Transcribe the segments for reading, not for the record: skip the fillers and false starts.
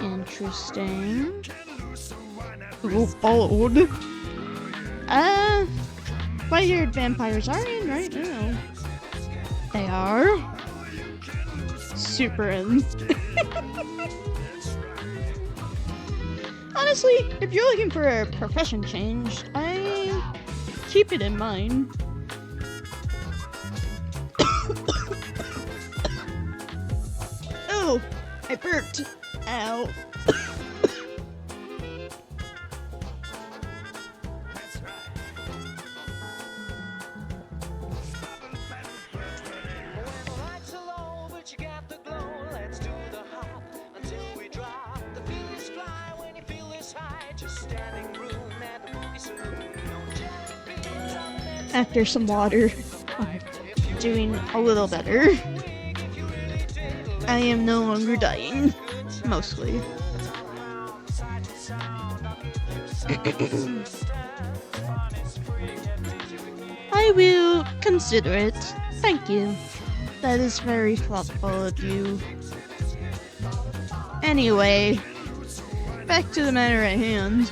Interesting. Go forward. White-haired vampires are in right now. They are. Super in. Honestly, if you're looking for a profession change, I keep it in mind. Oh, I burped. Ow. After some water, I'm doing a little better. I am no longer dying. Mostly. I will consider it. Thank you. That is very thoughtful of you. Anyway, back to the matter at hand.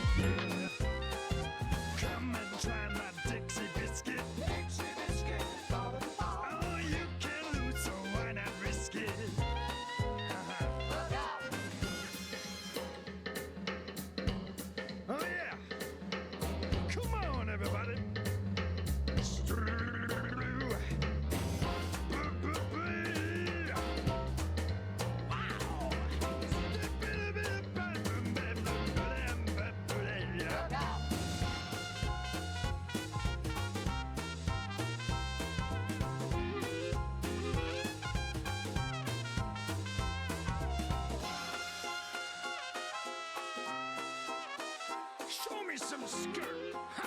Show me some skirt. Ha.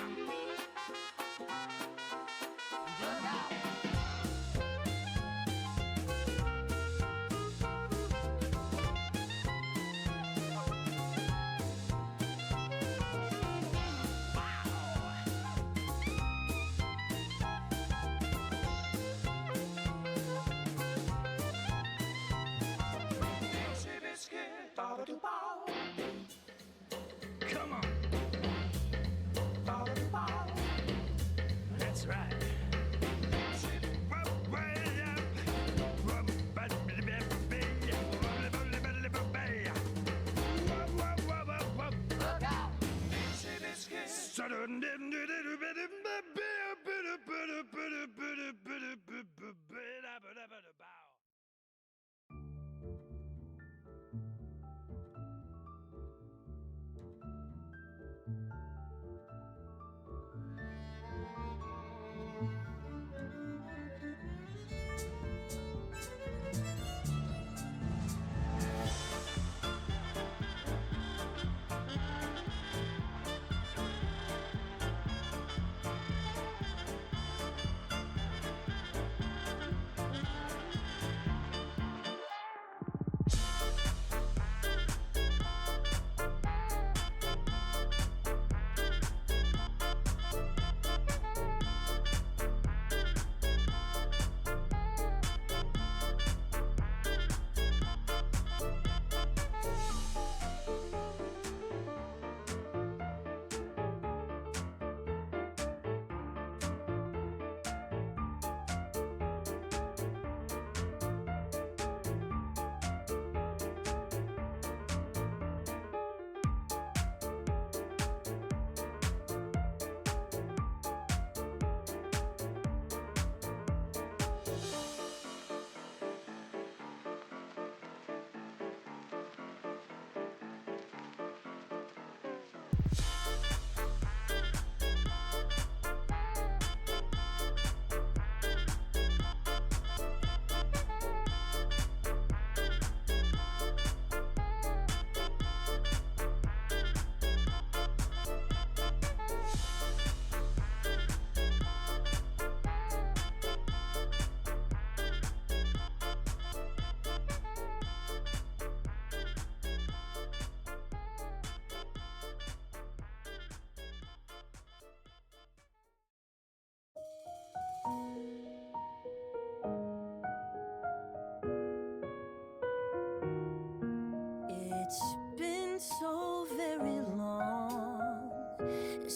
Come on. That's right.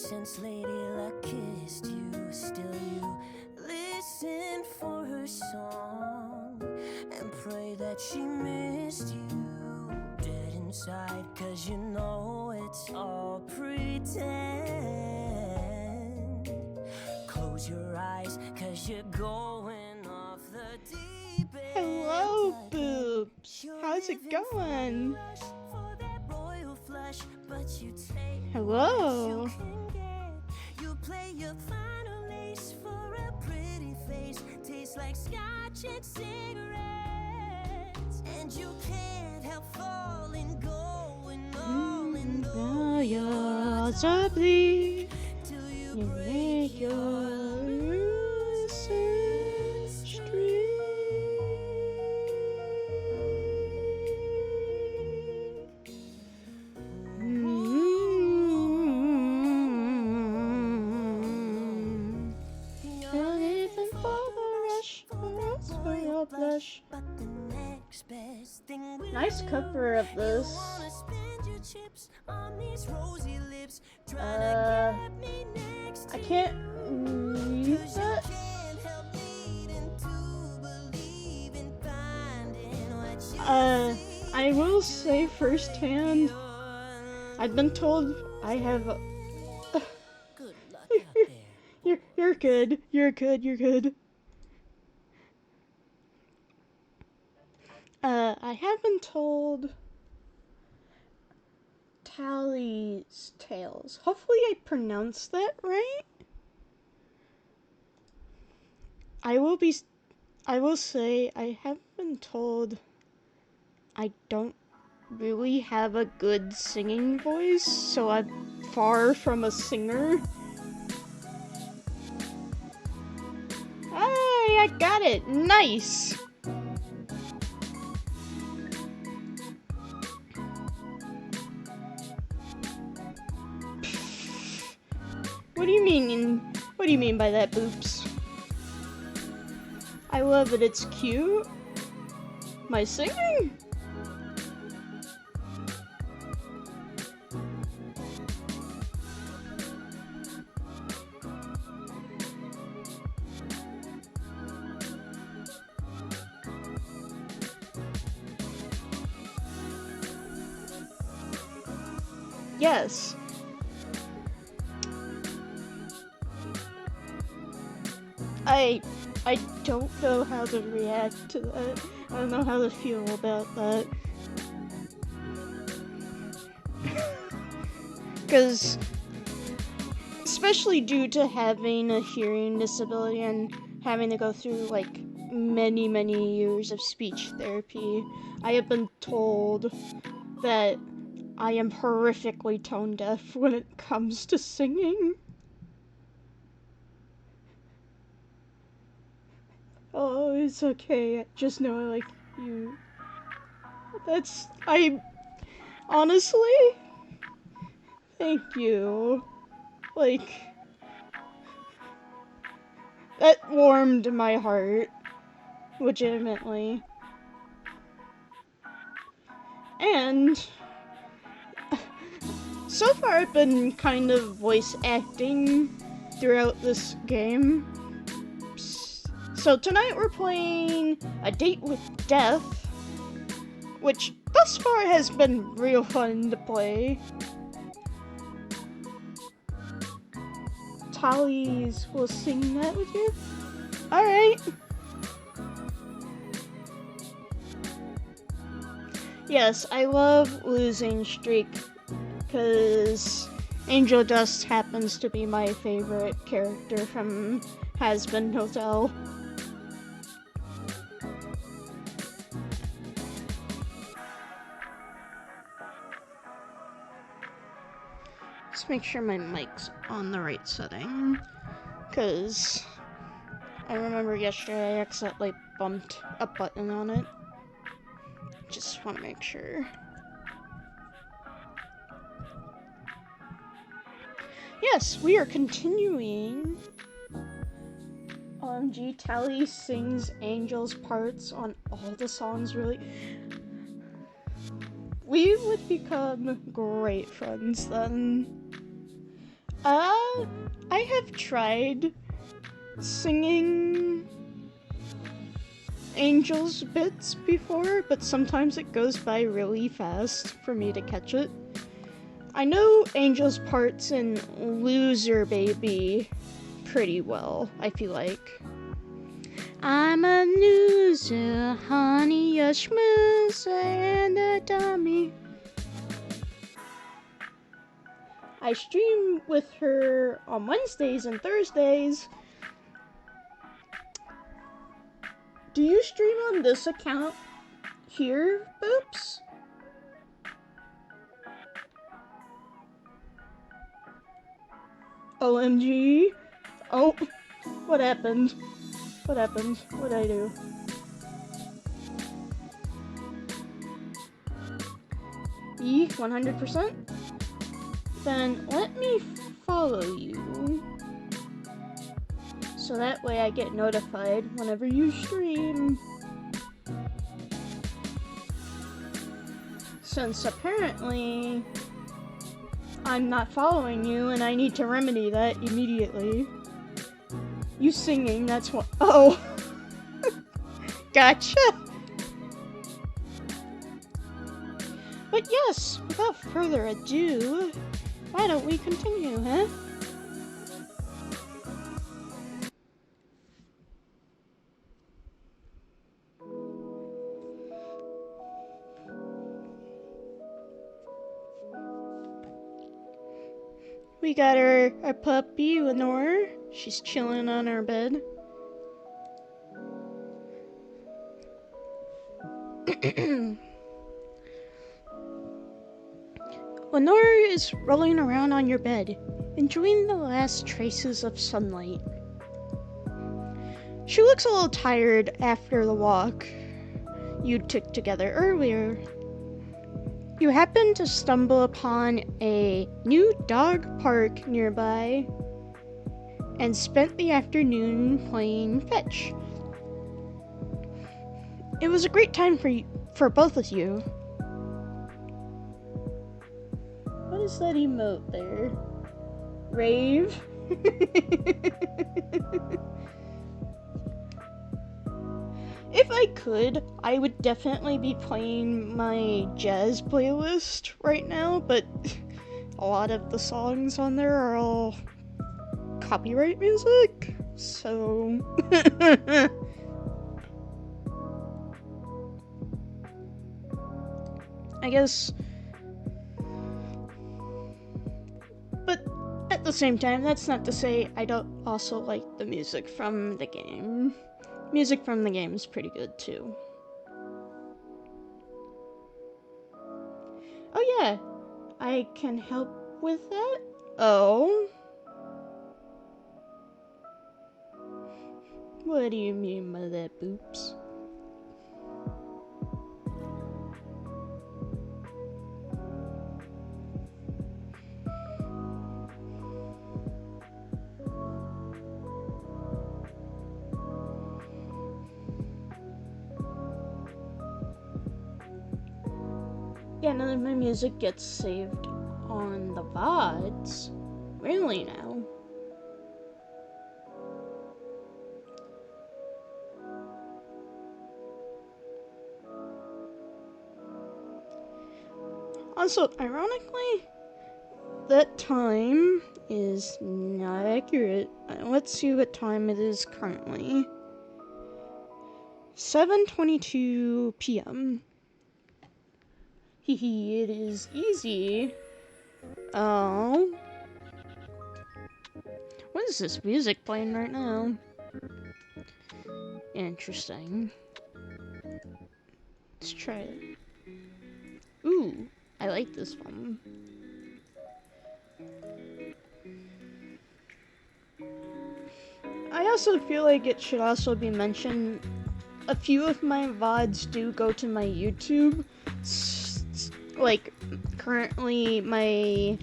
since Lady Luck kissed you. Still you listen for her song and pray that she missed you. Dead inside, 'cause you know it's all pretend. Close your eyes, 'cause you're going off the deep end. Hello, boobs. How's it going? Hello. You play your final ace for a pretty face. Tastes like scotch and cigarettes. And you can't help falling, going all in Now your odds are bleak. till you You make your innocent street. Anything for the rush, for your blush. But the next best thing will Nice cover of this. wanna spend your chips on these rosy lips. Uh, Trying to get me next I can't read that. can't help needing to believe in finding what you I will say firsthand, I've been told I have. good luck out there. You're good. You're good. You're good. I have been told Tally's Tales. Hopefully I pronounced that right. I will say I have been told I don't really have a good singing voice, so I'm far from a singer. Hey, I got it! Nice! What do you mean? What do you mean by that, Boops? I love it, it's cute. My singing? Yes. I don't know how to react to that. I don't know how to feel about that. Because, especially due to having a hearing disability and having to go through, like, many years of speech therapy, I have been told that I am horrifically tone deaf when it comes to singing. Oh, it's okay. Just know I like you. Honestly, thank you. Like, that warmed my heart. Legitimately. And so far I've been kind of voice acting throughout this game. So tonight we're playing A Date with Death, which thus far has been real fun to play. Tallies will sing that with you? Alright. Yes, I love Losing Streak, because Angel Dust happens to be my favorite character from Hazbin Hotel. Let's make sure my mic's on the right setting, because I remember yesterday I accidentally bumped a button on it. Just want to make sure. Yes, we are continuing. OMG, Tally sings Angel's parts on all the songs, really. We would become great friends then. I have tried singing Angel's bits before, but sometimes it goes by really fast for me to catch it. I know Angel's parts in Loser Baby pretty well, I feel like. I'm a loser, honey, a schmoozer, and a dummy. I stream with her on Wednesdays and Thursdays. Do you stream on this account here, Boops? OMG. Oh, what happened? What happened? What'd I do? E, 100%? Then let me follow you. So that way I get notified whenever you stream. Since apparently I'm not following you and I need to remedy that immediately. You singing, that's what— oh! Gotcha! But yes, without further ado, why don't we continue, huh? We got our puppy, Lenore. She's chilling on our bed. Lenore is rolling around on your bed, enjoying the last traces of sunlight. She looks a little tired after the walk you took together earlier. You happen to stumble upon a new dog park nearby and spent the afternoon playing fetch. It was a great time for both of you. What is that emote there? Rave? If I could, I would definitely be playing my jazz playlist right now, but a lot of the songs on there are all copyright music, so... I guess... But at the same time, that's not to say I don't also like the music from the game. Music from the game is pretty good too. Oh yeah, I can help with that? Oh? What do you mean by that, Boops? Yeah, none of my music gets saved on the VODs. Really now? Also, ironically, that time is not accurate. Let's see what time it is currently. 7:22 p.m. Hehe, it is easy. Oh. What is this music playing right now? Interesting. Let's try it. Ooh, I like this one. I also feel like it should also be mentioned, a few of my VODs do go to my YouTube. Like, currently my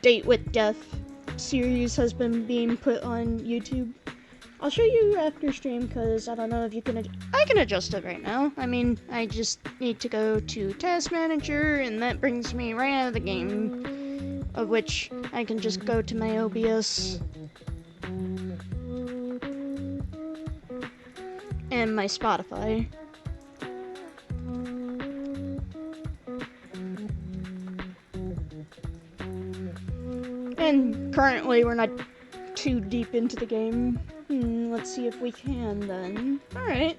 Date with Death series has been being put on YouTube. I'll show you after stream, because I don't know if you can... I can adjust it right now. I mean, I just need to go to Task Manager, and that brings me right out of the game. Of which, I can just go to my OBS and my Spotify. And currently we're not too deep into the game. Let's see if we can then. Alright.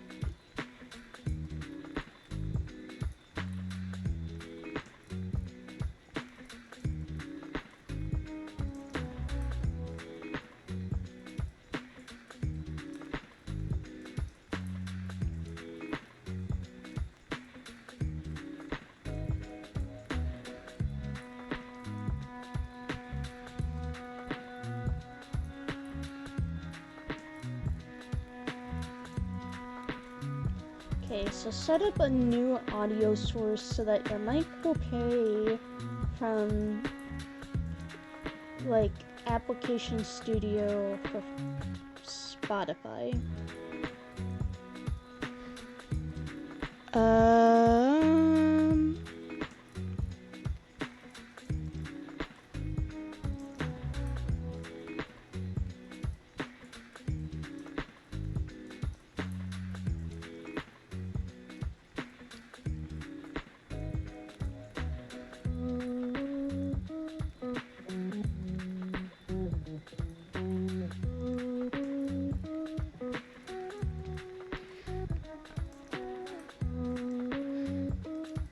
Okay, so set up a new audio source so that your mic will play from like Application Studio for Spotify.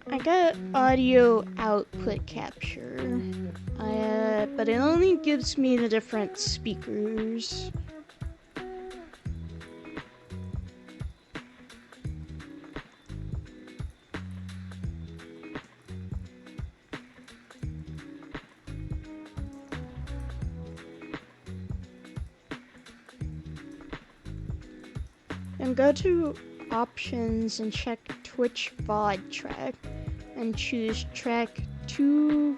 I got audio output capture, but it only gives me the different speakers. And go to options and check Twitch VOD track and choose track 2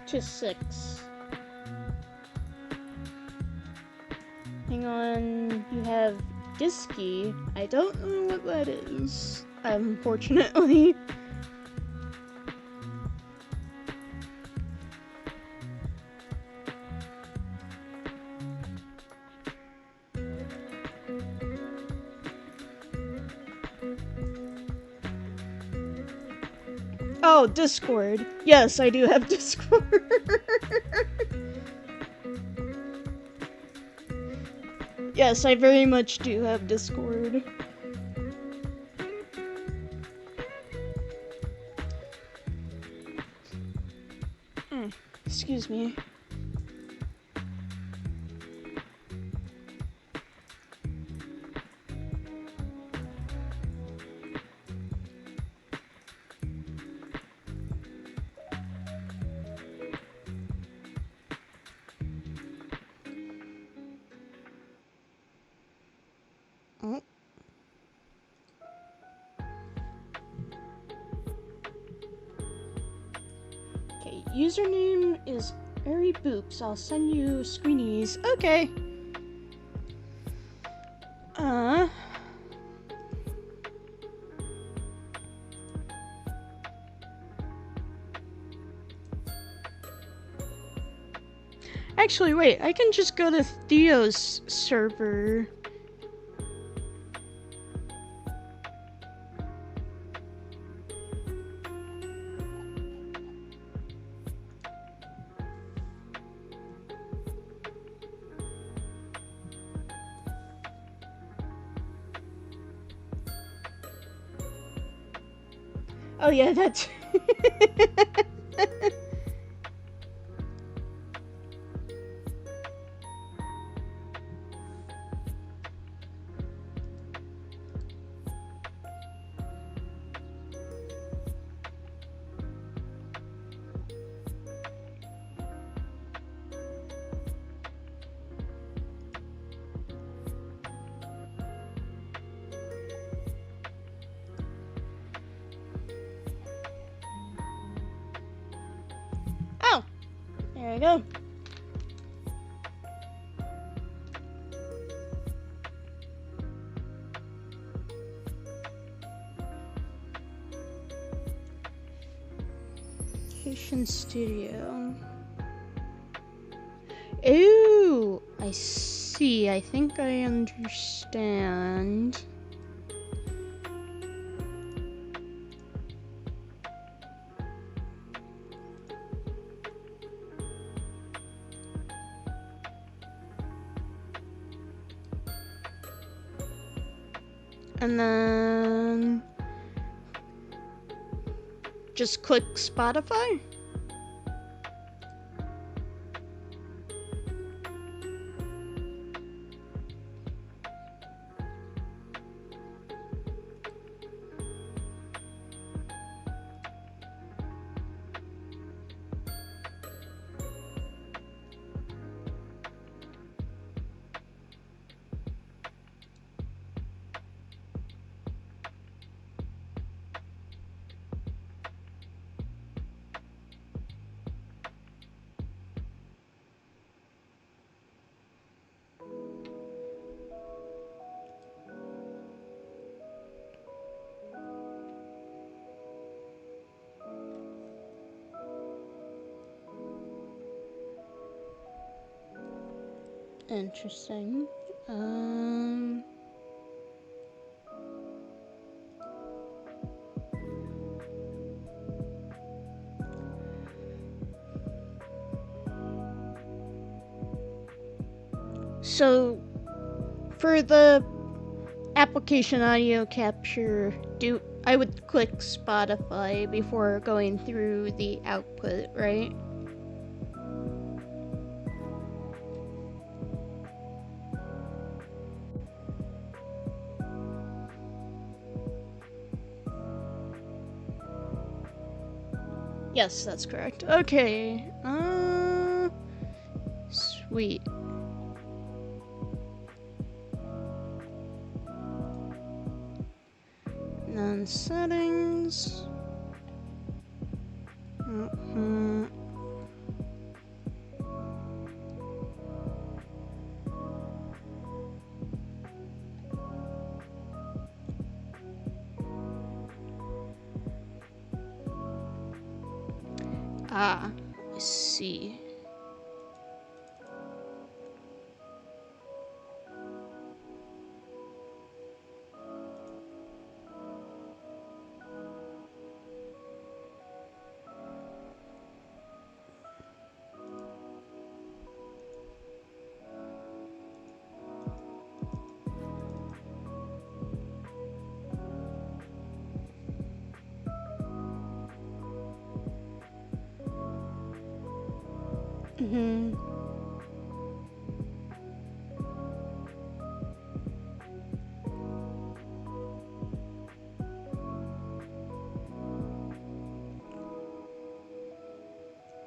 to 6. Hang on, you have Disky. I don't know what that is, unfortunately. Oh, Discord. Yes, I do have Discord. Yes, I very much do have Discord. Excuse me. Oh. Okay, username is Airy Boops. I'll send you screenies. Okay. Actually, wait, I can just go to Theo's server. Oh yeah, that's... Oh! There we go. Application Studio. Ooh, I see. I think I understand. And then just click Spotify. Interesting. So, for the application audio capture, I would click Spotify before going through the output, right? Yes, that's correct. Okay. Sweet. And then settings. Ah, I see. Mm-hmm.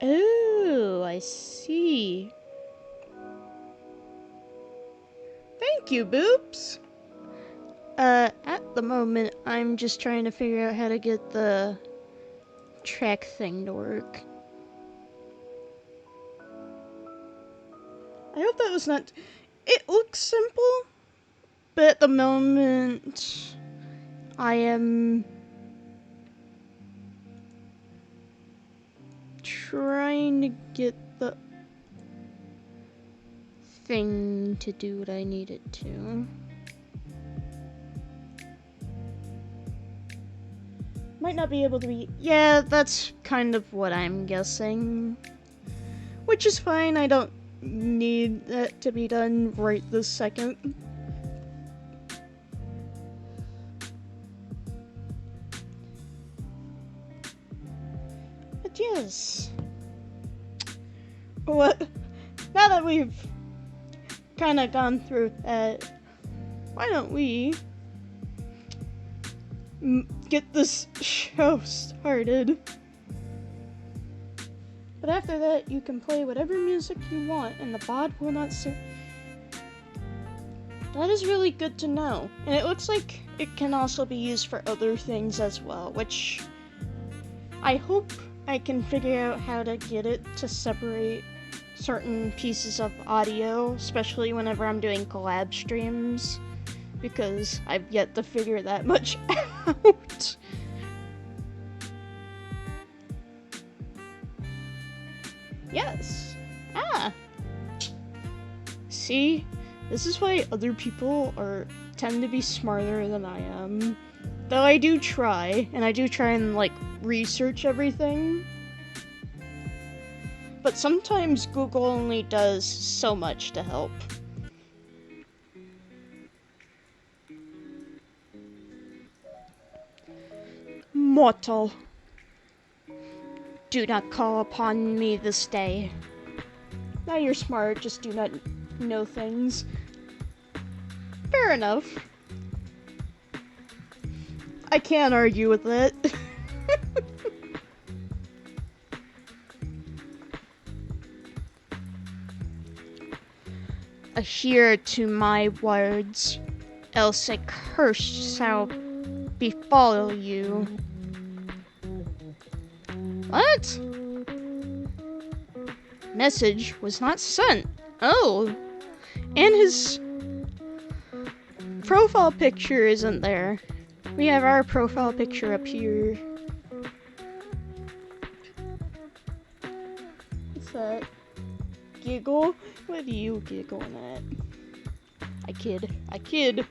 Oh, I see. Thank you, Boops. At the moment, I'm just trying to figure out how to get the track thing to work. I hope that was not... It looks simple, but at the moment, I am trying to get the thing to do what I need it to. Might not be able to be... Yeah, that's kind of what I'm guessing. Which is fine, I don't need that to be done right this second. But yes. What? Now that we've kind of gone through that, why don't we get this show started? But after that, you can play whatever music you want, and the bot will not sing. That is really good to know. And it looks like it can also be used for other things as well, which I hope I can figure out how to get it to separate certain pieces of audio, especially whenever I'm doing collab streams, because I've yet to figure that much out. Yes. Ah. See? This is why other people tend to be smarter than I am. Though I do try, and I do try and, like, research everything. But sometimes Google only does so much to help. Mortal, do not call upon me this day. Now you're smart, just do not know things. Fair enough. I can't argue with it. Adhere to my words, else a curse shall befall you. What? Message was not sent. Oh. And his profile picture isn't there. We have our profile picture up here. What's that? Giggle? What are you giggling at? I kid.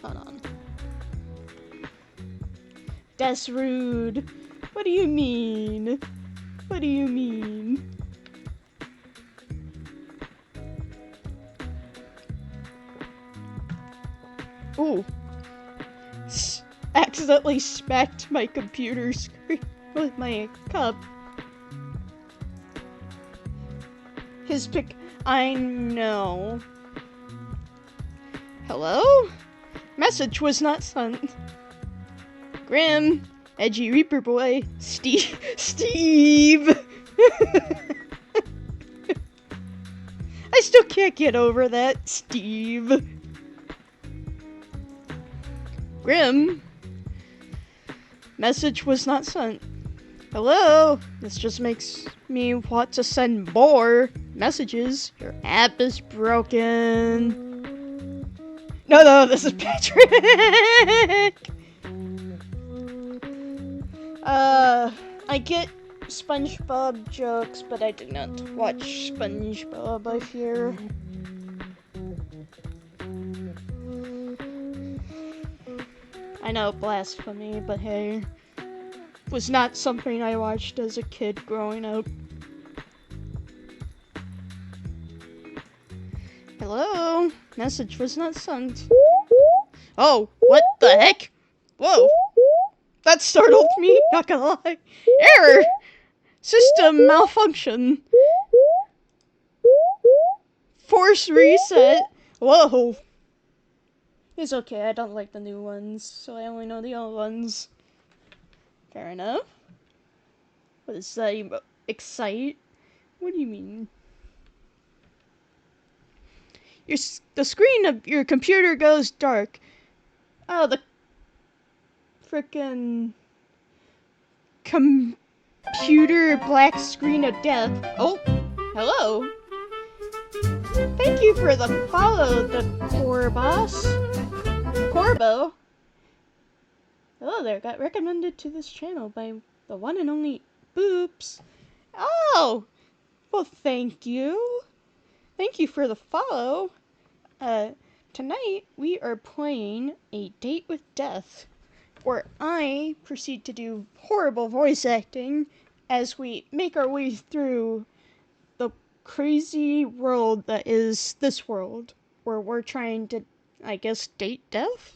Hold on. That's rude. What do you mean? What do you mean? Ooh. Accidentally smacked my computer screen with my cup. His pic. I know. Hello? Message was not sent. Grim. Edgy Reaper boy. Steve. I still can't get over that. Steve. Grim. Message was not sent. Hello? This just makes me want to send more messages. Your app is broken. No, this is Patrick. I get SpongeBob jokes, but I do not watch SpongeBob, I fear. I know, blasphemy, but hey. Was not something I watched as a kid growing up. Hello? Message was not sent. Oh, what the heck? Whoa. That startled me, not gonna lie. Error! System malfunction. Force reset. Whoa. It's okay, I don't like the new ones, so I only know the old ones. Fair enough. What is that? Excite? What do you mean? The screen of your computer goes dark. Oh, the frickin' computer black screen of death. Oh, hello. Thank you for the follow, the core boss. Corbo. Hello there, got recommended to this channel by the one and only Boops. Oh! Well, thank you. Thank you for the follow. Tonight we are playing A Date with Death, where I proceed to do horrible voice acting as we make our way through the crazy world that is this world, where we're trying to, I guess, date death?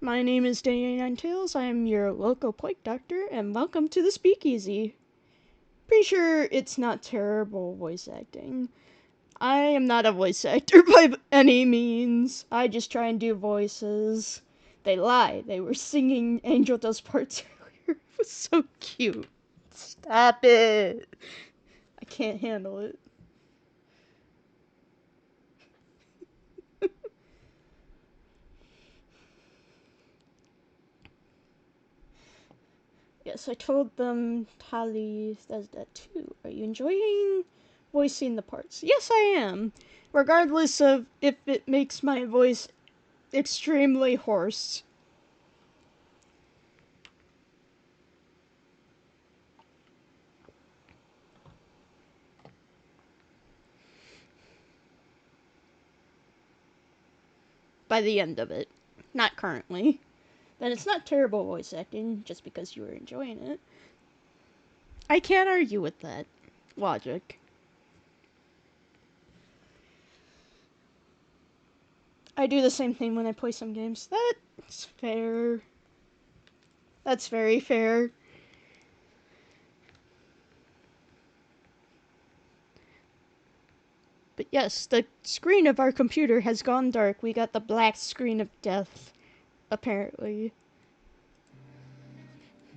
My name is Danny Ninetails. I am your local plague doctor, and welcome to the Speakeasy. Pretty sure it's not terrible voice acting. I am not a voice actor by any means. I just try and do voices. They lie. They were singing Angel Dust parts earlier. It was so cute. Stop it. I can't handle it. Yes, I told them Tali does that too. Are you enjoying voicing the parts? Yes, I am. Regardless of if it makes my voice extremely hoarse. by the end of it. Not currently. Then it's not terrible voice acting just because you were enjoying it. I can't argue with that logic. I do the same thing when I play some games. That's fair. That's very fair. But yes, the screen of our computer has gone dark. We got the black screen of death, apparently.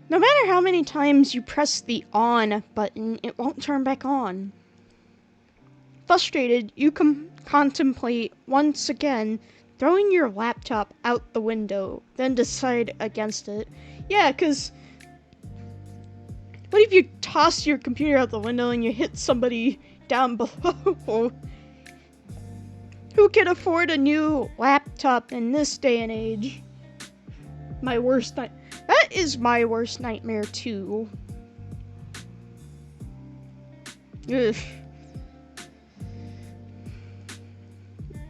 No matter how many times you press the on button, it won't turn back on. Frustrated, you contemplate once again throwing your laptop out the window, then decide against it. Yeah, 'cause what if you toss your computer out the window and you hit somebody down below? Who can afford a new laptop in this day and age? That is my worst nightmare too. Ugh.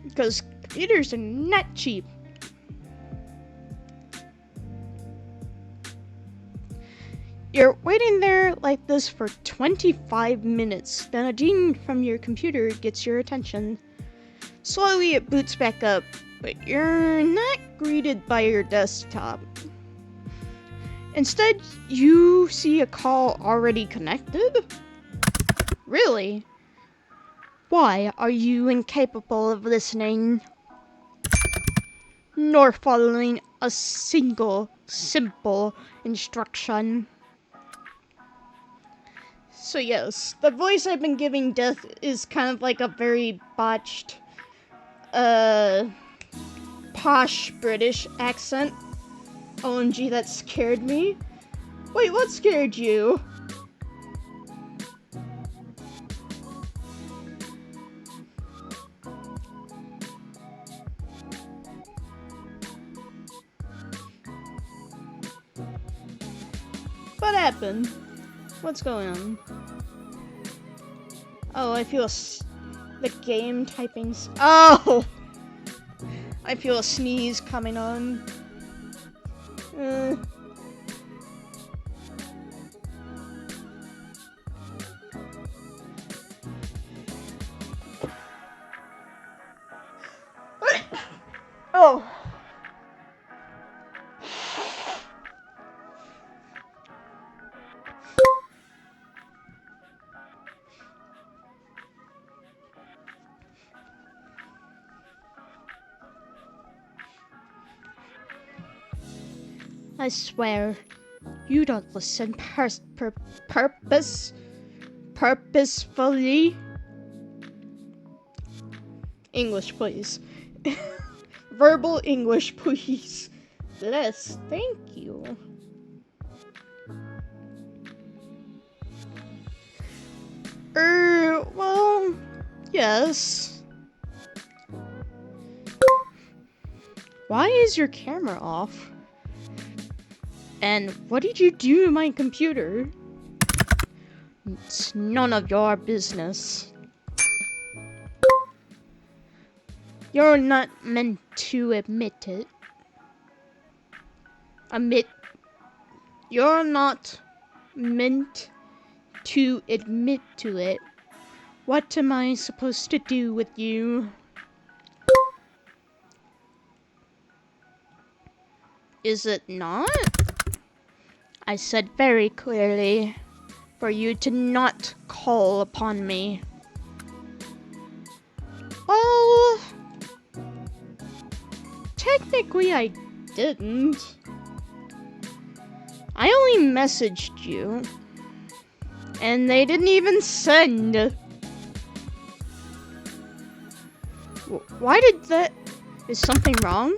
Because computers are not cheap. You're waiting there like this for 25 minutes, then a ding from your computer gets your attention. Slowly it boots back up, but you're not greeted by your desktop. Instead, you see a call already connected? Really? Why are you incapable of listening, nor following a single simple instruction? So yes, the voice I've been giving Death is kind of like a very botched, posh British accent. OMG, that scared me. Wait, what scared you? What happened? What's going on? Oh, I feel the game typings. Oh! I feel a sneeze coming on. Oh. I swear, you don't listen purposefully. English, please. Verbal English, please. Yes, thank you. Well, yes. Why is your camera off? And what did you do to my computer? It's none of your business. You're not meant to admit it. You're not meant to admit to it. What am I supposed to do with you? Is it not? I said very clearly for you to not call upon me. Well, technically I didn't. I only messaged you, and they didn't even send. Why did that? Is something wrong?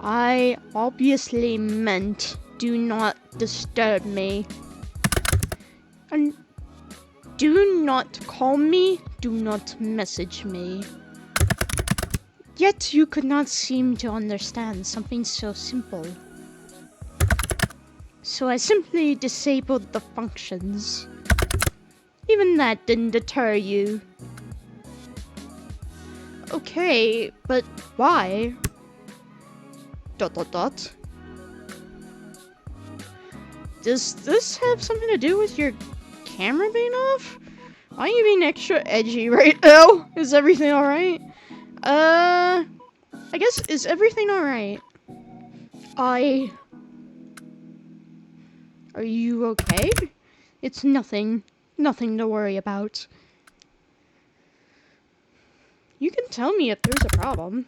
I obviously meant do not disturb me. And do not call me, do not message me. Yet you could not seem to understand something so simple. So I simply disabled the functions. Even that didn't deter you. Okay, but why? Dot dot dot. Does this have something to do with your camera being off? Why are you being extra edgy right now? Is everything alright? I guess, is everything alright? Are you okay? It's nothing to worry about. You can tell me if there's a problem.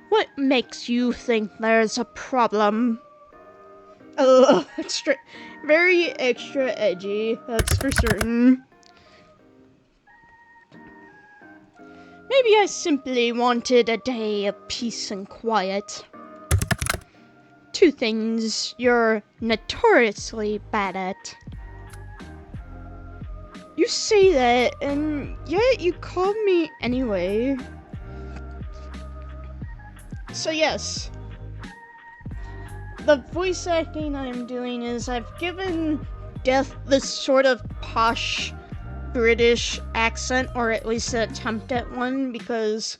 What makes you think there's a problem? Very extra edgy, that's for certain. Maybe I simply wanted a day of peace and quiet. Two things you're notoriously bad at. You say that, and yet you called me anyway. So yes, the voice acting I'm doing is I've given Death this sort of posh British accent, or at least an attempt at one, because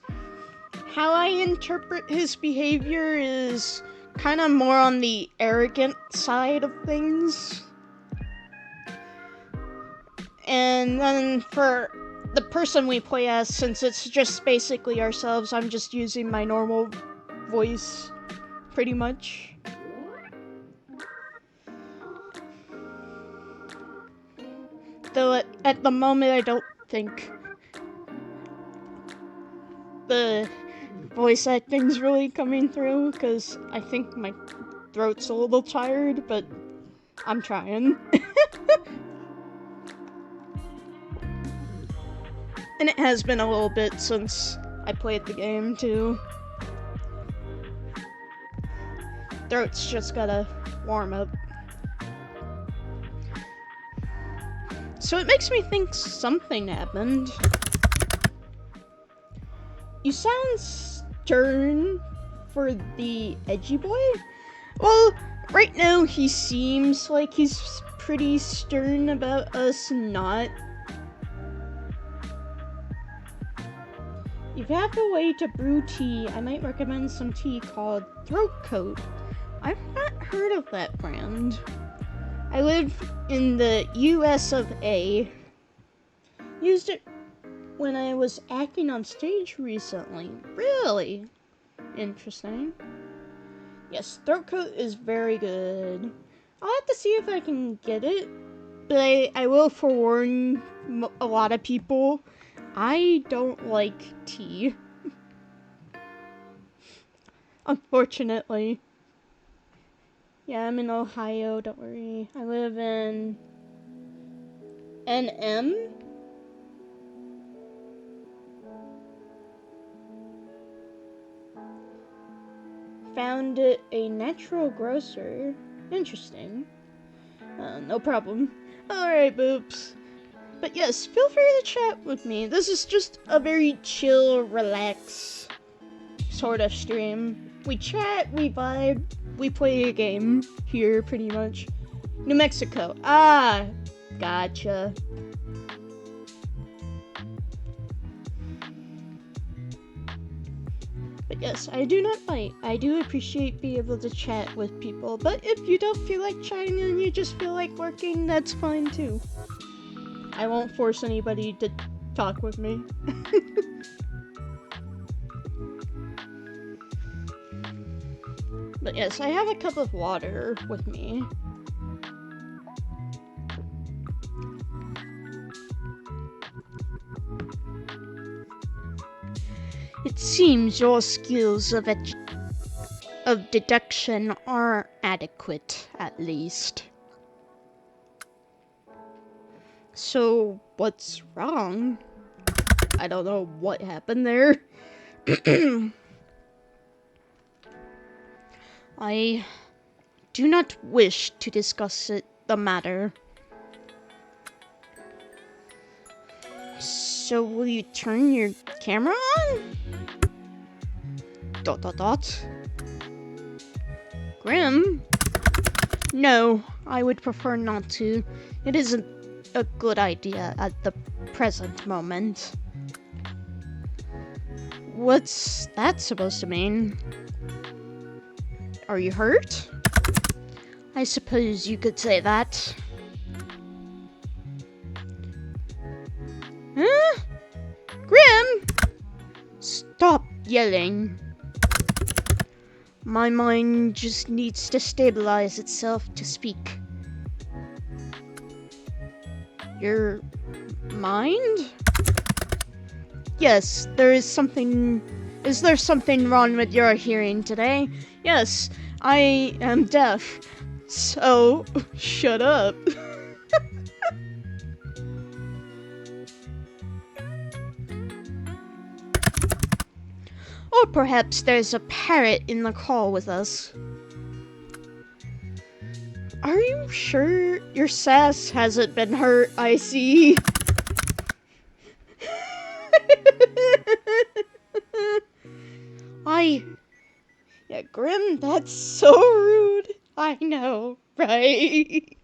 how I interpret his behavior is kind of more on the arrogant side of things. And then for the person we play as, since it's just basically ourselves, I'm just using my normal voice, pretty much. Though at the moment I don't think the voice acting's really coming through, because I think my throat's a little tired, but I'm trying. And it has been a little bit since I played the game, too. Throat's just gotta warm up. So it makes me think something happened. You sound stern for the edgy boy? Well, right now he seems like he's pretty stern about us not. If you have a way to brew tea, I might recommend some tea called Throat Coat. I've not heard of that brand. I live in the US of A. Used it when I was acting on stage recently. Really? Interesting. Yes, Throat Coat is very good. I'll have to see if I can get it, but I will forewarn a lot of people, I don't like tea. Unfortunately. Yeah, I'm in Ohio, don't worry. I live in NM. Found it a natural grocer. Interesting. No problem. Alright, boops. But yes, feel free to chat with me. This is just a very chill, relax sort of stream. We chat, we vibe, we play a game here, pretty much. New Mexico. Ah, gotcha. But yes, I do not bite. I do appreciate being able to chat with people, but if you don't feel like chatting and you just feel like working, that's fine too. I won't force anybody to talk with me. But yes, I have a cup of water with me. It seems your skills of deduction are adequate, at least. So, what's wrong? I don't know what happened there. I do not wish to discuss the matter. So, will you turn your camera on? ... Grim? No, I would prefer not to. It isn't a good idea at the present moment. What's that supposed to mean? Are you hurt? I suppose you could say that. Huh? Grim! Stop yelling. My mind just needs to stabilize itself to speak. Your mind? Yes, there is something... Is there something wrong with your hearing today? Yes, I am deaf. So, shut up. Or perhaps there's a parrot in the call with us. Are you sure your sass hasn't been hurt, I see? Yeah, Grim, that's so rude. I know, right?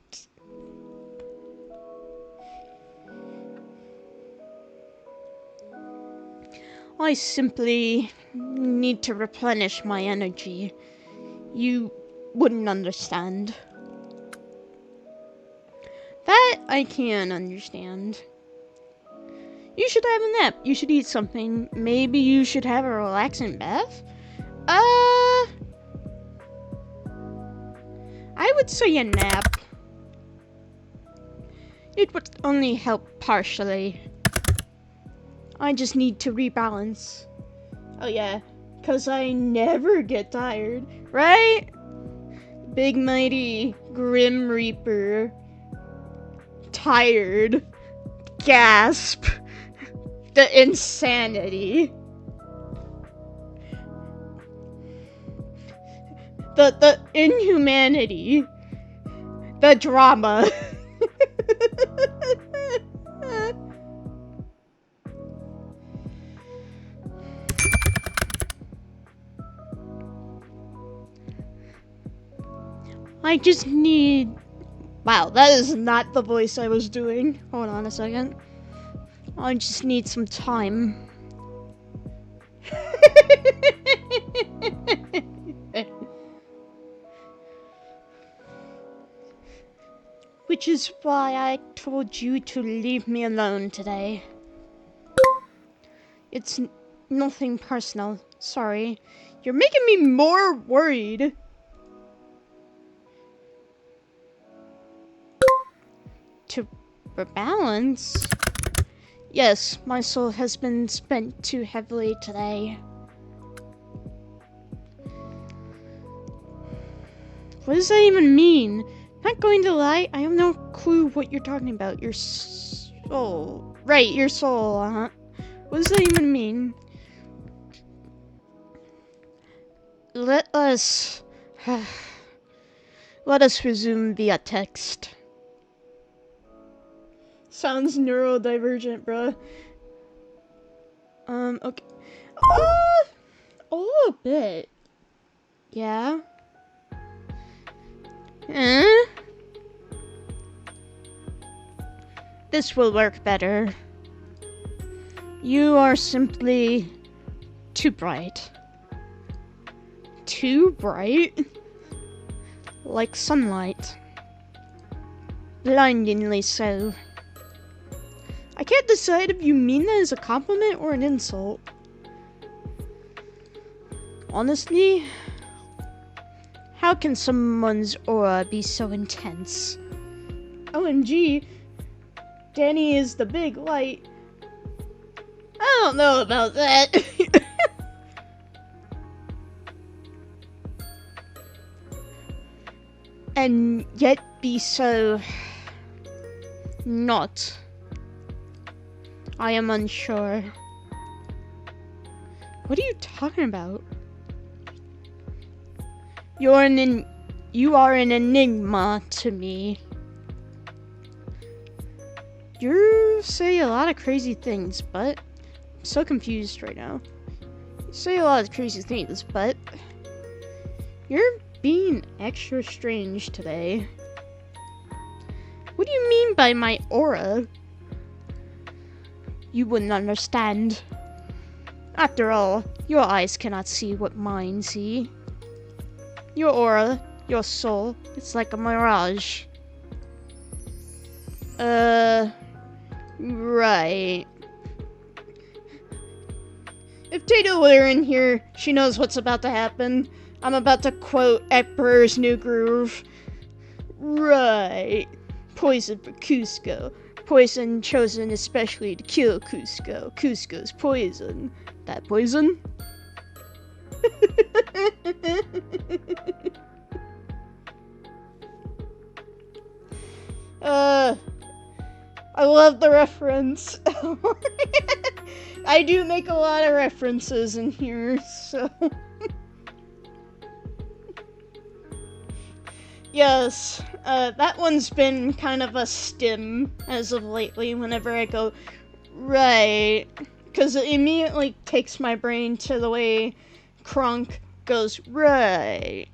I simply need to replenish my energy. You wouldn't understand. That I can understand. You should have a nap. You should eat something. Maybe you should have a relaxing bath? I would say a nap. It would only help partially. I just need to rebalance. Oh yeah, 'cause I never get tired, right? Big mighty Grim Reaper. Tired. Gasp. The insanity. The inhumanity. The drama. I just need... Wow, that is not the voice I was doing. Hold on a second. I just need some time. Which is why I told you to leave me alone today. It's nothing personal. Sorry. You're making me more worried. To rebalance? Yes, my soul has been spent too heavily today. What does that even mean? Not going to lie, I have no clue what you're talking about. Your soul. Right, your soul, uh-huh. What does that even mean? Let us resume via text. Sounds neurodivergent, bruh. Okay. A little bit. Yeah. This will work better. You are simply too bright. Too bright? Like sunlight. Blindingly so. I can't decide if you mean that as a compliment or an insult. Honestly, how can someone's aura be so intense? OMG, Danny is the big light. I don't know about that. And yet be so... not. I am unsure. What are you talking about? You are an enigma to me. You say a lot of crazy things, but I'm so confused right now. You say a lot of crazy things, but you're being extra strange today. What do you mean by my aura? You wouldn't understand. After all, your eyes cannot see what mine see. Your aura, your soul, it's like a mirage. Right. If Tato were in here, she knows what's about to happen. I'm about to quote Emperor's New Groove. Right. Poison for Cusco. Poison chosen especially to kill Cusco. Cusco's poison. That poison? I love the reference. I do make a lot of references in here, so. Yes, that one's been kind of a stim as of lately whenever I go, right, because it immediately takes my brain to the way Kronk goes, right.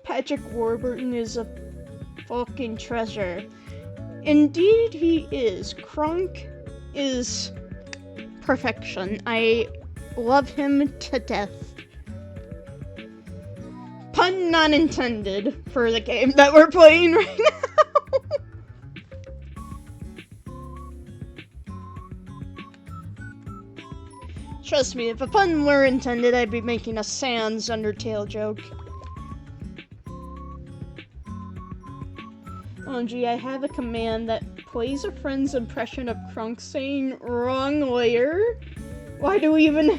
Patrick Warburton is a fucking treasure. Indeed he is. Kronk is perfection. I love him to death. Pun not intended for the game that we're playing right now. Trust me, if a pun were intended, I'd be making a Sans Undertale joke. Oh gee, I have a command that plays a friend's impression of Kronk saying wrong layer. Why do we even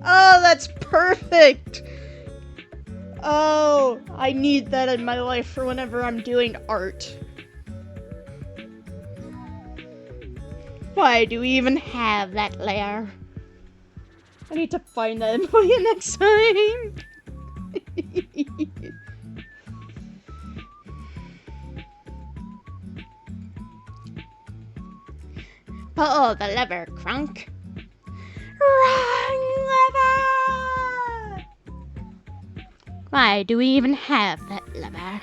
Oh, that's perfect! Oh, I need that in my life for whenever I'm doing art. Why do we even have that layer? I need to find that and play it next time. Pull the lever, Kronk. Wrong lever! Why do we even have that lever?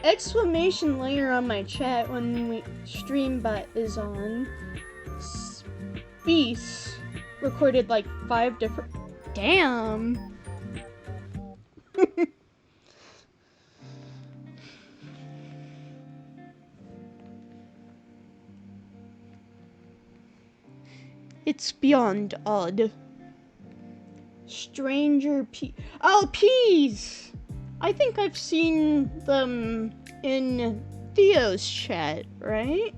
Exclamation layer on my chat when Streambot is on. Speece recorded like 5 different. Damn! It's beyond odd. Stranger Oh, peas! I think I've seen them in Theo's chat, right?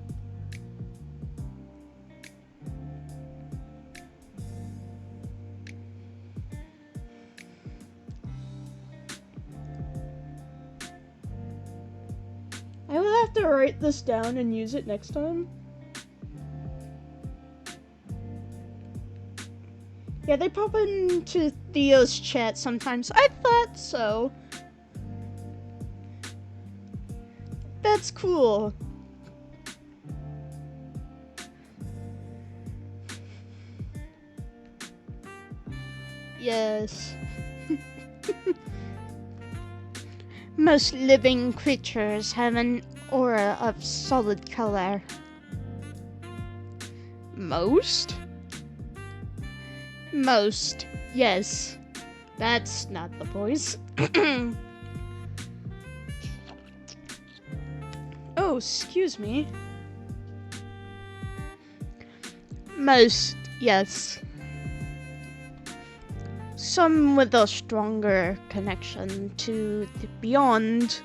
I will have to write this down and use it next time. Yeah, they pop into Theo's chat sometimes. I thought so. That's cool. Yes. Most living creatures have an aura of solid color. Most? Most, yes. That's not the voice. Oh, excuse me. Most, yes. Some with a stronger connection to the beyond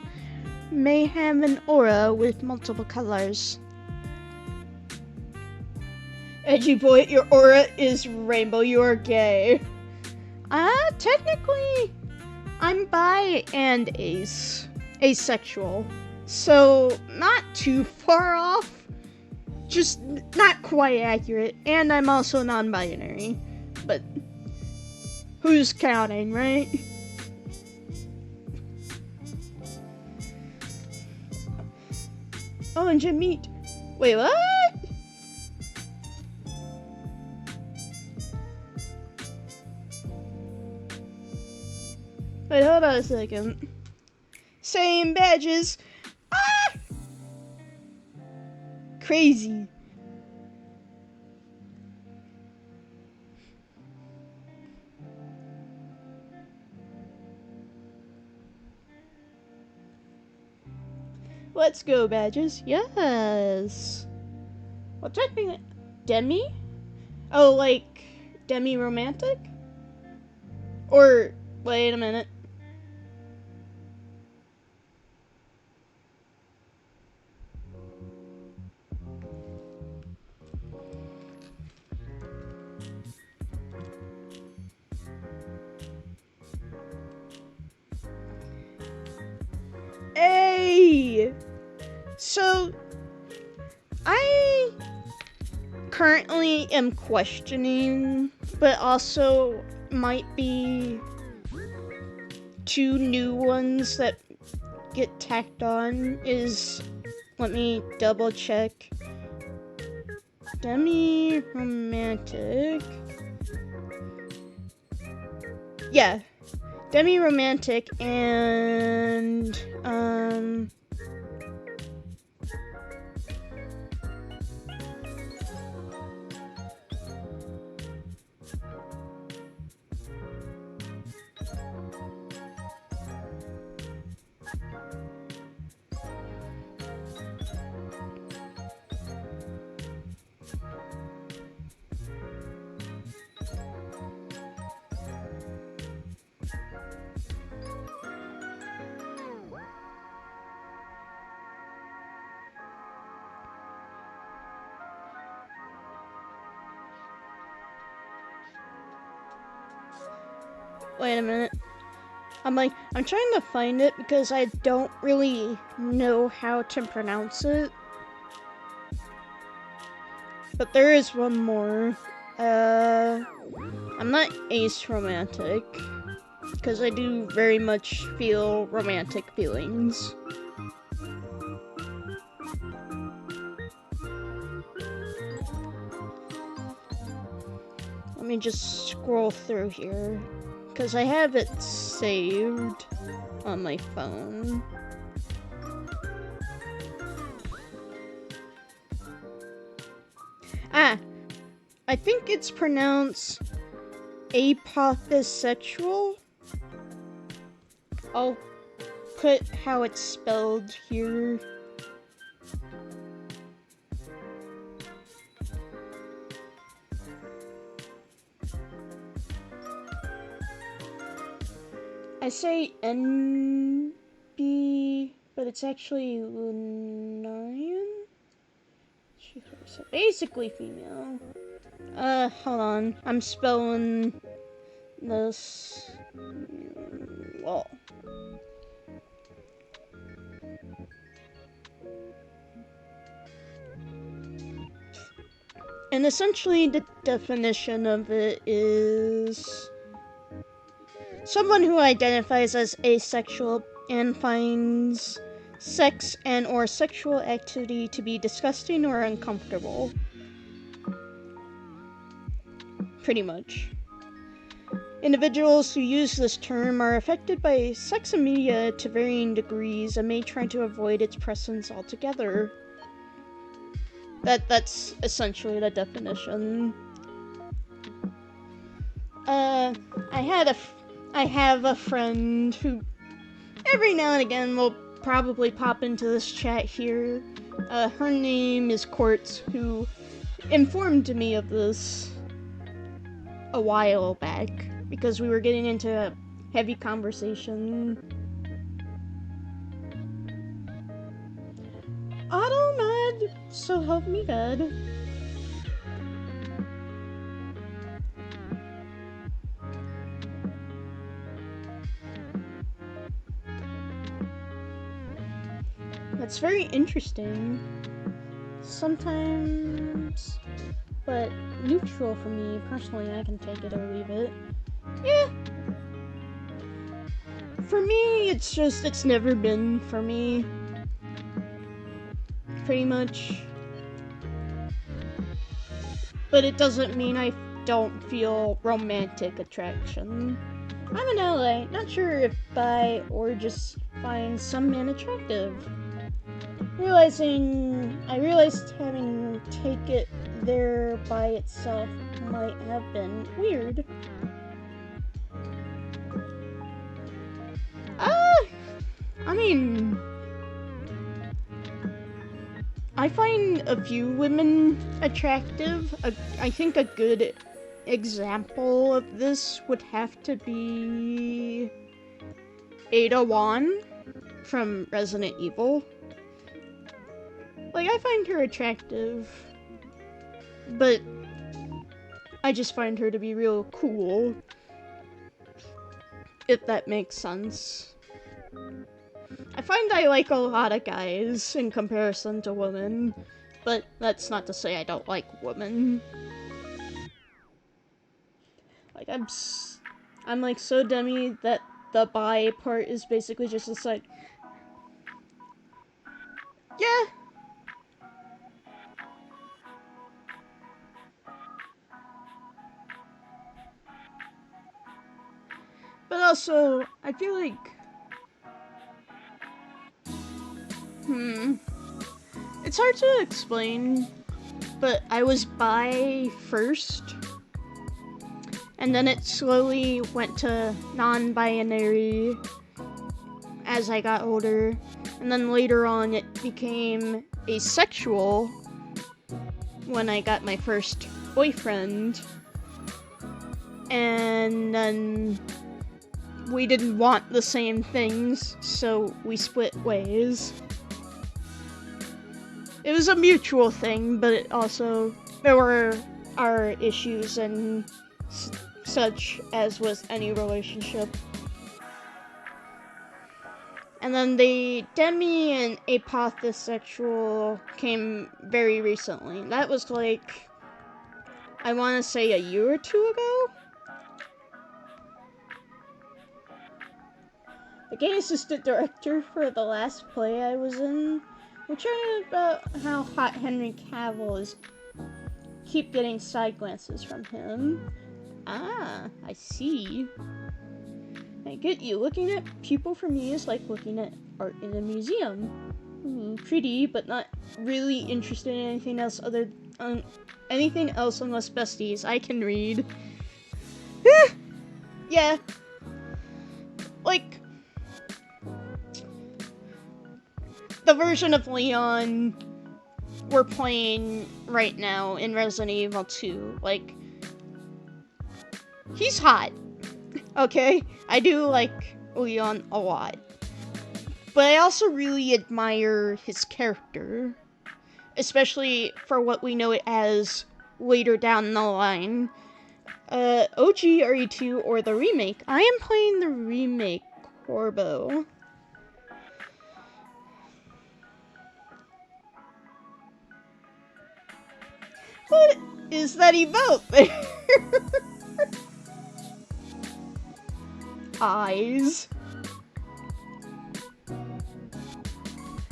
may have an aura with multiple colors. Edgy boy, your aura is rainbow, you are gay. Technically, I'm bi and asexual. So, not too far off. Just not quite accurate. And I'm also non-binary. But, who's counting, right? Oh, and Jim Meat. Wait, what? Wait, hold on a second. Same badges. Ah! Crazy. Let's go, badges. Yes. Well, technically, Demi? Oh, like, Demi romantic? Or, wait a minute. Hey! So, I currently am questioning, but also might be two new ones that get tacked on is, let me double check. Demi romantic. Yeah. Demi romantic and wait a minute. I'm trying to find it because I don't really know how to pronounce it. But there is one more. I'm not ace romantic, because I do very much feel romantic feelings. Let me just scroll through here, because I have it saved on my phone. Ah, I think it's pronounced apothosexual. I'll put how it's spelled here. I say NB, but it's actually Lunarian? So basically female. Hold on. I'm spelling this. Well. And essentially the definition of it is someone who identifies as asexual and finds sex and or sexual activity to be disgusting or uncomfortable. Pretty much. Individuals who use this term are affected by sex and media to varying degrees and may try to avoid its presence altogether. That's essentially the definition. I have a friend who every now and again will probably pop into this chat here. Her name is Quartz, who informed me of this a while back because we were getting into a heavy conversation. Automod, so help me God. That's very interesting. Sometimes, but neutral for me personally. I can take it or leave it. Yeah. For me, it's never been for me. Pretty much. But it doesn't mean I don't feel romantic attraction. I'm an ally, not sure if bi or just find some man attractive. I realized having take it there by itself might have been weird. I mean, I find a few women attractive. I think a good example of this would have to be Ada Wong from Resident Evil. Like, I find her attractive, but I just find her to be real cool, if that makes sense. I find I like a lot of guys in comparison to women, but that's not to say I don't like women. Like, I'm like so dummy that the bi part is basically just this like, yeah. But also, I feel like, it's hard to explain, but I was bi first, and then it slowly went to non-binary as I got older, and then later on it became asexual when I got my first boyfriend, and then we didn't want the same things, so we split ways. It was a mutual thing, but it also, there were our issues and such as with any relationship. And then the demi and apothosexual came very recently. That was like, I want to say a year or two ago? The game assistant director for the last play I was in, we're trying about how hot Henry Cavill is. Keep getting side glances from him. Ah, I see. I get you. Looking at people for me is like looking at art in a museum. Pretty, but not really interested in anything else unless besties. I can read. Yeah. Like, the version of Leon we're playing right now in Resident Evil 2, like, he's hot. Okay? I do like Leon a lot. But I also really admire his character. Especially for what we know it as later down the line. OG RE2 or the remake. I am playing the remake, Corbo. What is that emote there? Eyes.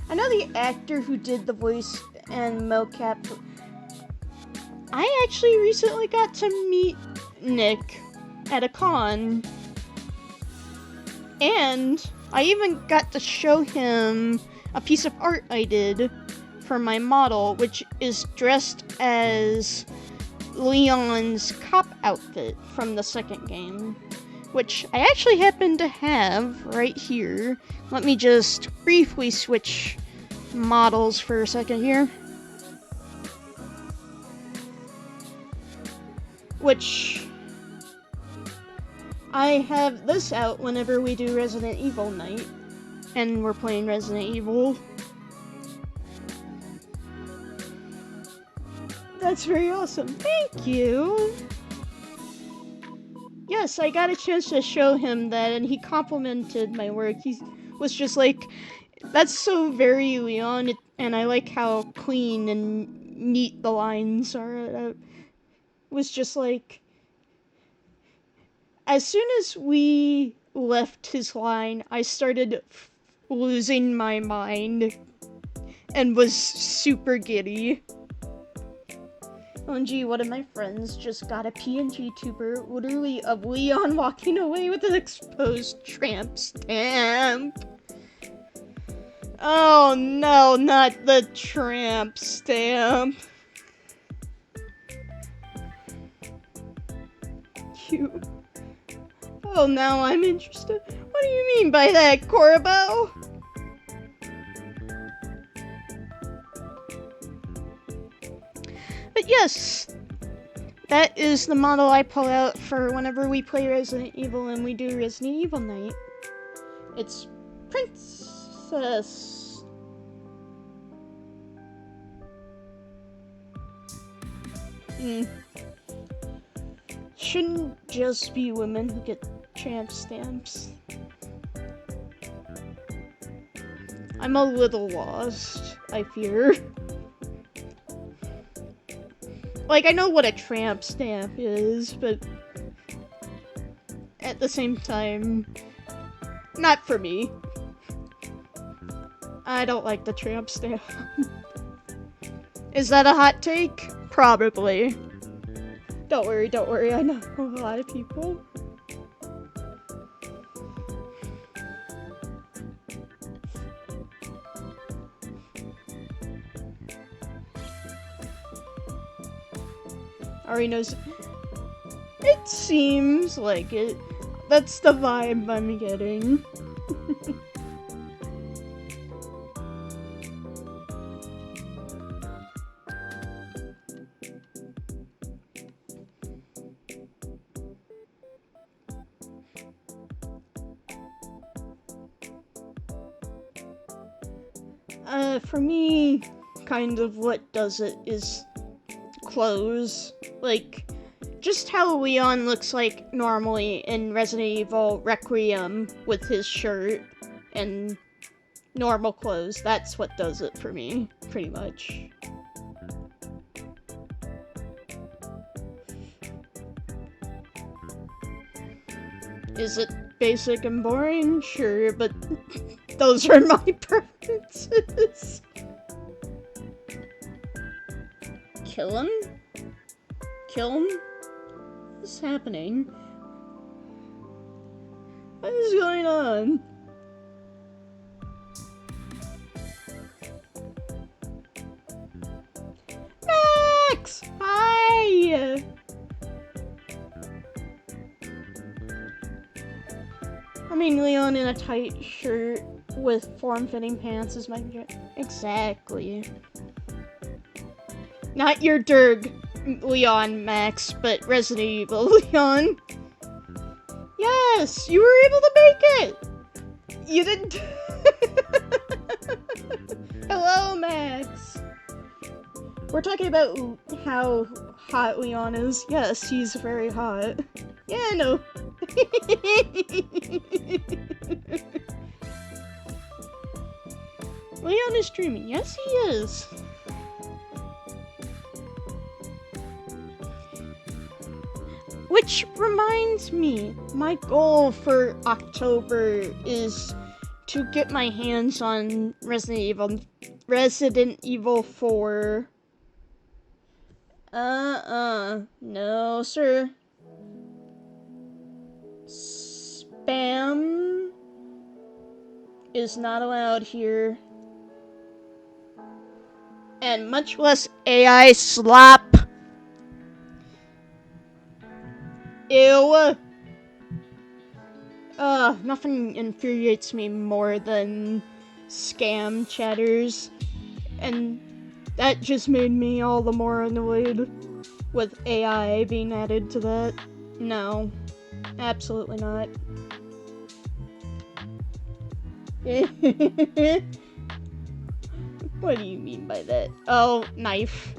I know the actor who did the voice and mocap. I actually recently got to meet Nick at a con. And I even got to show him a piece of art I did for my model, which is dressed as Leon's cop outfit from the second game, which I actually happen to have right here. Let me just briefly switch models for a second here. Which, I have this out whenever we do Resident Evil night, and we're playing Resident Evil. That's very awesome. Thank you. Yes, I got a chance to show him that, and he complimented my work. He was just like, that's so very Leon, and I like how clean and neat the lines are. It was just like, as soon as we left his line, I started losing my mind and was super giddy. OMG, one of my friends just got a PNG tuber, literally of Leon walking away with an exposed tramp stamp. Oh no, not the tramp stamp. Cute. Oh, now I'm interested. What do you mean by that, Corabo? But yes, that is the model I pull out for whenever we play Resident Evil and we do Resident Evil Night. It's Princess. Shouldn't just be women who get tramp stamps. I'm a little lost, I fear. Like, I know what a tramp stamp is, but at the same time, not for me. I don't like the tramp stamp. Is that a hot take? Probably. Don't worry, I know a lot of people. Ari knows. It seems like it. That's the vibe I'm getting. For me, kind of what does it is clothes. Like, just how Leon looks like normally in Resident Evil Requiem with his shirt and normal clothes. That's what does it for me, pretty much. Is it basic and boring? Sure, but those are my preferences. Kill him? Kill him? What's happening? What is going on? Max! Hi! I mean, Leon in a tight shirt with form-fitting pants is my exactly. Not your Durg Leon, Max, but Resident Evil Leon. Yes, you were able to make it. You didn't. Hello, Max. We're talking about how hot Leon is. Yes, he's very hot. Yeah, no. Leon is dreaming. Yes, he is. Which reminds me, my goal for October is to get my hands on Resident Evil 4. No, sir. Spam is not allowed here. And much less AI slop. Ew. Nothing infuriates me more than scam chatters. And that just made me all the more annoyed with AI being added to that. No. Absolutely not. What do you mean by that? Oh, knife.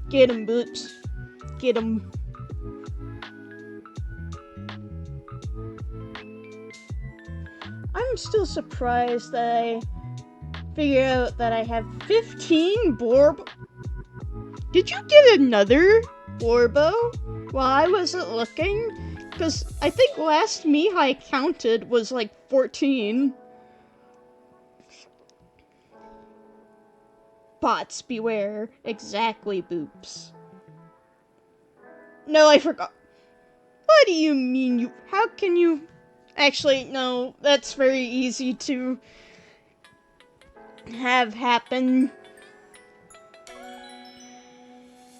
Get him, Boops. Get him. I'm still surprised that I figured out that I have 15 Borb. Did you get another Borbo while I wasn't looking? Because I think last Mihai counted was like 14. Bots beware. Exactly, Boops. No, I forgot. What do you mean you... How can you... Actually, no, that's very easy to have happen.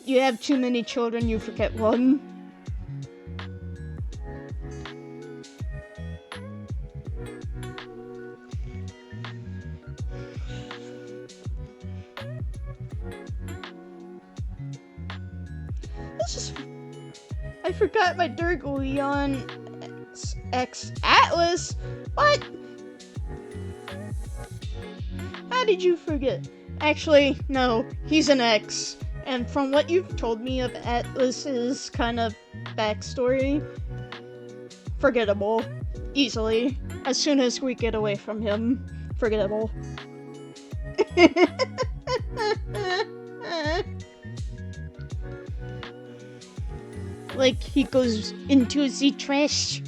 You have too many children, you forget one. This is... I forgot my Durgleon X Atlas. What? How did you forget? Actually, no, he's an X. And from what you've told me of Atlas's kind of backstory, forgettable. Easily. As soon as we get away from him, forgettable. Like he goes into the trash.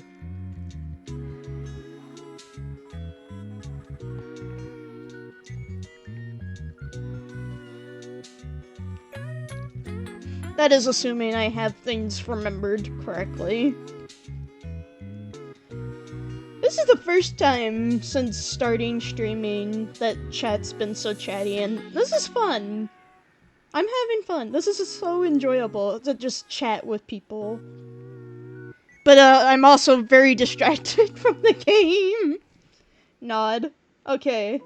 That is assuming I have things remembered correctly. This is the first time since starting streaming that chat's been so chatty, and this is fun. I'm having fun. This is so enjoyable to just chat with people. But I'm also very distracted from the game. Nod. Okay.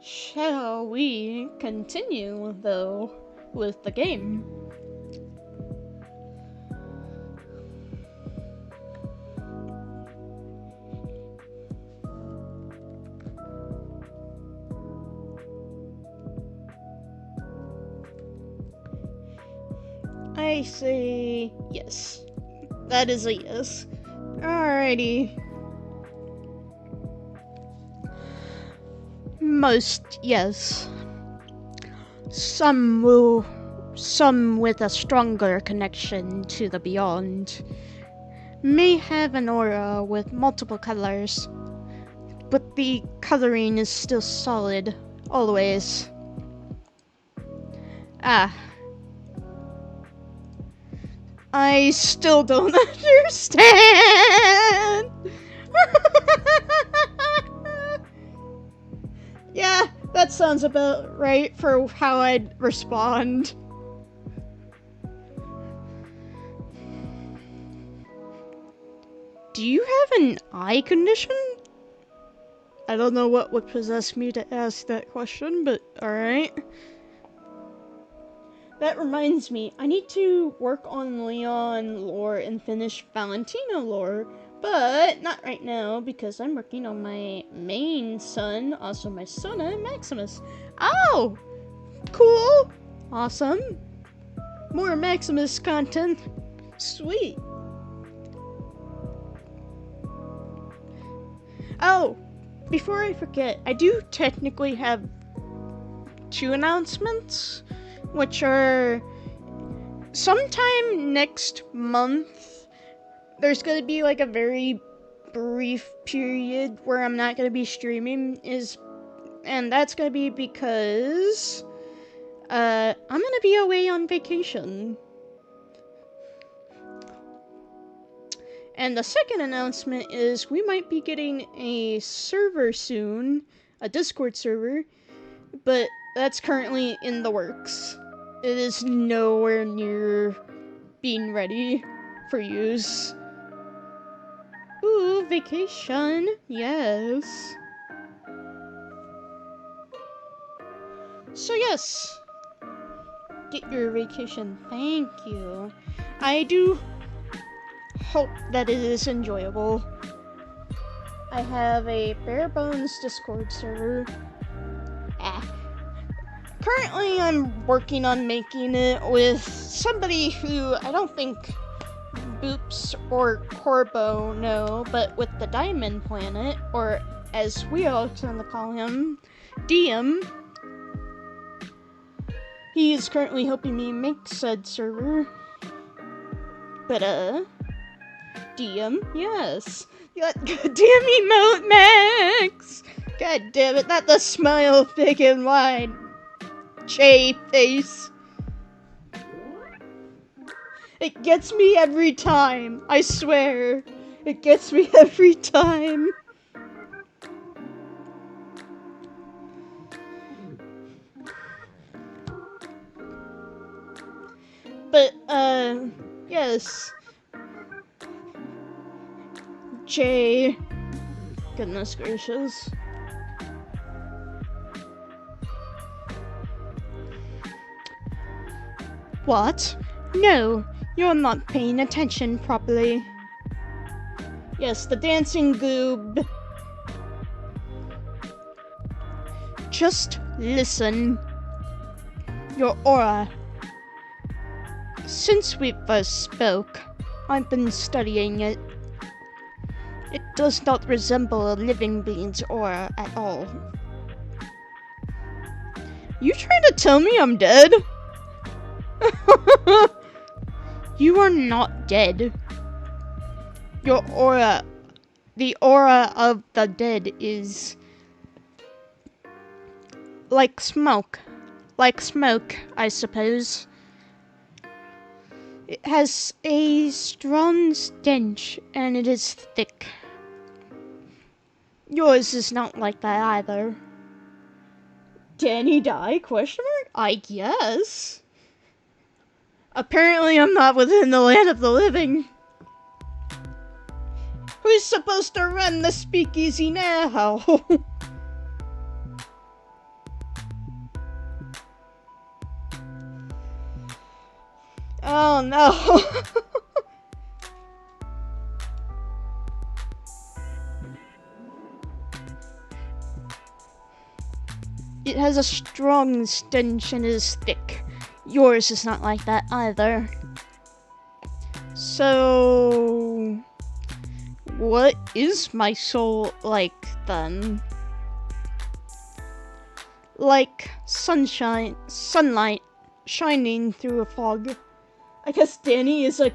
Shall we continue, though, with the game? I say yes. That is a yes. Alrighty. Most, yes. Some with a stronger connection to the beyond may have an aura with multiple colors, but the coloring is still solid, always. I still don't understand! Yeah, that sounds about right for how I'd respond. Do you have an eye condition? I don't know what would possess me to ask that question, but alright. That reminds me, I need to work on Leon lore and finish Valentino lore, but not right now because I'm working on my main son, also my Sona, Maximus. Oh! Cool! Awesome! More Maximus content. Sweet! Oh! Before I forget, I do technically have 2 announcements, which are sometime next month. There's gonna be like a very brief period where I'm not gonna be streaming, and that's gonna be because I'm gonna be away on vacation. And the second announcement is we might be getting a server soon, a Discord server, but that's currently in the works. It is nowhere near being ready for use. Ooh, vacation, yes. So yes, get your vacation, thank you. I do hope that it is enjoyable. I have a bare bones Discord server. Currently, I'm working on making it with somebody who I don't think Boops or Corbo, no, but with the Diamond Planet, or as we all tend to call him, Diem. He is currently helping me make said server. But, Diem, yes. God damn emote, Max! God damn it, not the smile big and wide. J face. It gets me every time, I swear. It gets me every time. But, yes. Jay. Goodness gracious. What? No, you're not paying attention properly. Yes, the dancing goob. Just listen. Your aura. Since we first spoke, I've been studying it. It does not resemble a living being's aura at all. You trying to tell me I'm dead? You are not dead. Your aura, the aura of the dead is like smoke. Like smoke, I suppose. It has a strong stench and it is thick. Yours is not like that either. Danny die? Question mark? I guess. Apparently I'm not within the land of the living. Who's supposed to run the speakeasy now? Oh no. It has a strong stench and is thick. Yours is not like that either. So, what is my soul like then? Like sunlight shining through a fog. I guess Danny is a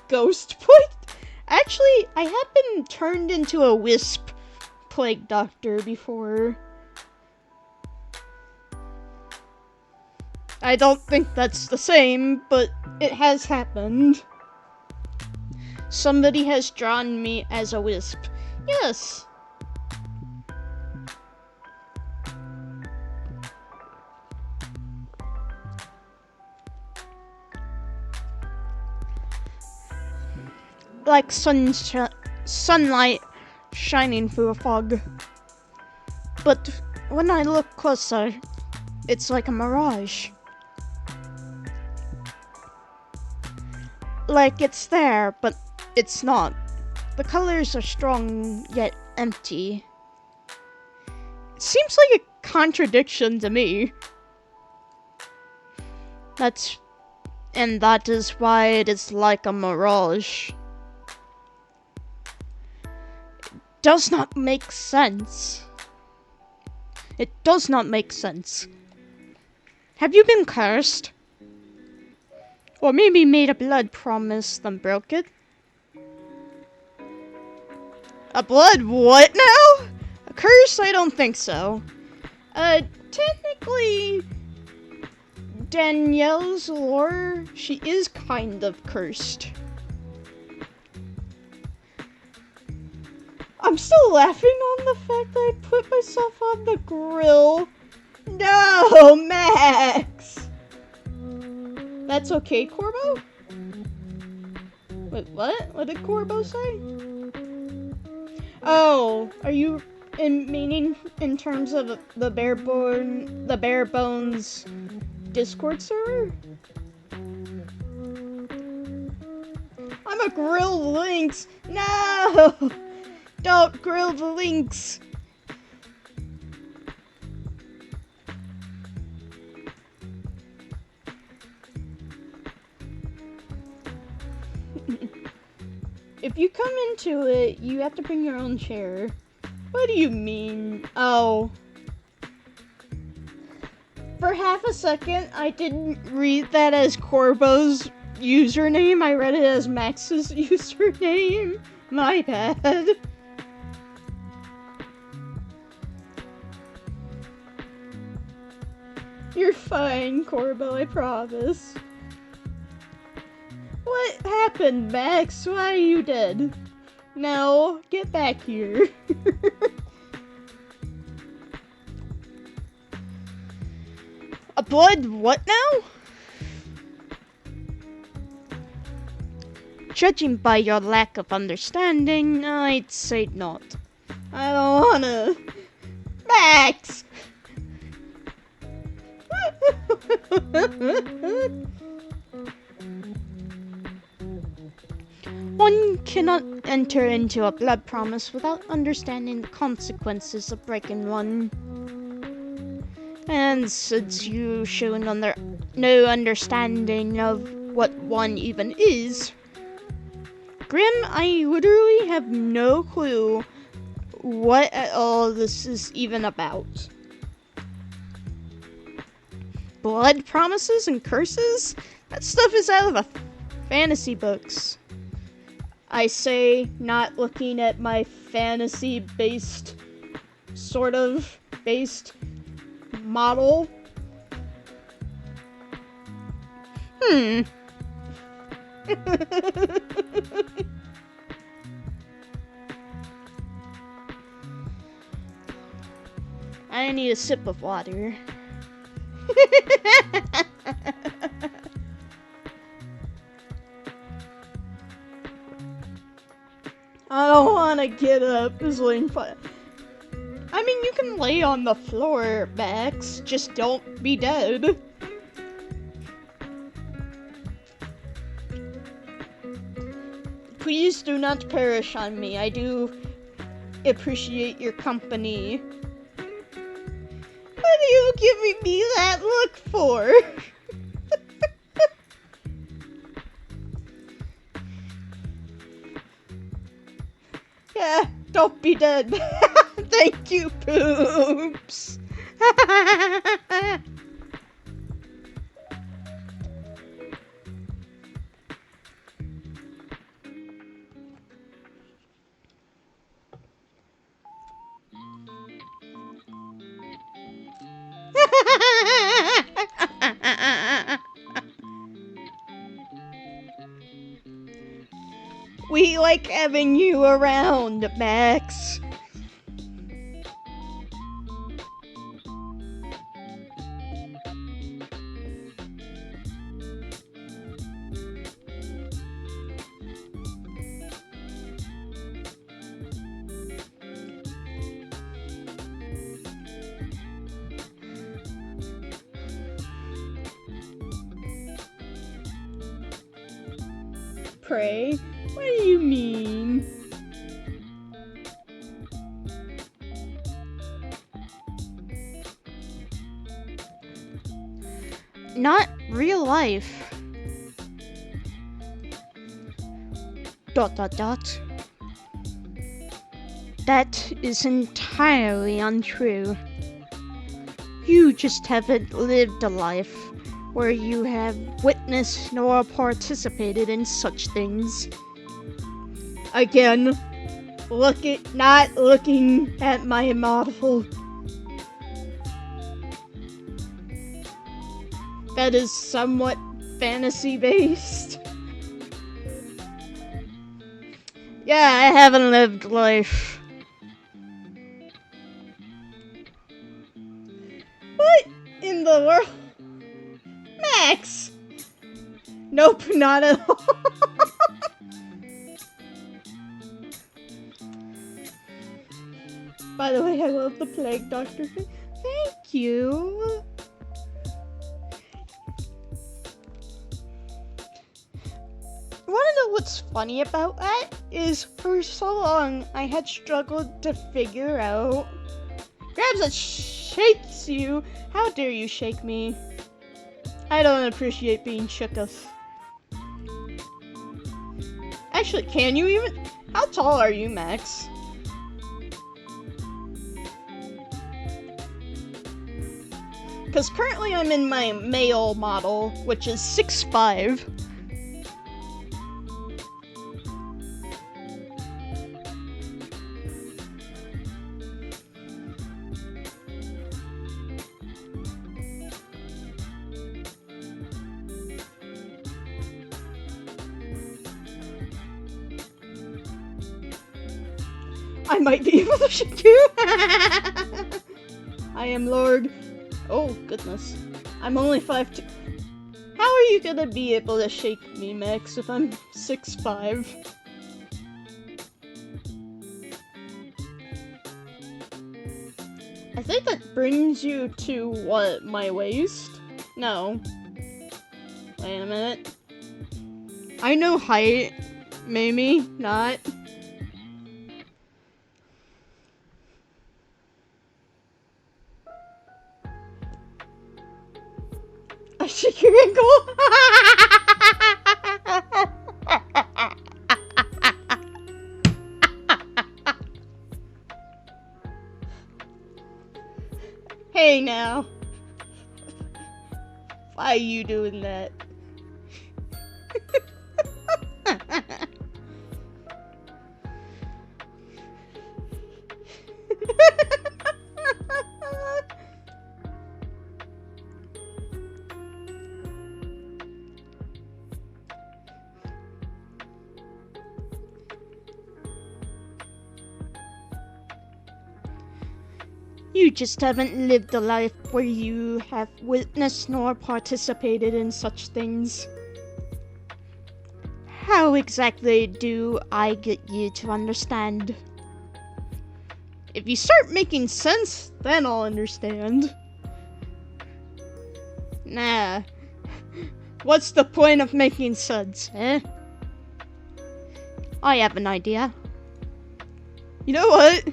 ghost plague. Actually, I have been turned into a wisp plague doctor before. I don't think that's the same, but it has happened. Somebody has drawn me as a wisp. Yes. Like sunlight shining through a fog. But when I look closer, it's like a mirage. Like it's there, but it's not. The colors are strong, yet empty. It seems like a contradiction to me. That is why it is like a mirage. It does not make sense. It does not make sense. Have you been cursed? Or maybe made a blood promise, then broke it? A blood what now? A curse? I don't think so. Technically, Danielle's lore, she is kind of cursed. I'm still laughing on the fact that I put myself on the grill. No, Max! That's okay, Corbo? Wait, what? What did Corbo say? Oh, are you meaning in terms of the bare bones Discord server? I'm a grill lynx. No! Don't grill the lynx. you come into it, you have to bring your own chair. What do you mean? Oh. For half a second, I didn't read that as Corbo's username. I read it as Max's username. My bad. You're fine, Corbo, I promise. What happened, Max? Why are you dead? No, get back here. A blood what now? Judging by your lack of understanding, I'd say not. I don't wanna... Max! One cannot enter into a blood promise without understanding the consequences of breaking one. And since you show no understanding of what one even is, Grim, I literally have no clue what at all this is even about. Blood promises and curses? That stuff is out of the fantasy books. I say, not looking at my fantasy-based, sort of based model. I need a sip of water. I don't want to get up. Is laying fun. I mean, you can lay on the floor, Max. Just don't be dead. Please do not perish on me. I do appreciate your company. What are you giving me that look for? Yeah, don't be dead. Thank you, Poops. We like having you around, Max. Pray? What do you mean? Not real life. ... That is entirely untrue. You just haven't lived a life where you have witnessed nor participated in such things. Again, not looking at my model. That is somewhat fantasy-based. Yeah, I haven't lived life. What in the world? Max! Nope, not at all. By the way, I love the Plague Doctor. Thank you. Wanna know what's funny about that? Is for so long I had struggled to figure out. Grabs and shakes you. How dare you shake me? I don't appreciate being shooketh. Actually, can you even? How tall are you, Max? Because currently I'm in my male model, which is 6'5". I might be able to shake you. I am Lord. Oh, goodness. I'm only 5'2". How are you gonna be able to shake me, Max, if I'm 6'5"? I think that brings you to, what, my waist? No. Wait a minute. I know height. Maybe not. I shake your ankle. Hey now. Why are you doing that? You just haven't lived a life where you have witnessed nor participated in such things. How exactly do I get you to understand? If you start making sense, then I'll understand. Nah. What's the point of making sense, eh? I have an idea. You know what?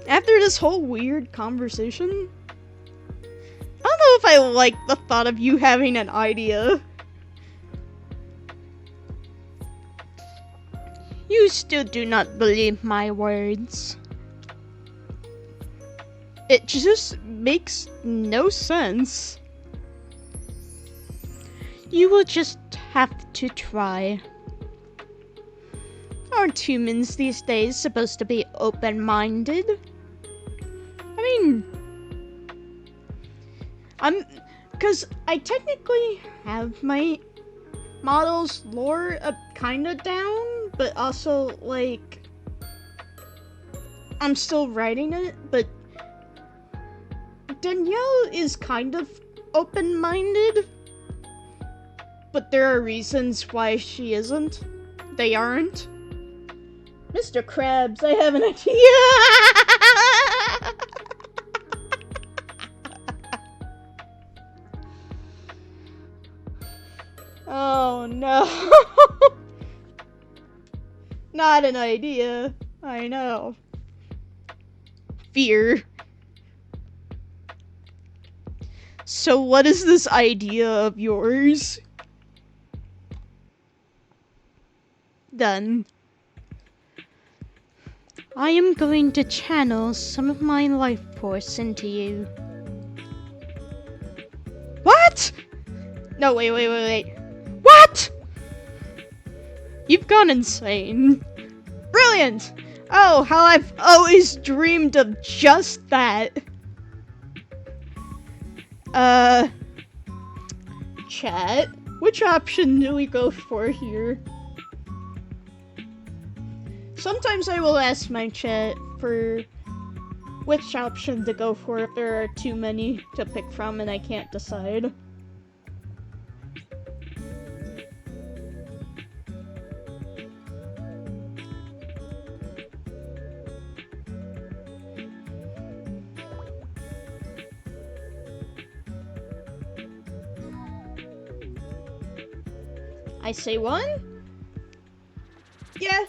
After this whole weird conversation, I don't know if I like the thought of you having an idea. You still do not believe my words. It just makes no sense. You will just have to try. Aren't humans these days supposed to be open-minded? Cause I technically have my model's lore kinda down, but also, like, I'm still writing it, but Danielle is kind of open-minded, but there are reasons why she isn't. They aren't. Mr. Krabs, I have an idea! Oh no. Not an idea. I know. Fear. So what is this idea of yours? Done. I am going to channel some of my life force into you. What? No, wait. What? You've gone insane. Brilliant! Oh, how I've always dreamed of just that. Chat, which option do we go for here? Sometimes I will ask my chat for which option to go for if there are too many to pick from and I can't decide. I say one? Yeah.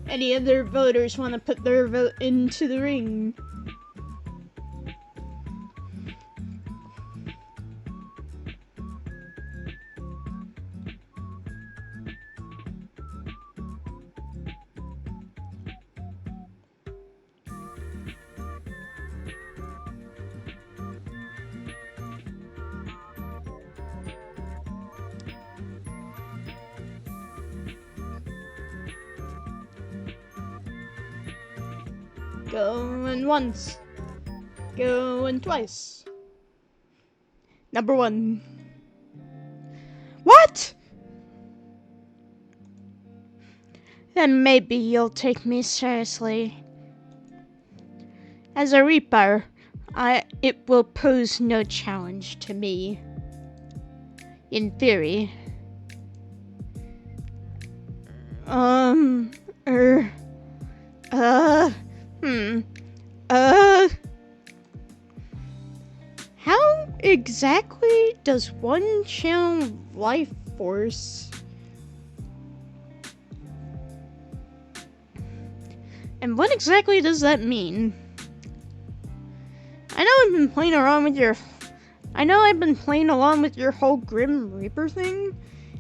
Any other voters want to put their vote into the ring? Going once. Going twice. Number 1. What? Then maybe you'll take me seriously. As a Reaper, it will pose no challenge to me. In theory. How exactly does one channel life force? And what exactly does that mean? I know I've been playing along with your whole Grim Reaper thing.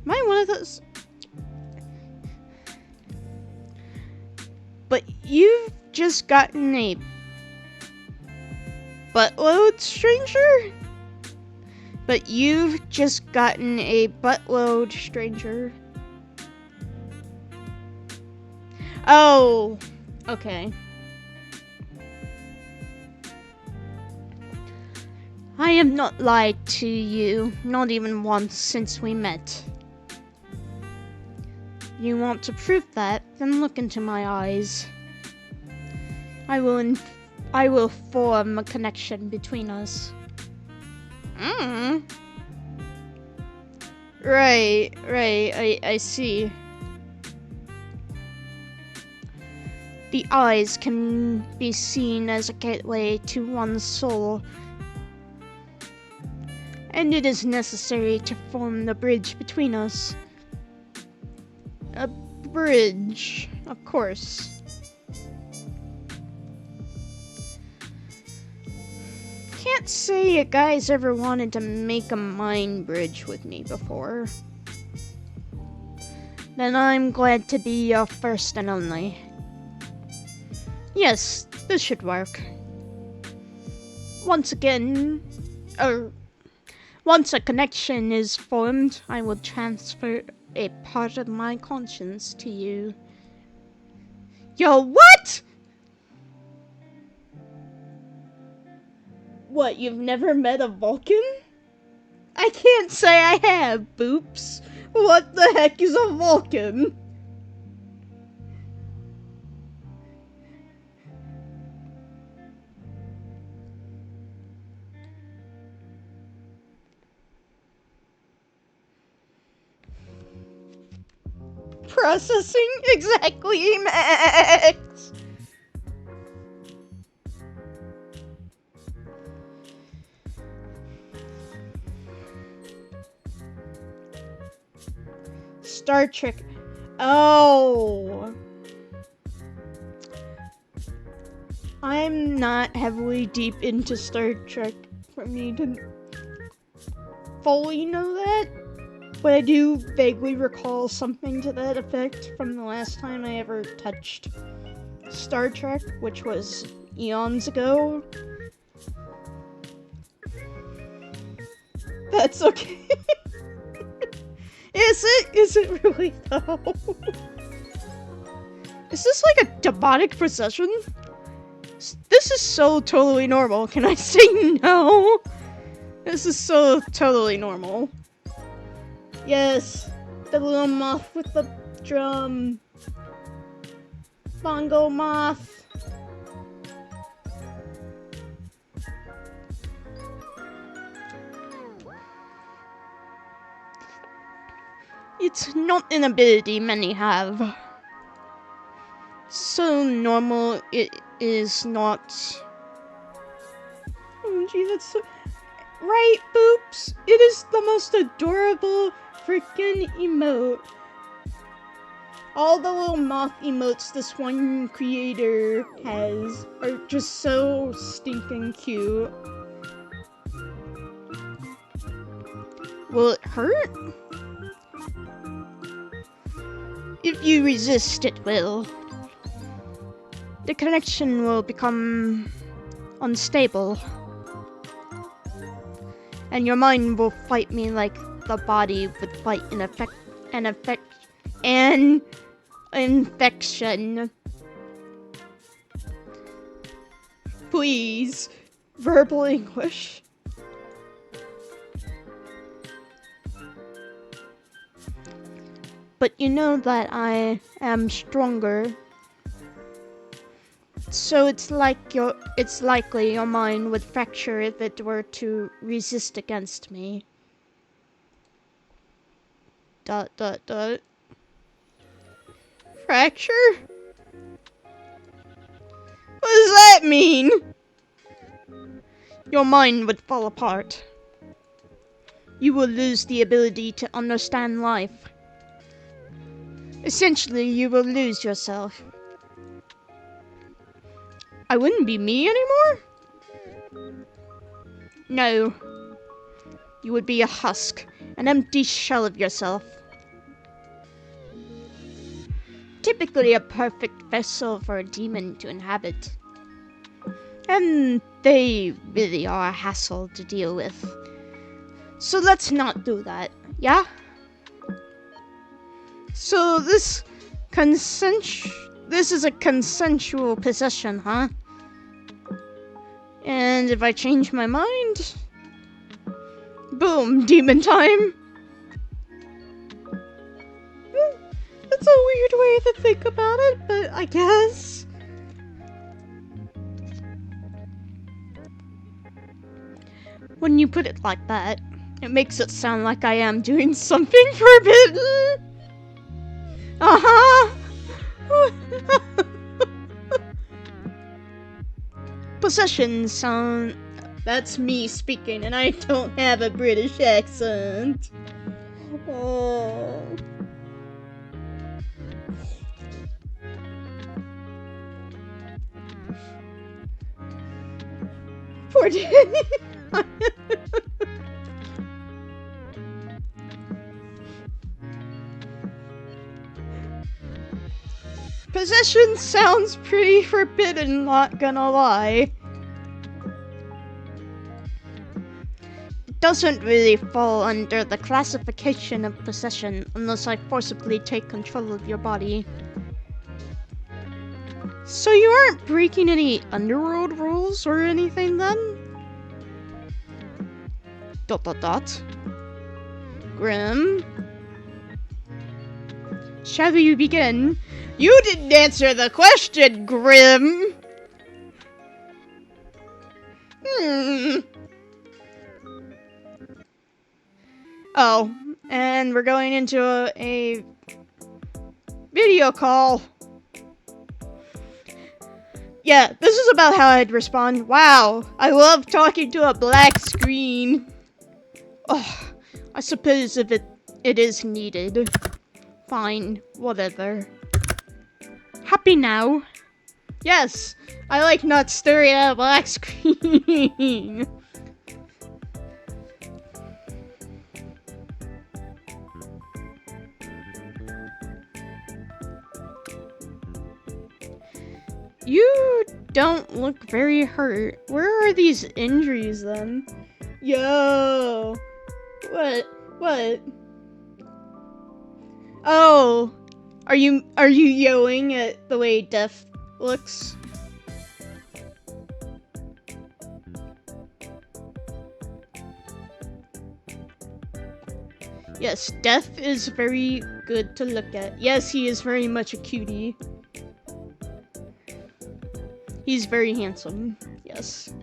Am I one of those? But you've just gotten a buttload, stranger? But you've just gotten a buttload, stranger. Oh, okay. I have not lied to you, not even once since we met. You want to prove that? Then look into my eyes. I will form a connection between us. Right, I see. The eyes can be seen as a gateway to one's soul, and it is necessary to form the bridge between us. A bridge, of course. Can't say a guy's ever wanted to make a mind bridge with me before. Then I'm glad to be your first and only. Yes, this should work. Once a connection is formed, I will transfer a part of my conscience to you. Yo, what? What, you've never met a Vulcan? I can't say I have, Boops. What the heck is a Vulcan? Processing exactly, Max. Star Trek. Oh. I'm not heavily deep into Star Trek for me to fully know that. But I do vaguely recall something to that effect from the last time I ever touched Star Trek, which was eons ago. That's okay. Is it? Is it really though? Is this like a demonic possession? This is so totally normal. Can I say no? This is so totally normal. Yes, the little moth with the drum. Bongo moth. It's not an ability many have. So normal it is not. Oh gee, that's so... Right, Boops? It is the most adorable freaking emote. All the little moth emotes this one creator has are just so stinking cute. Will it hurt? If you resist, it will. The connection will become unstable. And your mind will fight me like the body would fight an infection. Please. Verbal English. But you know that I am stronger. So it's likely your mind would fracture if it were to resist against me. ... Fracture? What does that mean? Your mind would fall apart. You will lose the ability to understand life. Essentially, you will lose yourself. I wouldn't be me anymore? No. You would be a husk, an empty shell of yourself. Typically a perfect vessel for a demon to inhabit. And they really are a hassle to deal with. So let's not do that, yeah? So this is a consensual possession, huh? And if I change my mind, boom, demon time. That's a weird way to think about it, but I guess. When you put it like that, it makes it sound like I am doing something forbidden. Uh-huh. Possession sound... That's me speaking, and I don't have a British accent. Oh. Poor Danny. Possession sounds pretty forbidden, not gonna lie. It doesn't really fall under the classification of possession unless I forcibly take control of your body. So you aren't breaking any underworld rules or anything then? ... Grim? Shall we begin? You didn't answer the question, Grim! Oh, and we're going into a video call. Yeah, this is about how I'd respond. Wow, I love talking to a black screen. Oh, I suppose if it is needed. Fine, whatever. Happy now? Yes, I like not staring at a black screen. You don't look very hurt. Where are these injuries then? Yo! What? Oh! Are you yelling at the way Death looks? Yes, Death is very good to look at. Yes, he is very much a cutie. He's very handsome, yes.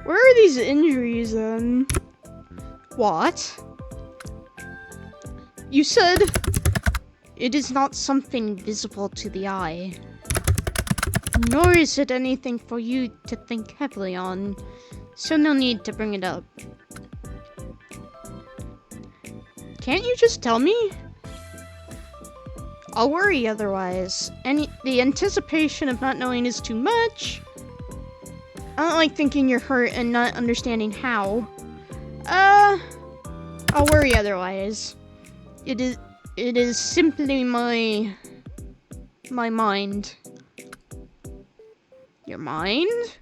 Where are these injuries then? What? You said it is not something visible to the eye. Nor is it anything for you to think heavily on, so no need to bring it up. Can't you just tell me? I'll worry otherwise. The anticipation of not knowing is too much. I don't like thinking you're hurt and not understanding how. I'll worry otherwise. It is simply my mind. Your mind?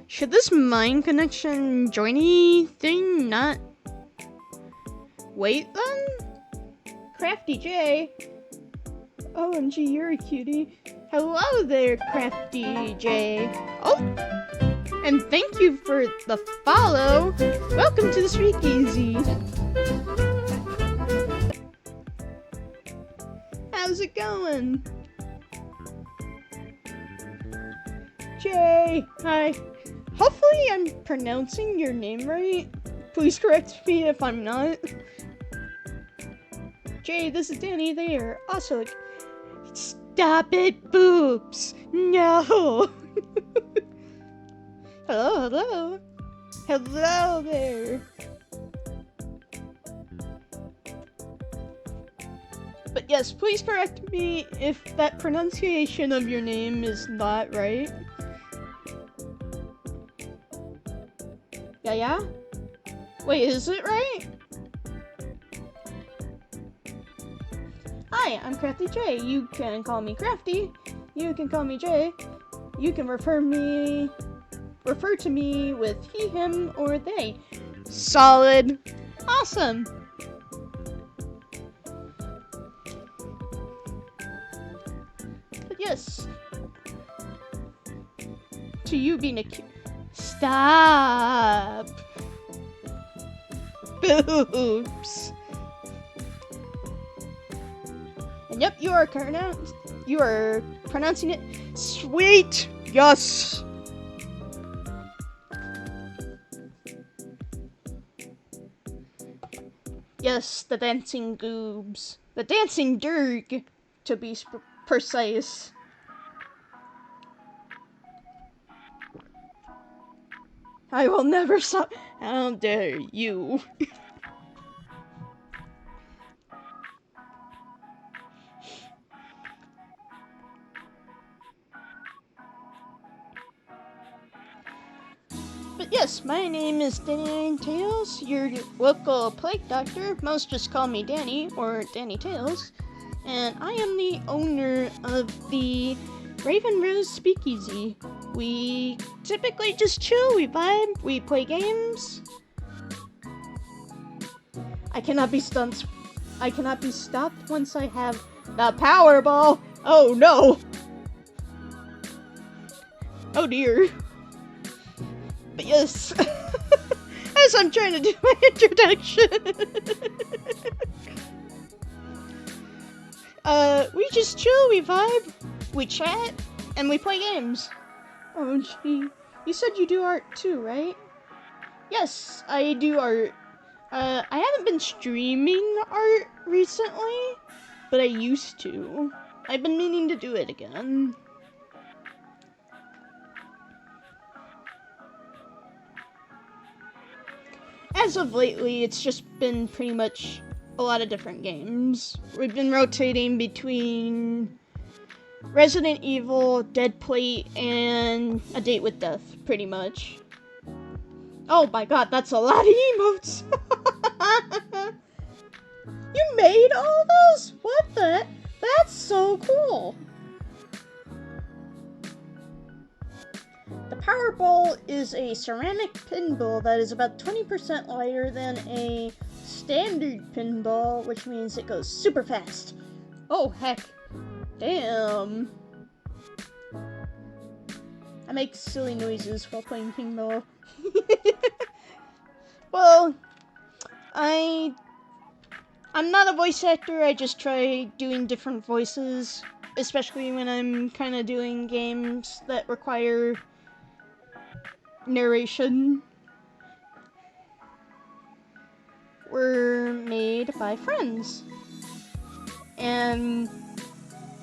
Should this mind connection joiny thing not wait then? Crafty J. OMG, you're a cutie. Hello there, Crafty J. Oh, and thank you for the follow. Welcome to the Speakeasy. How's it going? Jay, hi. Hopefully I'm pronouncing your name right. Please correct me if I'm not. Jay, this is Danny there. Also, stop it, boobs. No. Hello, hello. Hello there. But yes, please correct me if that pronunciation of your name is not right. Yeah? Wait, is it right? Hi, I'm Crafty J. You can call me Crafty. You can call me Jay. You can refer to me with he, him, or they. Solid. Awesome. But yes. To you being a Stop. Boobs. And yep, you are pronouncing it sweet. Yes. Yes, the dancing goobs. The dancing dirg, to be precise. I will never stop. How dare you? But yes, my name is Danny Tails, your local plague doctor. Most just call me Danny, or Danny Tails. And I am the owner of the Raven Rose Speakeasy. We typically just chill, we vibe, we play games. I cannot be stopped once I have the Powerball. Oh no! Oh dear. But yes, as I'm trying to do my introduction, we just chill, we vibe, we chat, and we play games. Oh gee, you said you do art too, right? Yes, I do art. I haven't been streaming art recently, but I used to. I've been meaning to do it again. As of lately, it's just been pretty much a lot of different games. We've been rotating between Resident Evil, Dead Plate, and A Date with Death, pretty much. Oh my god, that's a lot of emotes! You made all those? What the? That's so cool! The Powerball is a ceramic pinball that is about 20% lighter than a standard pinball, which means it goes super fast. Oh heck. Damn. I make silly noises while playing pinball. Well, I'm not a voice actor, I just try doing different voices, especially when I'm kind of doing games that require narration. Were made by friends. And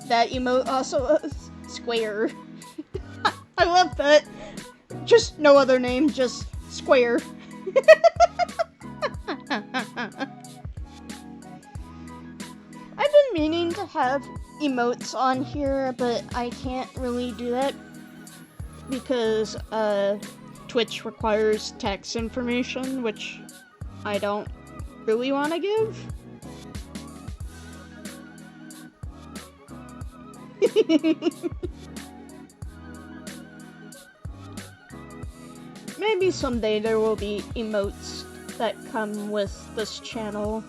that emote also Square. I love that. Just no other name, just Square. I've been meaning to have emotes on here, but I can't really do that because Twitch requires tax information, which I don't really want to give. Maybe someday there will be emotes that come with this channel.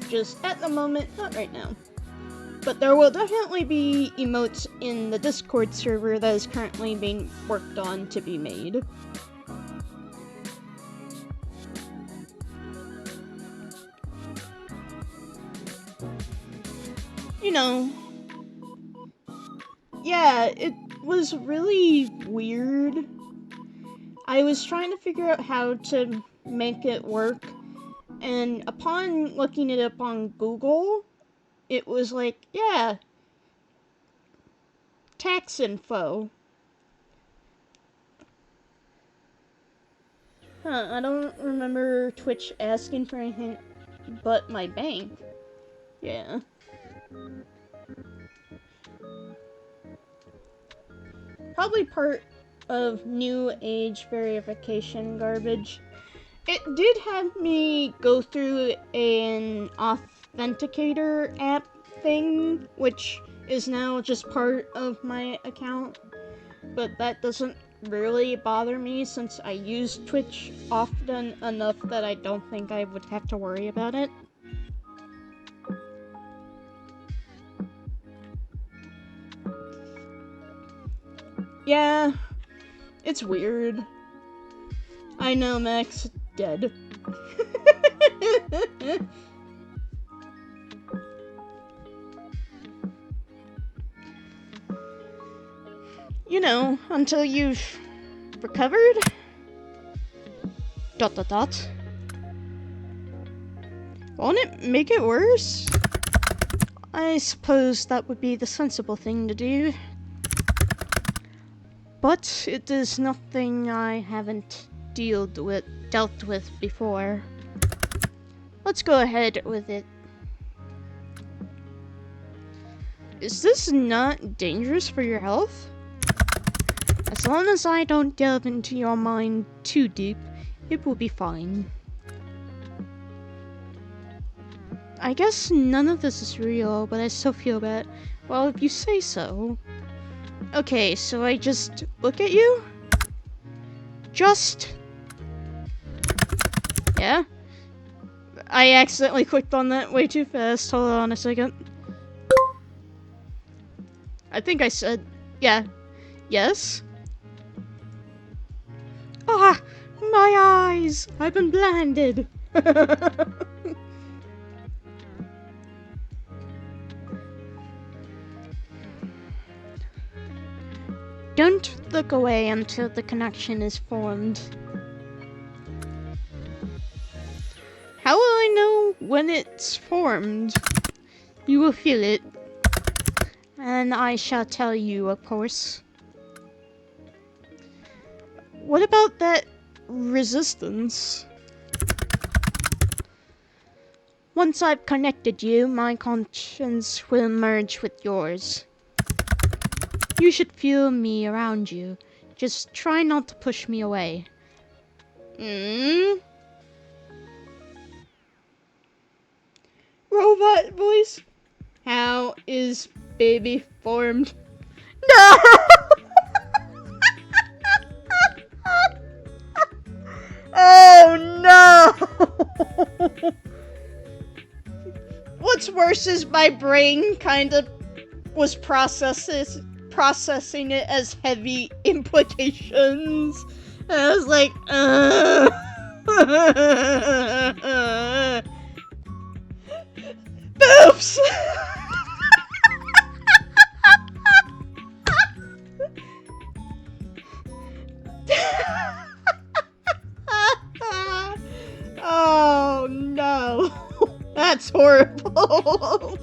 Just at the moment, not right now. But there will definitely be emotes in the Discord server that is currently being worked on to be made. You know, yeah, it was really weird. I was trying to figure out how to make it work, and upon looking it up on Google, it was like, yeah, tax info. Huh, I don't remember Twitch asking for anything but my bank. Yeah. Probably part of new age verification garbage. It did have me go through an authenticator app thing, which is now just part of my account, but that doesn't really bother me since I use Twitch often enough that I don't think I would have to worry about it. Yeah, it's weird. I know Max dead. You know, until you've recovered? ... Won't it make it worse? I suppose that would be the sensible thing to do. But it is nothing I haven't dealt with before. Let's go ahead with it. Is this not dangerous for your health? As long as I don't delve into your mind too deep, it will be fine. I guess none of this is real, but I still feel bad. Well, if you say so. Okay, so I just look at you? Just... Yeah? I accidentally clicked on that way too fast. Hold on a second. I think I said... Yeah. Yes? Ah! My eyes! I've been blinded! Don't look away until the connection is formed. How will I know when it's formed? You will feel it. And I shall tell you, of course. What about that resistance? Once I've connected you, my conscience will merge with yours. You should feel me around you. Just try not to push me away. Robot voice? How is baby formed? No! Oh no! What's worse is my brain kind of was processing it as heavy implications. And I was like, Oops! Oh no. That's horrible.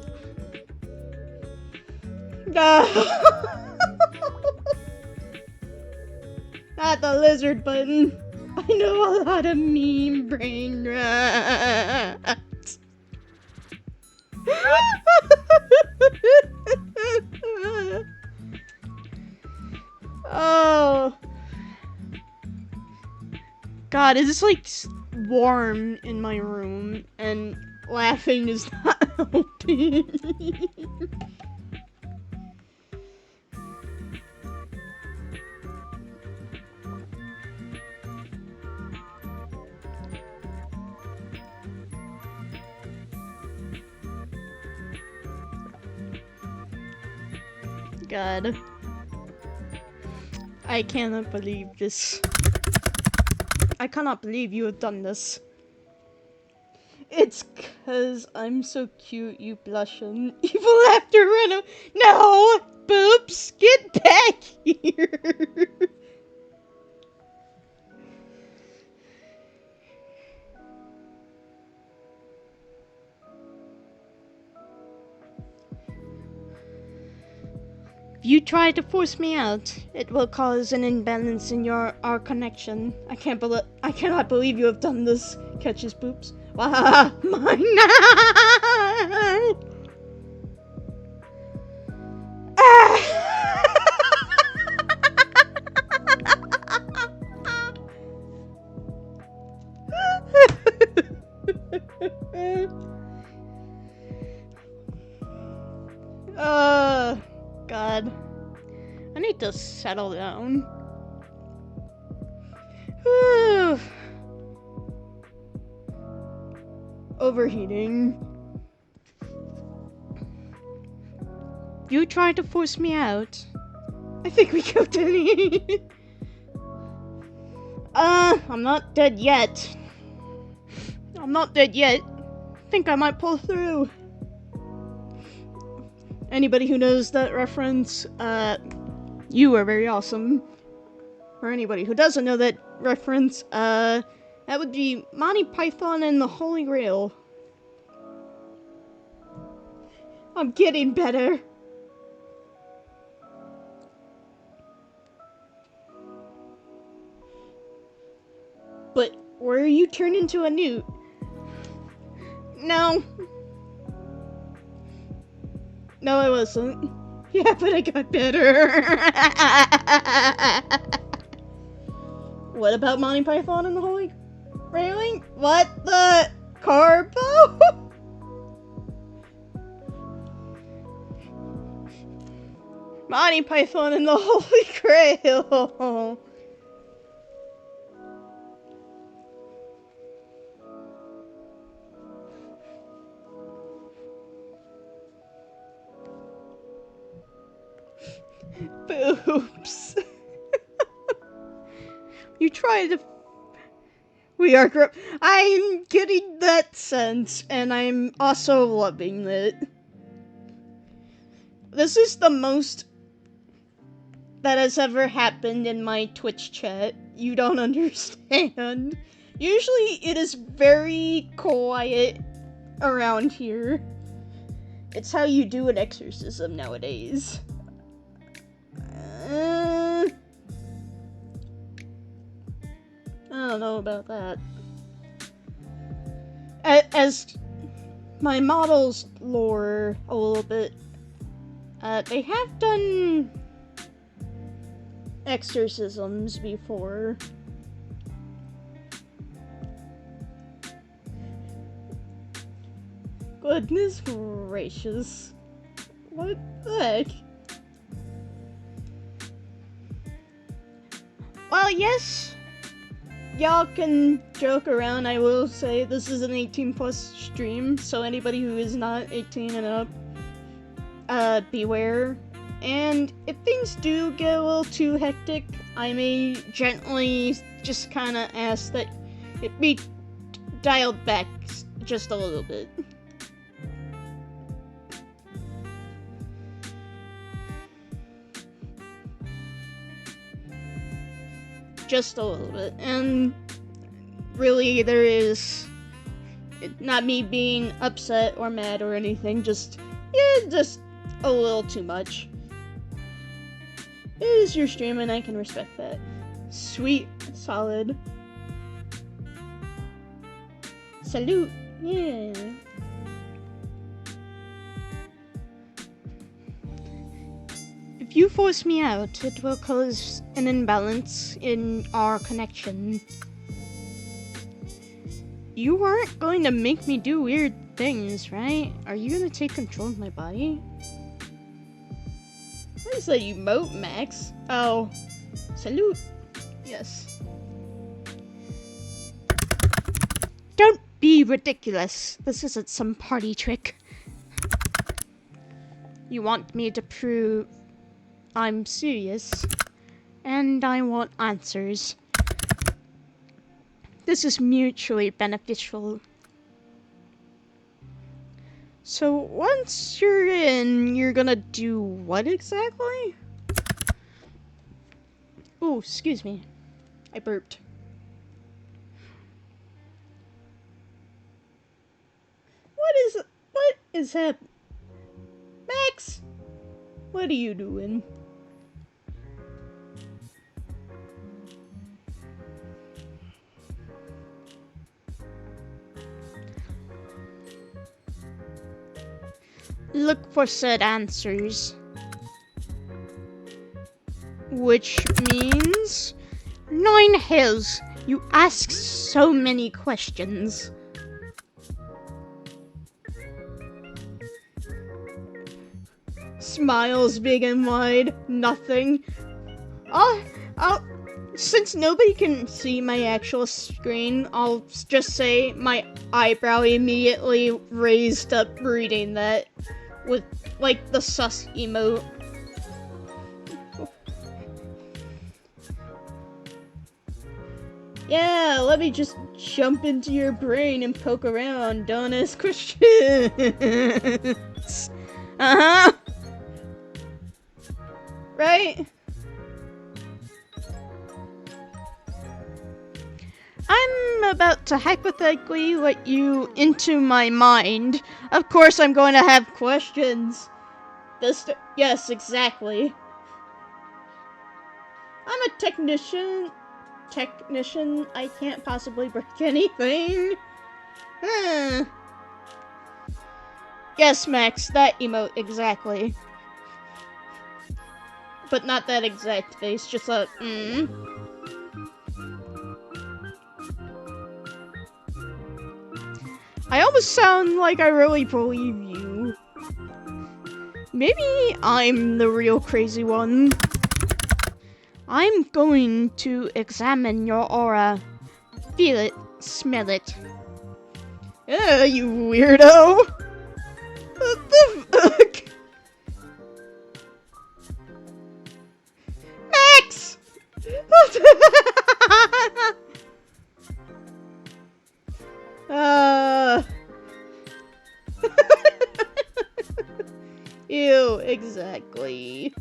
No. Not the lizard button. I know a lot of mean brain rats. Oh. God, it's like warm in my room and laughing is not helping. God. I cannot believe this. I cannot believe you have done this. It's 'cause I'm so cute, you blushing. Evil laughter run away. No! Boobs, get back here! If you try to force me out, it will cause an imbalance in our connection. I cannot believe you have done this. Catches boobs. Wow, mine. God. I need to settle down. Overheating. You tried to force me out. I think we killed Denny. I'm not dead yet. I'm not dead yet. Think I might pull through. Anybody who knows that reference, you are very awesome. Or anybody who doesn't know that reference, that would be Monty Python and the Holy Grail. I'm getting better. But were you turned into a newt? No. No, I wasn't. Yeah, but I got better. What about Monty Python and the Holy Railing? What the? Carbo? Monty Python and the Holy Grail. Boobs. You try to. We are I'm getting that sense, and I'm also loving it. This is the most that has ever happened in my Twitch chat. You don't understand. Usually it is very quiet around here. It's how you do an exorcism nowadays. I don't know about that. As my models lore a little bit, they have done exorcisms before. Goodness gracious. What the heck? Well, yes, y'all can joke around. I will say this is an 18+ stream, so anybody who is not 18 and up, beware. And if things do get a little too hectic, I may gently just kind of ask that it be dialed back just a little bit. Just a little bit. And really, there is not me being upset or mad or anything, just a little too much. It is your stream and I can respect that. Sweet, solid. Salute, yeah. If you force me out, it will cause an imbalance in our connection. You aren't going to make me do weird things, right? Are you gonna take control of my body? What is that emote, Max? Oh, salute. Yes. Don't be ridiculous. This isn't some party trick. You want me to prove I'm serious. And I want answers. This is mutually beneficial. So once you're in, you're gonna do what exactly? Ooh, excuse me. I burped. What is happening? Max? What are you doing? Look for said answers. Which means... 9 hells! You ask so many questions. Smiles big and wide. Nothing. I'll... Since nobody can see my actual screen, I'll just say my eyebrow immediately raised up reading that. With, like, the sus emote. Yeah, let me just jump into your brain and poke around, don't ask questions. Uh-huh. Right? I'm about to hypothetically let you into my mind. Of course I'm going to have questions. Yes, exactly. I'm a technician, I can't possibly break anything. Yes, Max, that emote, exactly. But not that exact face, just a, I almost sound like I really believe you. Maybe I'm the real crazy one. I'm going to examine your aura. Feel it, smell it. You weirdo! What the fuck? Max! Ew, exactly.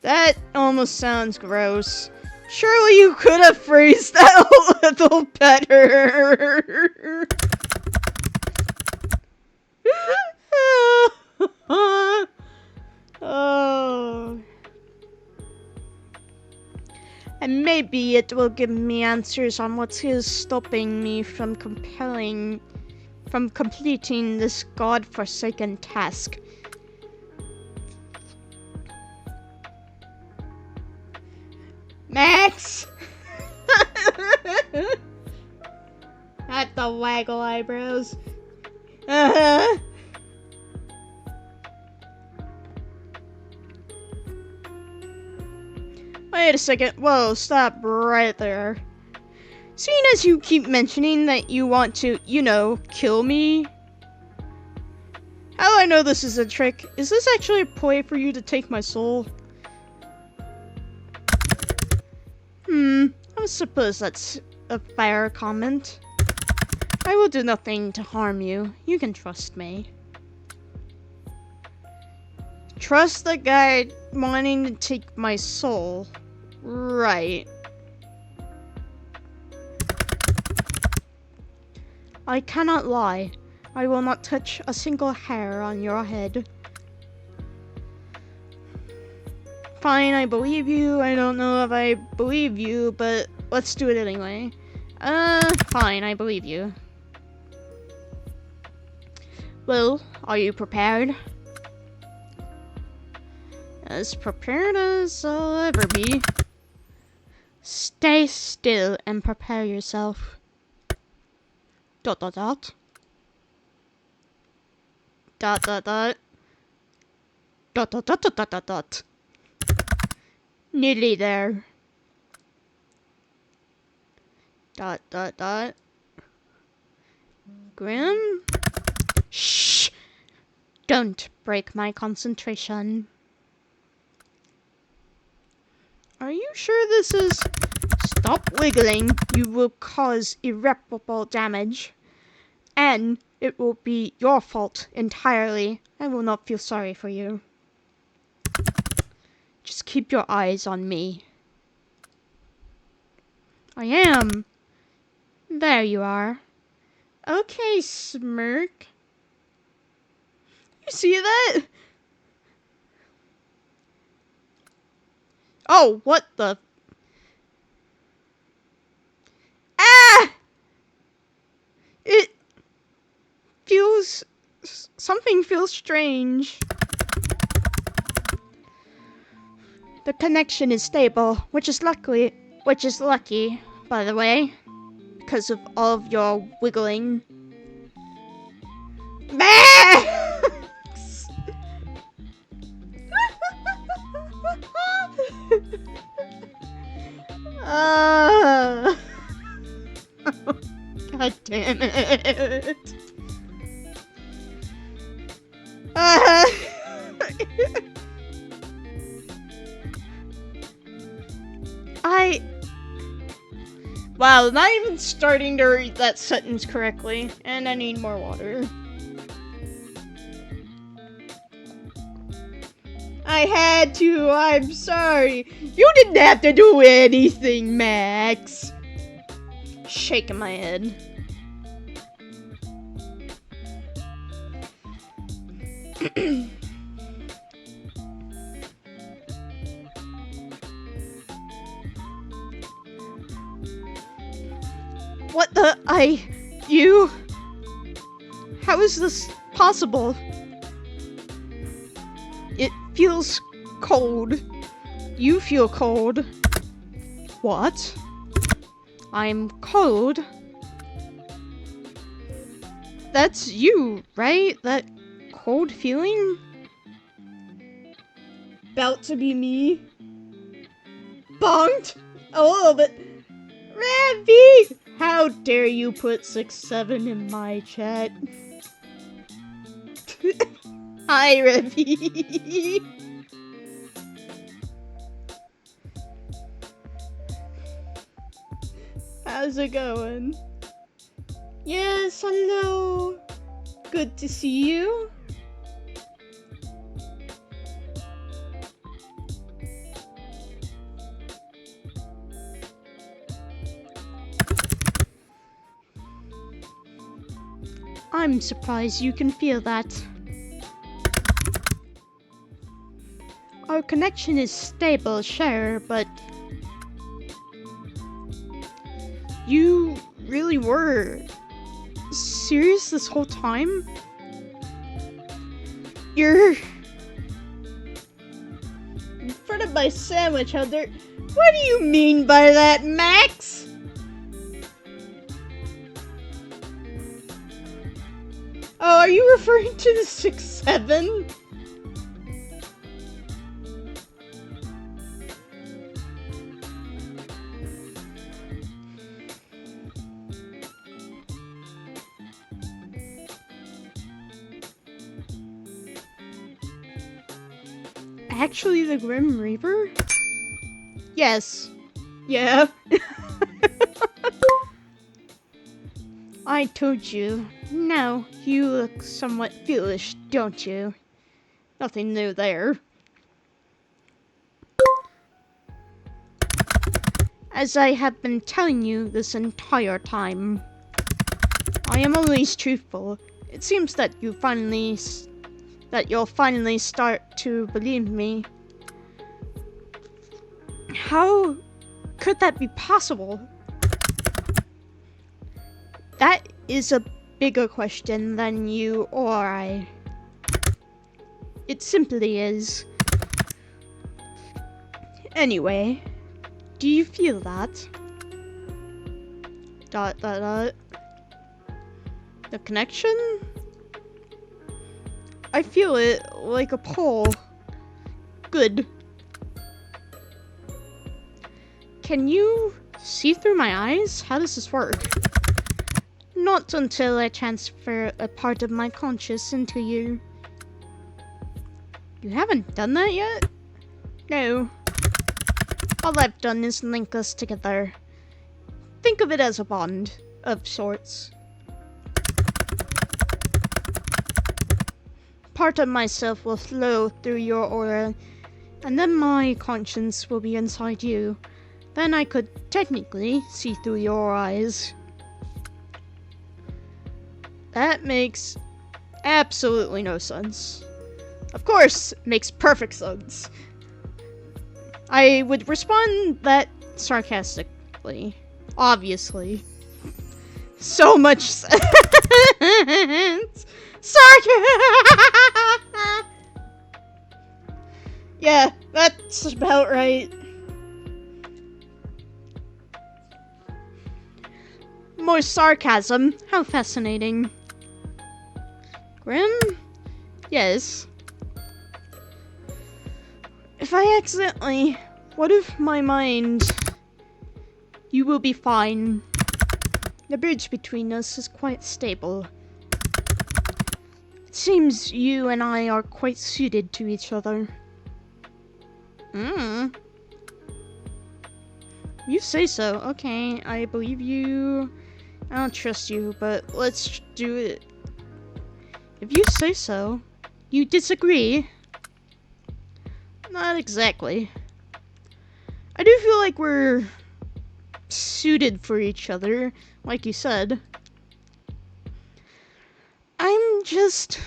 That almost sounds gross. Surely you could have phrased that a little better. Oh. And maybe it will give me answers on what is stopping me from completing this god-forsaken task. Max! Not the waggle eyebrows. Wait a second. Whoa, stop right there. Seeing as you keep mentioning that you want to, you know, kill me. How do I know this is a trick? Is this actually a ploy for you to take my soul? I suppose that's a fair comment. I will do nothing to harm you. You can trust me. Trust the guy wanting to take my soul. Right. I cannot lie. I will not touch a single hair on your head. Fine, I believe you. I don't know if I believe you, but let's do it anyway. Fine, I believe you. Well, are you prepared? As prepared as I'll ever be. Stay still and prepare yourself. ... Dot dot dot. Dot dot dot. Dot dot dot dot dot dot dot. Nearly there. Dot dot dot. Grim? Shh! Don't break my concentration. Are you sure this is... Stop wiggling. You will cause irreparable damage. And it will be your fault entirely. I will not feel sorry for you. Just keep your eyes on me. I am. There you are. Okay, smirk. You see that? Oh, what the... Ah! It feels... Something feels strange. The connection is stable, which is lucky, by the way, because of all of your wiggling. Max! God damn it. Wow, not even starting to read that sentence correctly. And I need more water. I had to, I'm sorry. You didn't have to do anything, Max. Shaking my head. What the, you? How is this possible? It feels cold. You feel cold. What? I'm cold. That's you, right? That cold feeling? About to be me. Bonked a little bit. Ravi! How dare you put 6-7 in my chat? Hi, Ravi. How's it going? Yes, hello. Good to see you. I'm surprised you can feel that. Our connection is stable, sure, but you really were serious this whole time? You're in front of my sandwich, how dare... What do you mean by that, Max? Oh, are you referring to the 6-7? Actually, the Grim Reaper? Yes. Yeah. I told you. Now, you look somewhat foolish, don't you? Nothing new there. As I have been telling you this entire time, I am always truthful. It seems that you'll finally start to believe me. How could that be possible? That is a bigger question than you or I. It simply is. Anyway, do you feel that? ... The connection? I feel it like a pull. Good. Can you see through my eyes? How does this work? Not until I transfer a part of my conscious into you. You haven't done that yet? No. All I've done is link us together. Think of it as a bond of sorts. Part of myself will flow through your aura, and then my conscience will be inside you. Then I could technically see through your eyes. That makes absolutely no sense. Of course, it makes perfect sense. I would respond that sarcastically. Obviously. So much sense. Yeah, that's about right. More sarcasm. How fascinating. Grim? Yes. If I accidentally... What if my mind... You will be fine. The bridge between us is quite stable. It seems you and I are quite suited to each other. You say so. Okay, I believe you. I don't trust you, but let's do it. If you say so. You disagree? Not exactly. I do feel like we're suited for each other, like you said. I'm just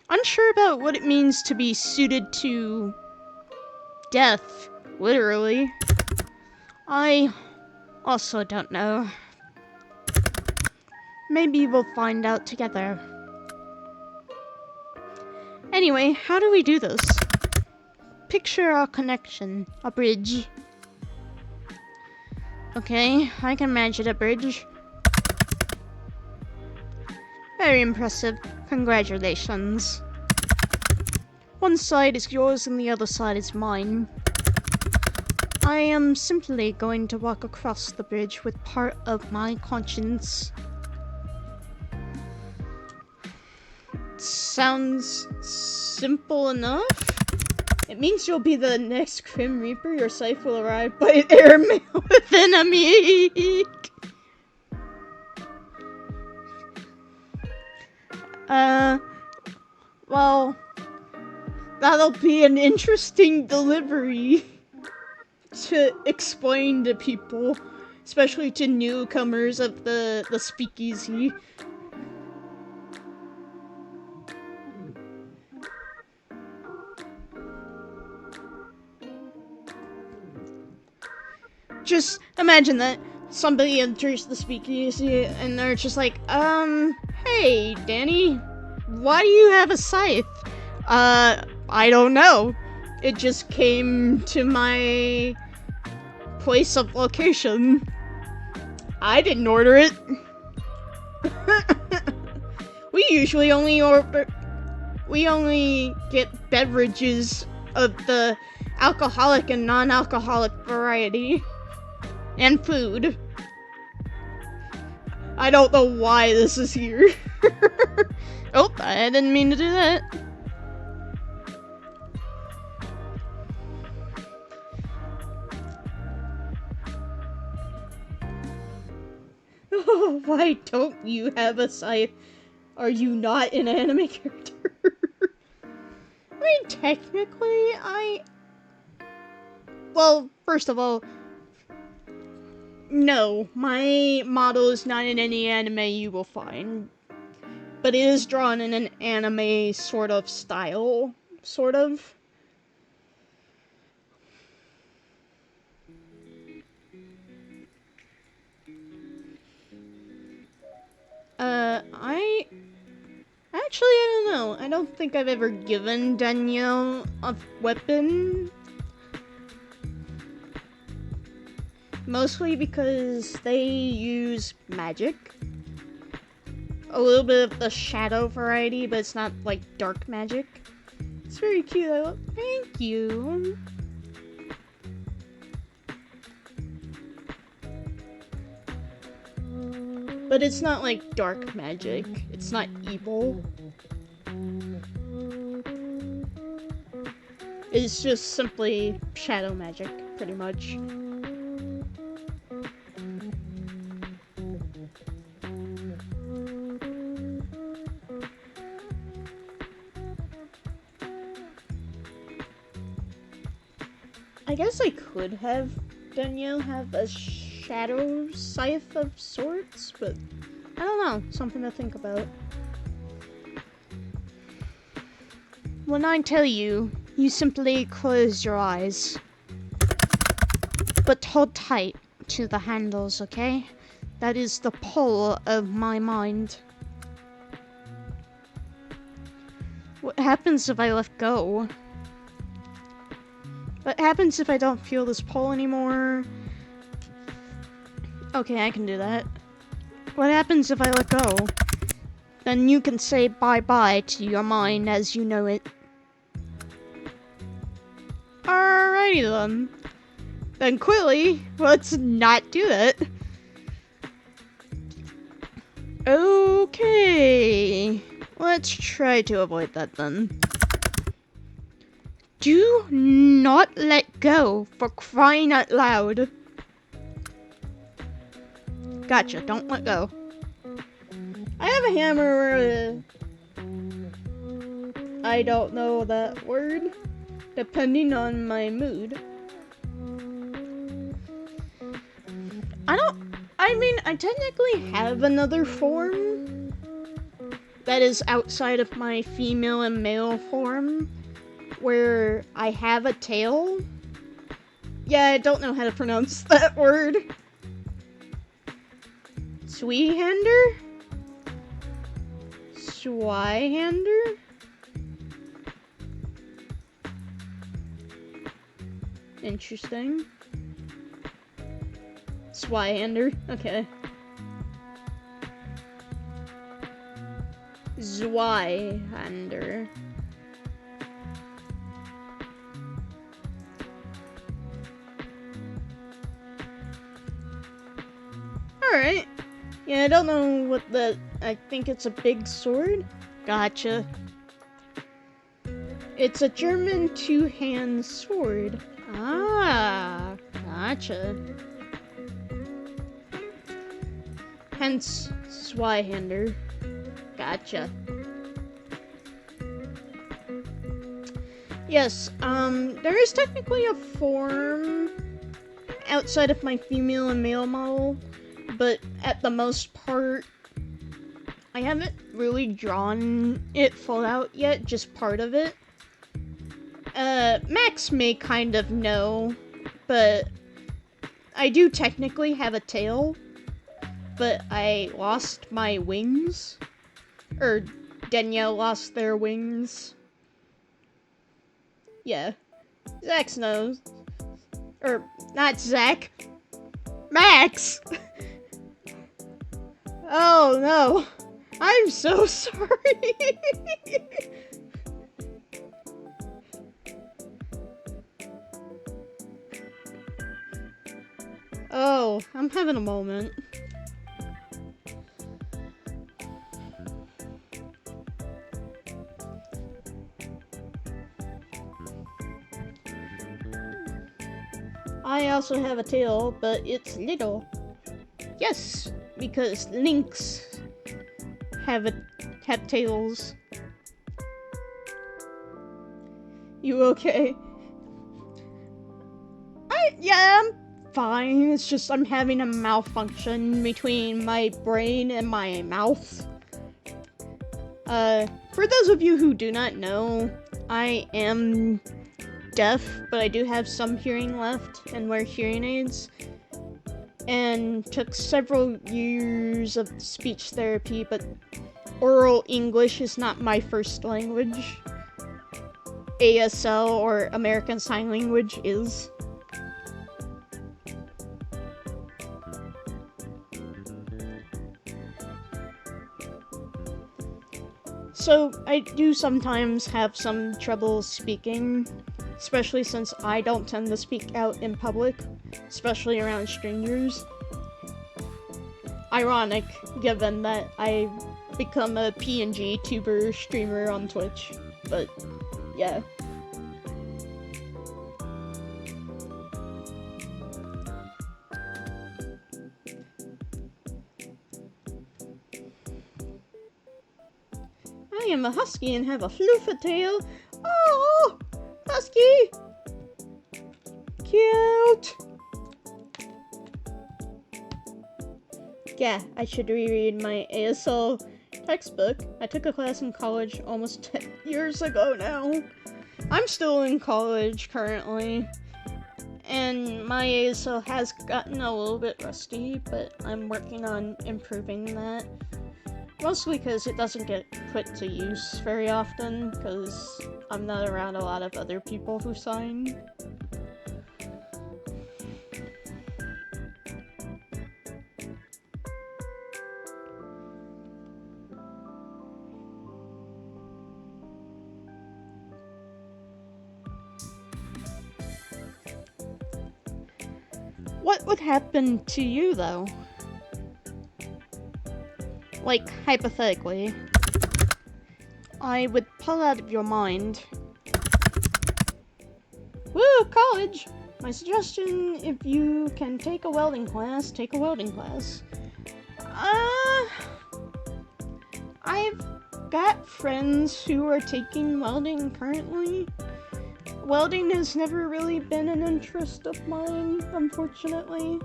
unsure about what it means to be suited to death, literally. I also don't know. Maybe we'll find out together. Anyway, how do we do this? Picture a connection, a bridge. Okay, I can imagine a bridge. Very impressive. Congratulations. One side is yours and the other side is mine. I am simply going to walk across the bridge with part of my conscience. Sounds simple enough. It means you'll be the next Grim Reaper. Your scythe will arrive by airmail within a week. Well, that'll be an interesting delivery to explain to people, especially to newcomers of the speakeasy. Just imagine that somebody enters the speakeasy and they're just like, hey, Danny, why do you have a scythe? I don't know. It just came to my place of location. I didn't order it. We usually only get beverages of the alcoholic and non-alcoholic variety. And food. I don't know why this is here. Oh, I didn't mean to do that. Oh, why don't you have a scythe? Are you not an anime character? I mean, technically, well, first of all, no, my model is not in any anime you will find. But it is drawn in an anime sort of style. Sort of. I don't know. I don't think I've ever given Danielle a weapon. Mostly because they use magic. A little bit of the shadow variety, but it's not like dark magic. It's very cute. Thank you. But it's not like dark magic. It's not evil. is just simply shadow magic, pretty much. I guess I could have Danielle have a shadow scythe of sorts, but I don't know, something to think about. When I tell you, you simply close your eyes. But hold tight to the handles, okay? That is the pull of my mind. What happens if I let go? What happens if I don't feel this pull anymore? Okay, I can do that. What happens if I let go? Then you can say bye-bye to your mind as you know it. Alrighty then. Then quickly, let's not do that. Okay. Let's try to avoid that then. Do not let go, for crying out loud. Gotcha, don't let go. I have a hammer. I don't know that word, depending on my mood. I technically have another form that is outside of my female and male form, where I have a tail. Yeah, I don't know how to pronounce that word. Sweehander? Swyhander? Interesting. Swyhander, okay. Zweihander. Alright. Yeah, I don't know what I think it's a big sword. Gotcha. It's a German two-hand sword. Ah, gotcha. Hence, Swyhander. Gotcha. Yes, there is technically a form outside of my female and male model, but at the most part, I haven't really drawn it full out yet, just part of it. Max may kind of know, but I do technically have a tail, but I lost my wings. Or Danielle lost their wings. Yeah. Zax knows. Or, not Zach. Max! Oh no. I'm so sorry. Oh, I'm having a moment. I also have a tail, but it's little. Yes, because lynx have tails. You okay? Yeah, I'm fine. It's just I'm having a malfunction between my brain and my mouth. For those of you who do not know, I am deaf, but I do have some hearing left and wear hearing aids. And took several years of speech therapy, but oral English is not my first language. ASL, or American Sign Language, is. So, I do sometimes have some trouble speaking, especially since I don't tend to speak out in public, especially around strangers. Ironic, given that I become a PNG tuber streamer on Twitch, but yeah. I am a husky and have a floofa tail. Oh, husky! Cute! Yeah, I should reread my ASL textbook. I took a class in college almost 10 years ago now. I'm still in college currently. And my ASL has gotten a little bit rusty, but I'm working on improving that. Mostly because it doesn't get put to use very often, because I'm not around a lot of other people who sign. What would happen to you, though? Like, hypothetically. I would pull out of your mind. Woo, college! My suggestion, if you can take a welding class, take a welding class. I've got friends who are taking welding currently. Welding has never really been an interest of mine, unfortunately.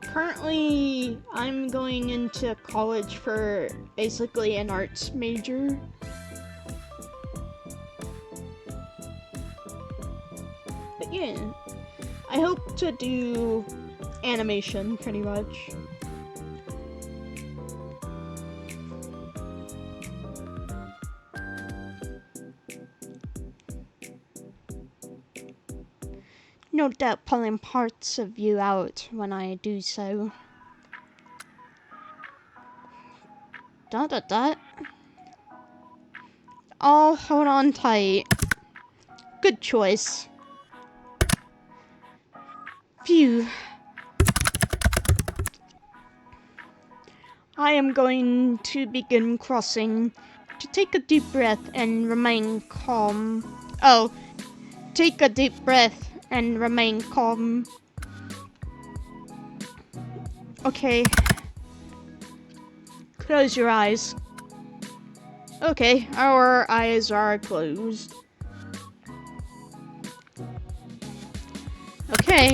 Currently, I'm going into college for basically an arts major. But yeah, I hope to do animation pretty much. No doubt pulling parts of you out when I do so. Dot dot dot. Oh, hold on tight. Good choice. Phew. I am going to begin crossing. To take a deep breath and remain calm. Oh, take a deep breath and remain calm. Okay. Close your eyes. Okay, our eyes are closed. Okay.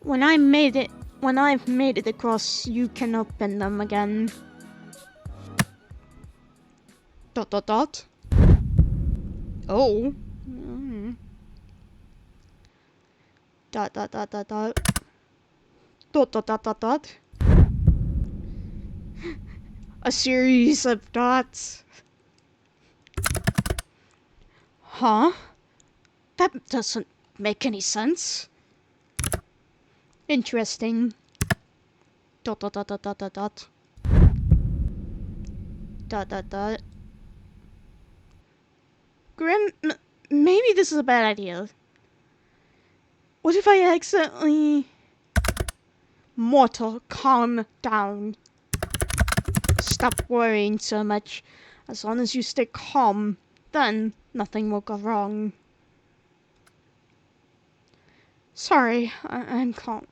When I've made it across, you can open them again. Dot dot dot. Oh. Dot dot dot dot dot. Dot dot dot dot dot. A series of dots. Huh? That doesn't make any sense. Interesting. Dot dot dot dot dot dot dot. Dot dot dot. Grim, maybe this is a bad idea. What if I accidentally... Mortal, calm down. Stop worrying so much. As long as you stay calm, then nothing will go wrong. Sorry, I'm calm.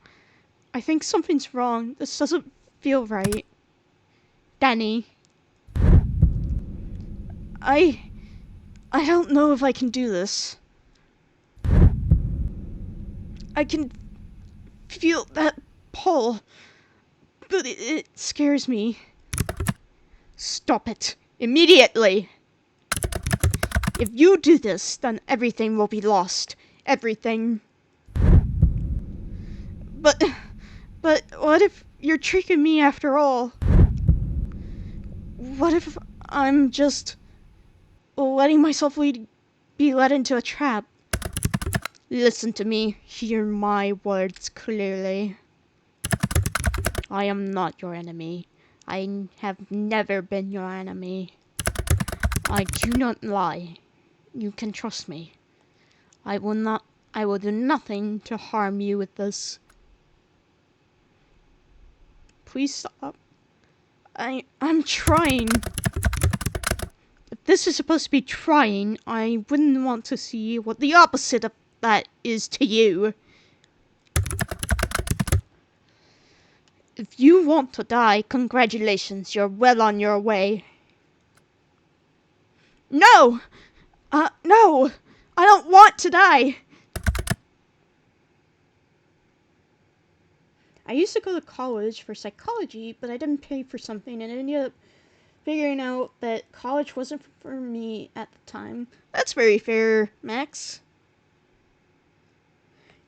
I think something's wrong. This doesn't feel right. Danny. I don't know if I can do this. I can feel that pull, but it scares me. Stop it. Immediately. If you do this, then everything will be lost. Everything. But what if you're tricking me after all? What if I'm just letting myself be led into a trap? Listen to me. Hear my words clearly. I am not your enemy. I have never been your enemy. I do not lie. You can trust me. I will do nothing to harm you with this. Please stop. I'm trying. If this is supposed to be trying, I wouldn't want to see what the opposite of that is to you. If you want to die, congratulations, you're well on your way. No! No! I don't want to die! I used to go to college for psychology, but I didn't pay for something and I ended up figuring out that college wasn't for me at the time. That's very fair, Max.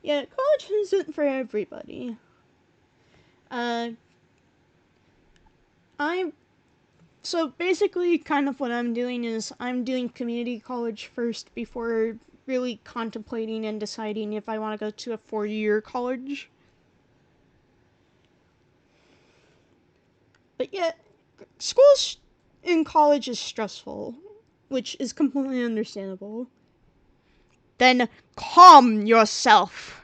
Yeah, college isn't for everybody. So basically kind of what I'm doing is I'm doing community college first before really contemplating and deciding if I want to go to a 4-year college. But yeah, school in college is stressful, which is completely understandable. Then calm yourself.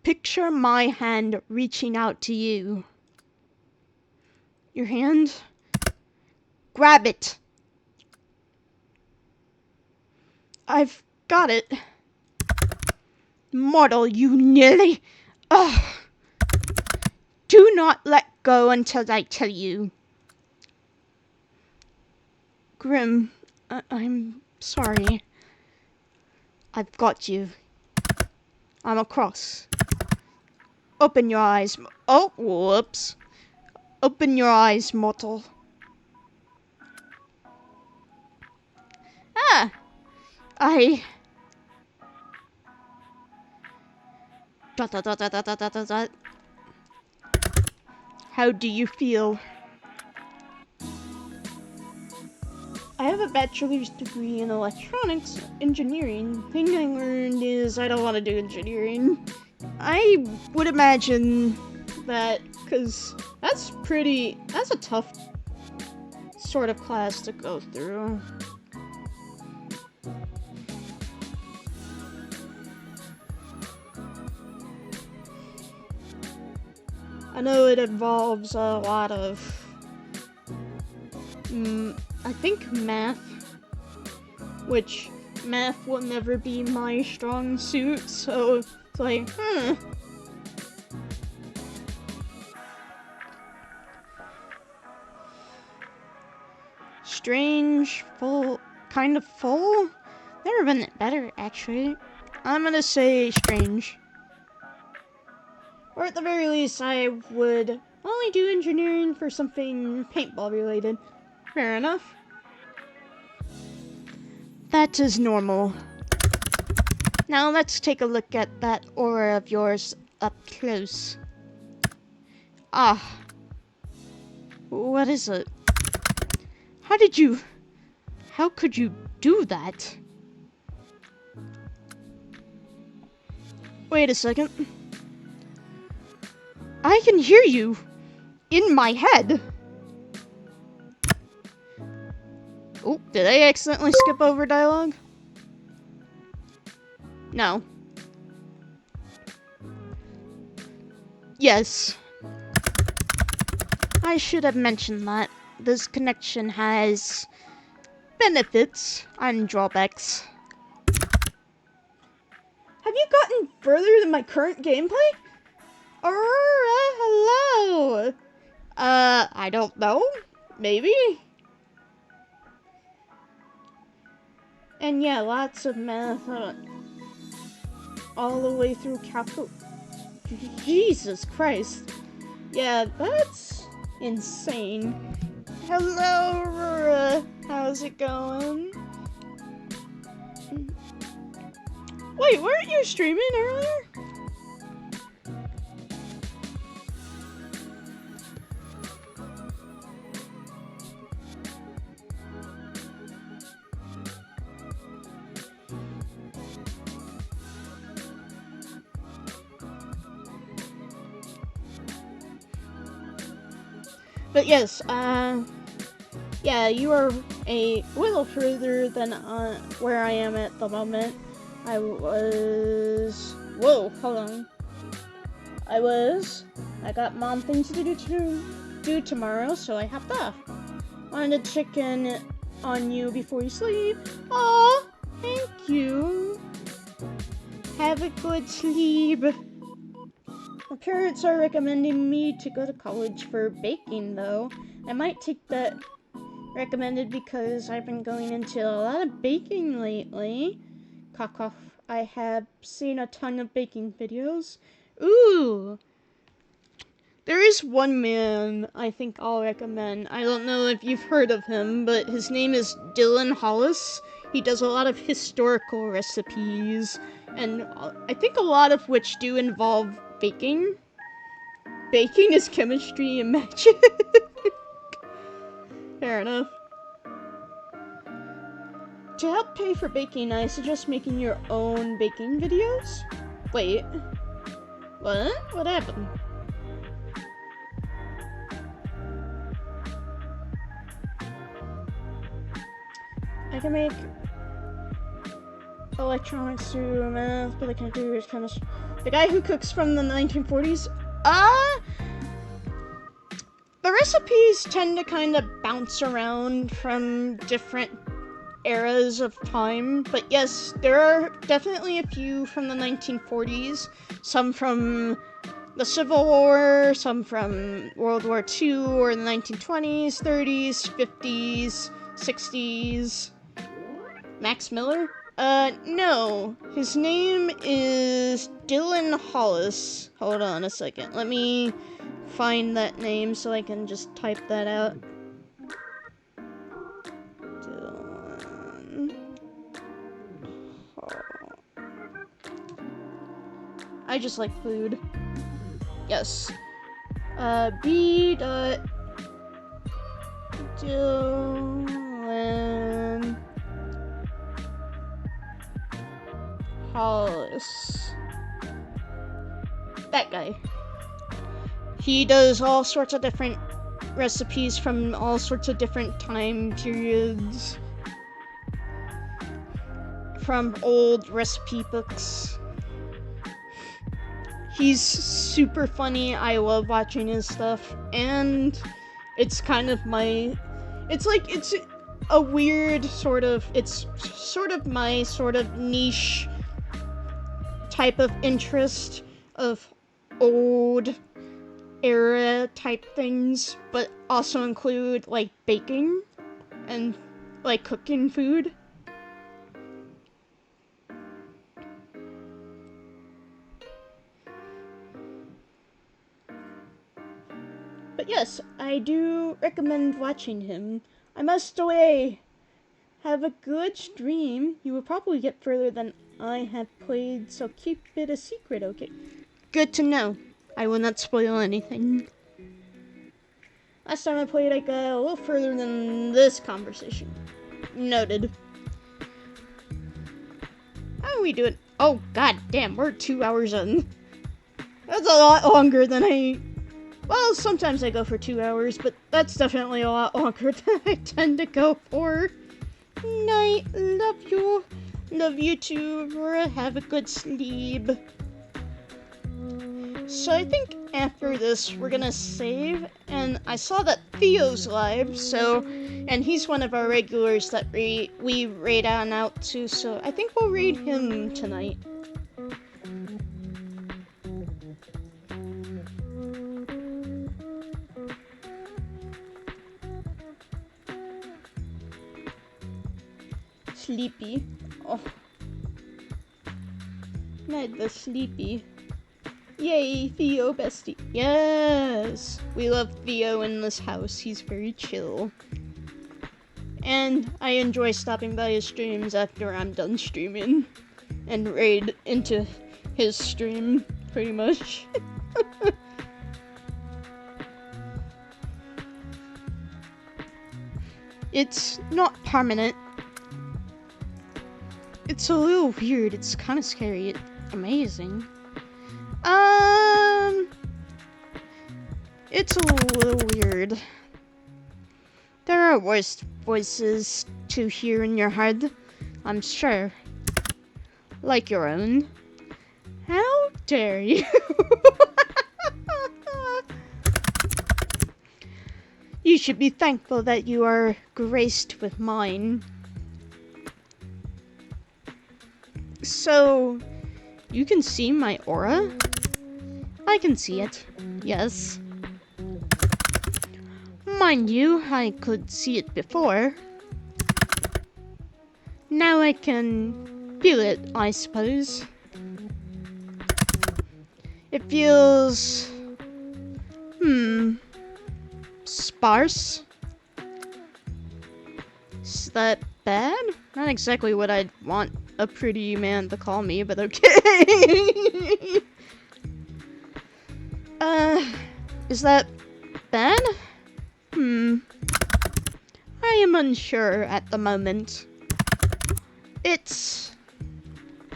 Picture my hand reaching out to you. Your hand? Grab it. I've got it. Mortal, you nearly... Ugh. Do not let go until I tell you. Grim, I'm sorry. I've got you. I'm across. Open your eyes. Oh, whoops. Open your eyes, mortal. Ah! Dot, dot, dot, dot, dot, dot, dot, dot. How do you feel? I have a bachelor's degree in electronics engineering. Thing I learned is I don't want to do engineering. I would imagine that, because that's a tough sort of class to go through. I know it involves a lot of, I think math, which math will never be my strong suit, so it's like, Strange, full, kind of full? Never been better, actually. I'm gonna say strange. Or at the very least, I would only do engineering for something paintball related. Fair enough. That is normal. Now let's take a look at that aura of yours up close. Ah. What is it? How could you do that? Wait a second. I can hear you in my head. Oh, did I accidentally skip over dialogue? No. Yes. I should have mentioned that. This connection has benefits and drawbacks. Have you gotten further than my current gameplay? Hello. I don't know. Maybe. And yeah, lots of math. All the way through calculus. Jesus Christ. Yeah, that's insane. Hello, Aurora. How's it going? Wait, weren't you streaming earlier? But yes, yeah, you are a little further than where I am at the moment. Whoa, hold on. I got mom things to do tomorrow, so I hopped off. Wanted to check in on you before you sleep. Aw, Thank you. Have a good sleep. My parents are recommending me to go to college for baking, though. I might take that recommended because I've been going into a lot of baking lately. Cough, cough. I have seen a ton of baking videos. Ooh! There is one man I think I'll recommend. I don't know if you've heard of him, but his name is Dylan Hollis. He does a lot of historical recipes, and I think a lot of which do involve baking. Baking is chemistry and magic. Fair enough. To help pay for baking, I suggest making your own baking videos. Wait. What? What happened? I can make electronics through math, but I can't do is chemistry. The guy who cooks from the 1940s? The recipes tend to kind of bounce around from different eras of time, but yes, there are definitely a few from the 1940s, some from the Civil War, some from World War II, or the 1920s, 30s, 50s, 60s. Max Miller? No. His name is Dylan Hollis. Hold on a second. Let me find that name so I can just type that out. Dylan Hollis. I just like food. Yes. B. Dylan Hollis. That guy. He does all sorts of different recipes from all sorts of different time periods. From old recipe books. He's super funny. I love watching his stuff. And it's kind of my... It's a weird sort of... It's sort of my sort of niche type of interest of old era type things, but also include like baking and like cooking food. But yes, I do recommend watching him. I must away. Have a good stream. You will probably get further than I have played, so keep it a secret, okay? Good to know. I will not spoil anything. Last time I played, I got a little further than this conversation. Noted. How are we doing? Oh, god damn, we're 2 hours in. That's a lot longer than well, sometimes I go for 2 hours, but that's definitely a lot longer than I tend to go for. Night, love you. Love you too, Aurora. Have a good sleep. So I think after this, we're gonna save, and I saw that Theo's live, and he's one of our regulars that we raid on out to, so I think we'll raid him tonight. Sleepy. Oh. Not the sleepy. Yay, Theo bestie. Yes! We love Theo in this house. He's very chill. And I enjoy stopping by his streams after I'm done streaming. And raid into his stream, pretty much. It's not permanent. It's a little weird. It's kind of scary. It's amazing. It's a little weird. There are worse voices to hear in your head, I'm sure. Like your own. How dare you? You should be thankful that you are graced with mine. So, you can see my aura? I can see it, yes. Mind you, I could see it before. Now I can feel it, I suppose. It feels... sparse? Is that bad? Not exactly what I'd want a pretty man to call me, but okay. Is that bad? I am unsure at the moment.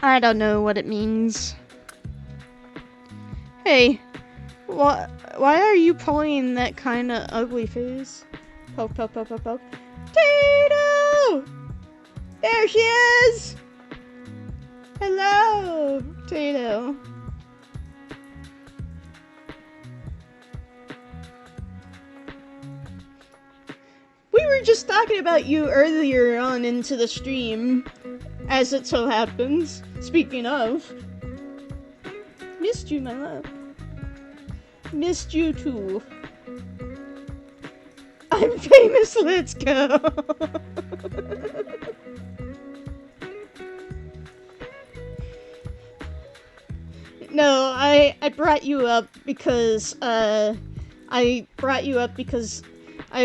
I don't know what it means. Hey, why are you pulling that kind of ugly face? Poke, poke, poke, poke, poke. Tato! There she is! Hello, Tato. We were just talking about you earlier on into the stream, as it so happens. Speaking of. Missed you, my love. Missed you too. I'm famous, let's go! No, I brought you up because, I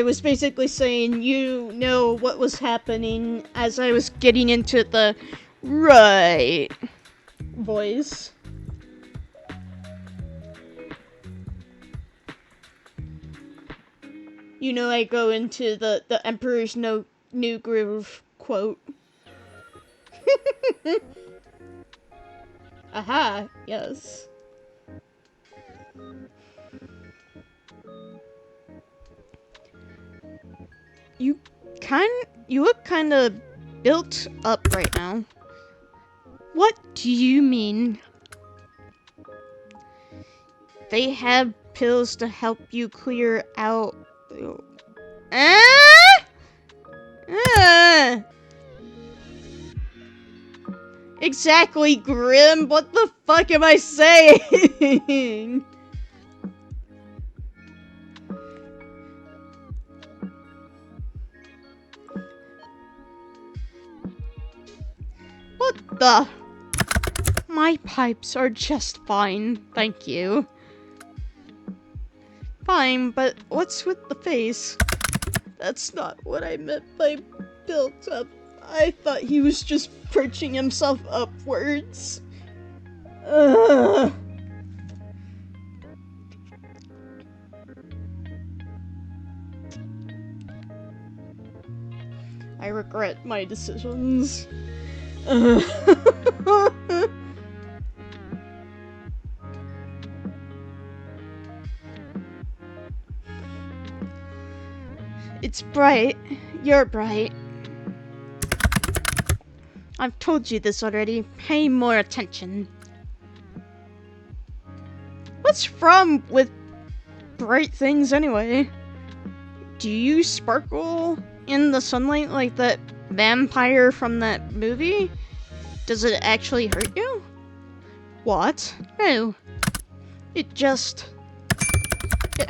was basically saying you know what was happening as I was getting into the right voice. You know, I go into the Emperor's New Groove quote. Aha, yes. You look kind of built up right now. What do you mean? They have pills to help you clear out. Exactly, Grim. What the fuck am I saying? What the? My pipes are just fine, thank you. Fine, but what's with the face? That's not what I meant by built up. I thought he was just perching himself upwards. Ugh. I regret my decisions. It's bright. You're bright. I've told you this already. Pay more attention. What's wrong with bright things anyway? Do you sparkle in the sunlight like that vampire from that movie? Does it actually hurt you? What? No. It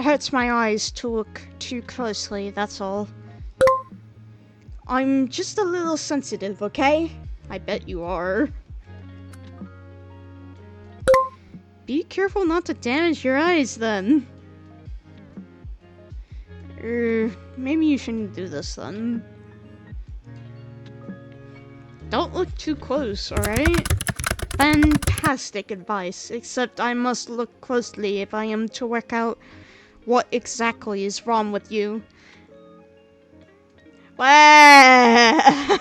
hurts my eyes to look too closely, that's all. I'm just a little sensitive, okay? I bet you are. Be careful not to damage your eyes, then. Maybe you shouldn't do this, then. Don't look too close, alright? Fantastic advice, except I must look closely if I am to work out what exactly is wrong with you. Wow!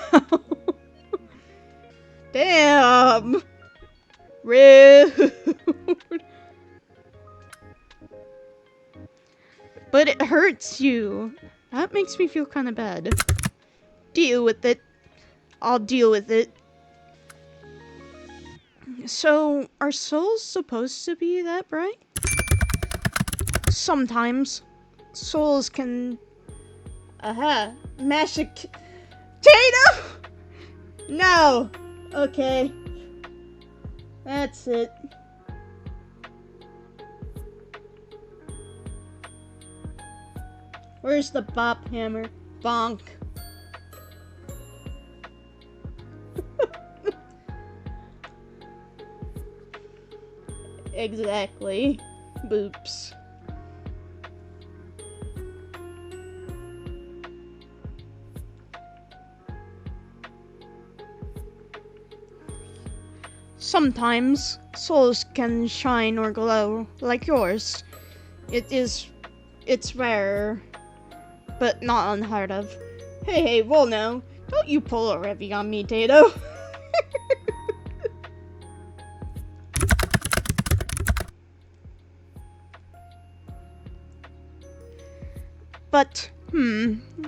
Damn! Rude! But it hurts you. That makes me feel kind of bad. Deal with it. I'll deal with it. So, are souls supposed to be that bright? Sometimes. Souls can... Aha! Tato! No! Okay. That's it. Where's the bop hammer? Bonk. Exactly. Boops. Sometimes souls can shine or glow like yours. It's rare, but not unheard of. Hey, well now, don't you pull a revy on me, Tato. But,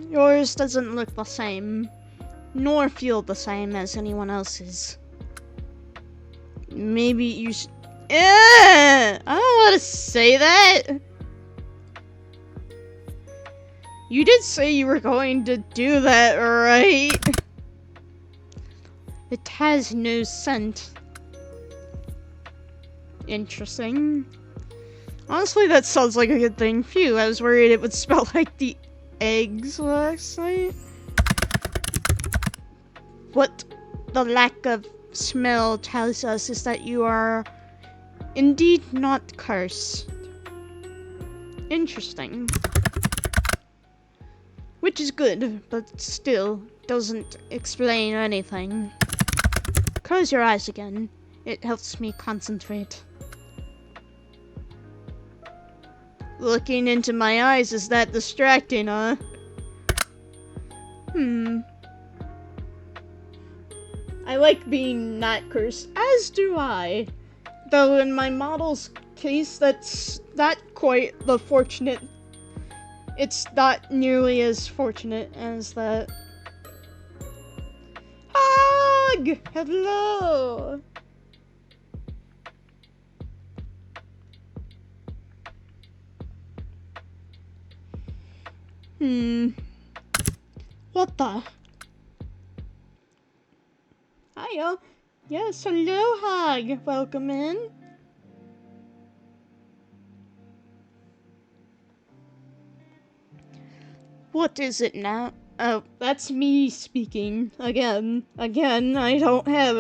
yours doesn't look the same, nor feel the same as anyone else's. Maybe you should. I don't want to say that. You did say you were going to do that, right? It has no scent. Interesting. Honestly, that sounds like a good thing. Phew, I was worried it would smell like the eggs last night. What the lack of smell tells us is that you are indeed not cursed. Interesting. Which is good, but still doesn't explain anything. Close your eyes again. It helps me concentrate. Looking into my eyes, is that distracting, huh? I like being not cursed, as do I. Though in my model's case, that's not quite the fortunate. It's not nearly as fortunate as that. Hug! Hello! What the? Hiya. Yes, hello, Hug. Welcome in. What is it now? Oh, that's me speaking. Again, I don't have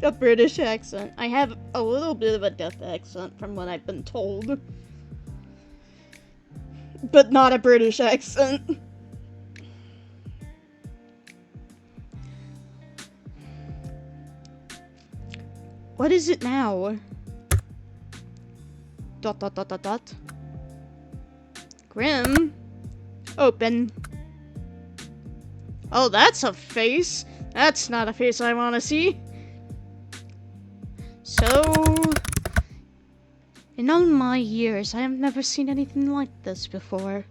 a British accent. I have a little bit of a Dutch accent from what I've been told. But not a British accent. What is it now? ... Grim? Open. Oh, that's a face. That's not a face I want to see. So, in all my years, I have never seen anything like this before.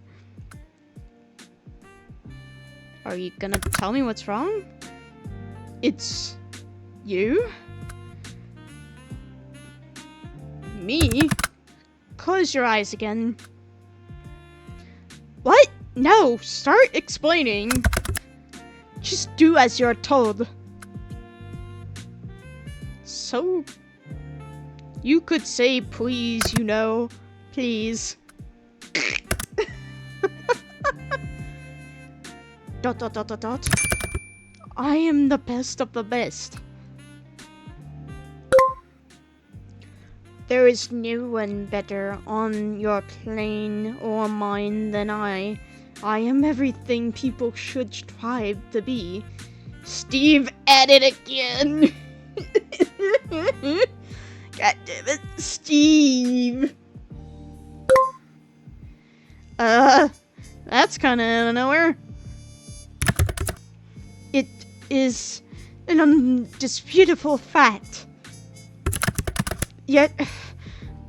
Are you gonna tell me what's wrong? It's you? Me? Close your eyes again. What? No, start explaining. Just do as you're told. So, you could say please, you know. Please. ... I am the best of the best. There is no one better on your plane or mine than I. I am everything people should strive to be. Steve at it again. God damn it, Steve. That's kind of out of nowhere. It is an undisputable fact. Yet,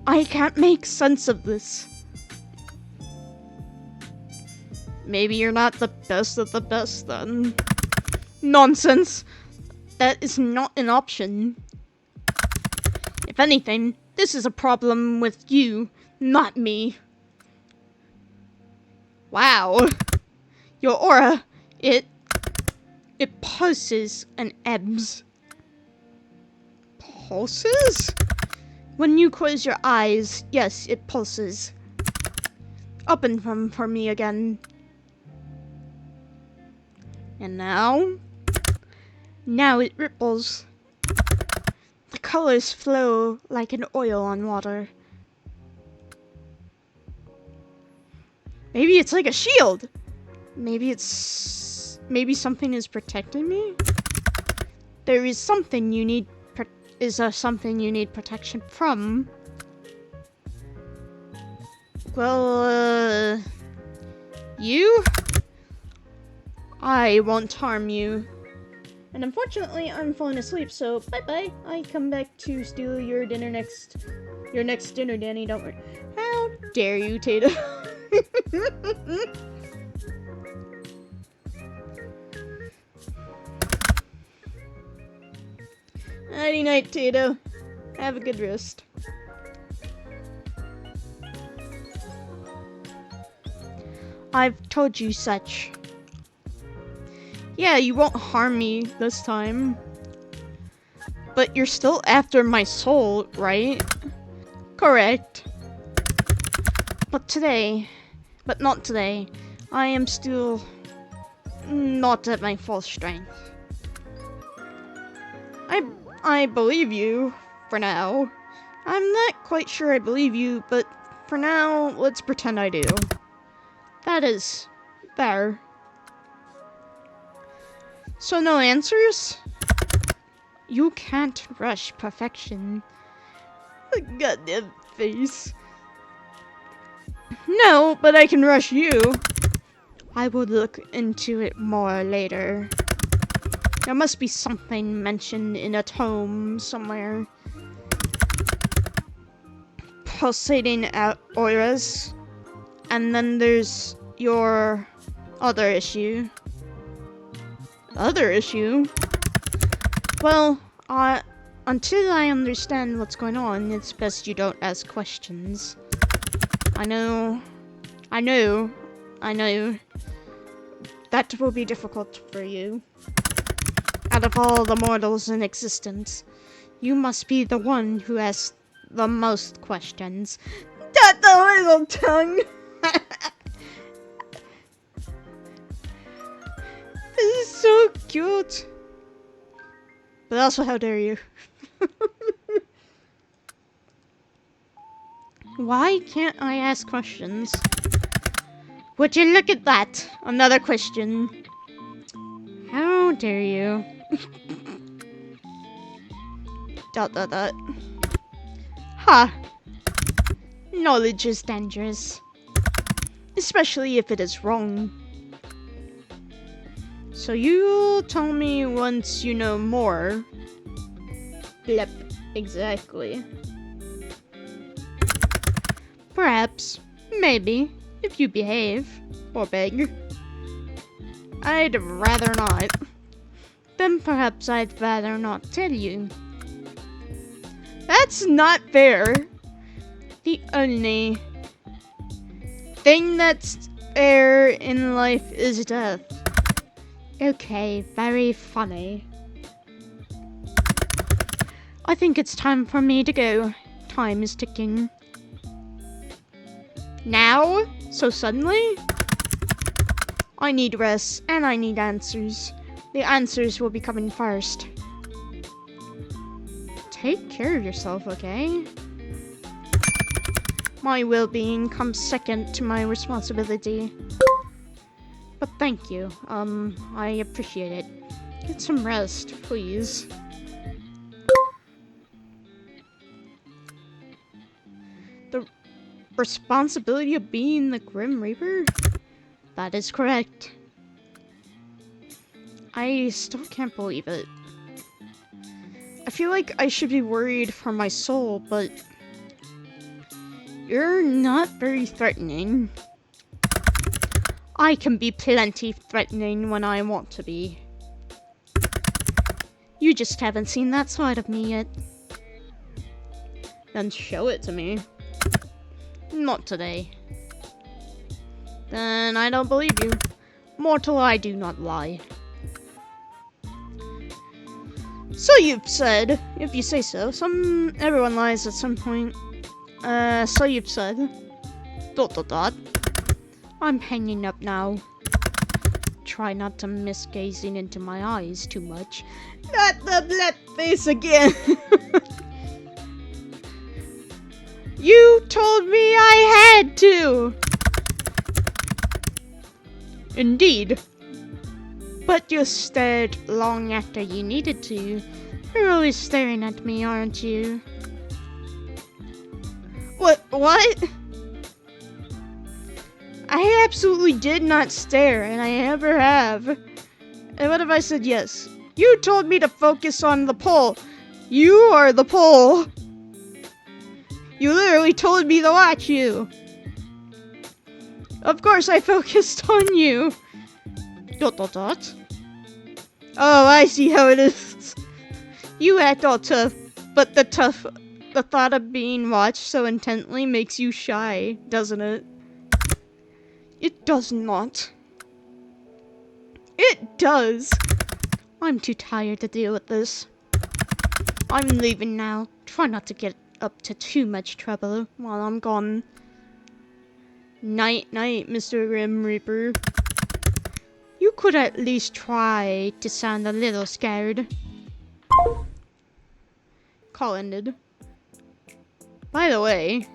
I can't make sense of this. Maybe you're not the best of the best, then. Nonsense! That is not an option. If anything, this is a problem with you, not me. Wow. Your aura, it pulses and ebbs. pulses? When you close your eyes, yes, it pulses. Open them for me again. And now? Now it ripples. The colors flow like an oil on water. Maybe it's like a shield. Maybe something is protecting me. There is something you need. Is there something you need protection from? Well, you? I won't harm you. And unfortunately, I'm falling asleep, so bye-bye. I come back to steal your dinner your next dinner, Danny, don't worry. How dare you, Tato? Nighty night, Tato. Have a good rest. I've told you such. Yeah, you won't harm me this time. But you're still after my soul, right? Correct. But not today. I am still not at my full strength. I believe you, for now. I'm not quite sure I believe you, but for now, let's pretend I do. That is fair. So no answers? You can't rush perfection. Goddamn face. No, but I can rush you. I will look into it more later. There must be something mentioned in a tome somewhere. Pulsating auras. And then there's your other issue. Other issue? Well, until I understand what's going on, it's best you don't ask questions. I know. That will be difficult for you. Out of all the mortals in existence, you must be the one who asks the most questions. That the little tongue! This is so cute. But also, how dare you? Why can't I ask questions? Would you look at that? Another question. How dare you? Dot. Ha! Knowledge is dangerous. Especially if it is wrong. So you'll tell me once you know more. Blep, exactly. Perhaps, maybe, if you behave, or beg. I'd rather not. Then perhaps I'd rather not tell you. That's not fair. The only thing that's fair in life is death. Okay, very funny. I think it's time for me to go. Time is ticking. Now? So suddenly? I need rest, and I need answers. The answers will be coming first. Take care of yourself, okay? My well-being comes second to my responsibility. But thank you. I appreciate it. Get some rest, please. The responsibility of being the Grim Reaper? That is correct. I still can't believe it. I feel like I should be worried for my soul, but you're not very threatening. I can be plenty threatening when I want to be. You just haven't seen that side of me yet. Then show it to me. Not today. Then I don't believe you. Mortal, I do not lie. So you've said, if you say so. Everyone lies at some point. So you've said. ... I'm hanging up now. Try not to miss gazing into my eyes too much. Not that face again. You told me I had to. Indeed. But you stared long after you needed to. You're always staring at me, aren't you? What? I absolutely did not stare, and I never have. And what if I said yes? You told me to focus on the pole. You are the pole. You literally told me to watch you. Of course I focused on you. ... Oh, I see how it is. You act all tough, but the thought of being watched so intently makes you shy, doesn't it? It does not. It does. I'm too tired to deal with this. I'm leaving now. Try not to get up to too much trouble while I'm gone. Night, night, Mr. Grim Reaper. You could at least try to sound a little scared. Call ended. By the way,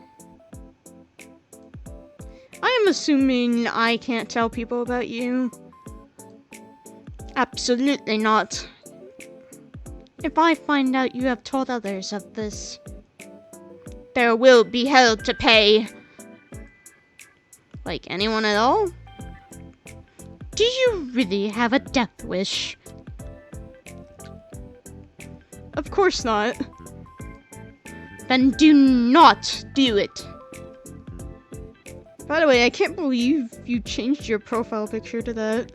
I am assuming I can't tell people about you. Absolutely not. If I find out you have told others of this, there will be hell to pay. Like anyone at all? Do you really have a death wish? Of course not. Then do not do it. By the way, I can't believe you changed your profile picture to that.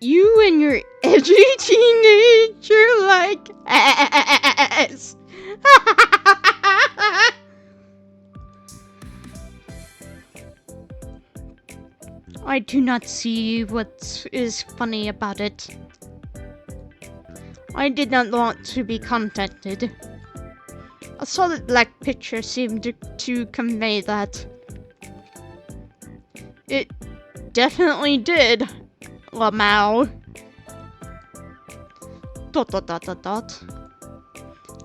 You and your edgy teenager like ass. I do not see what is funny about it. I did not want to be contacted. A solid black picture seemed to convey that. It definitely did, Lamau. ...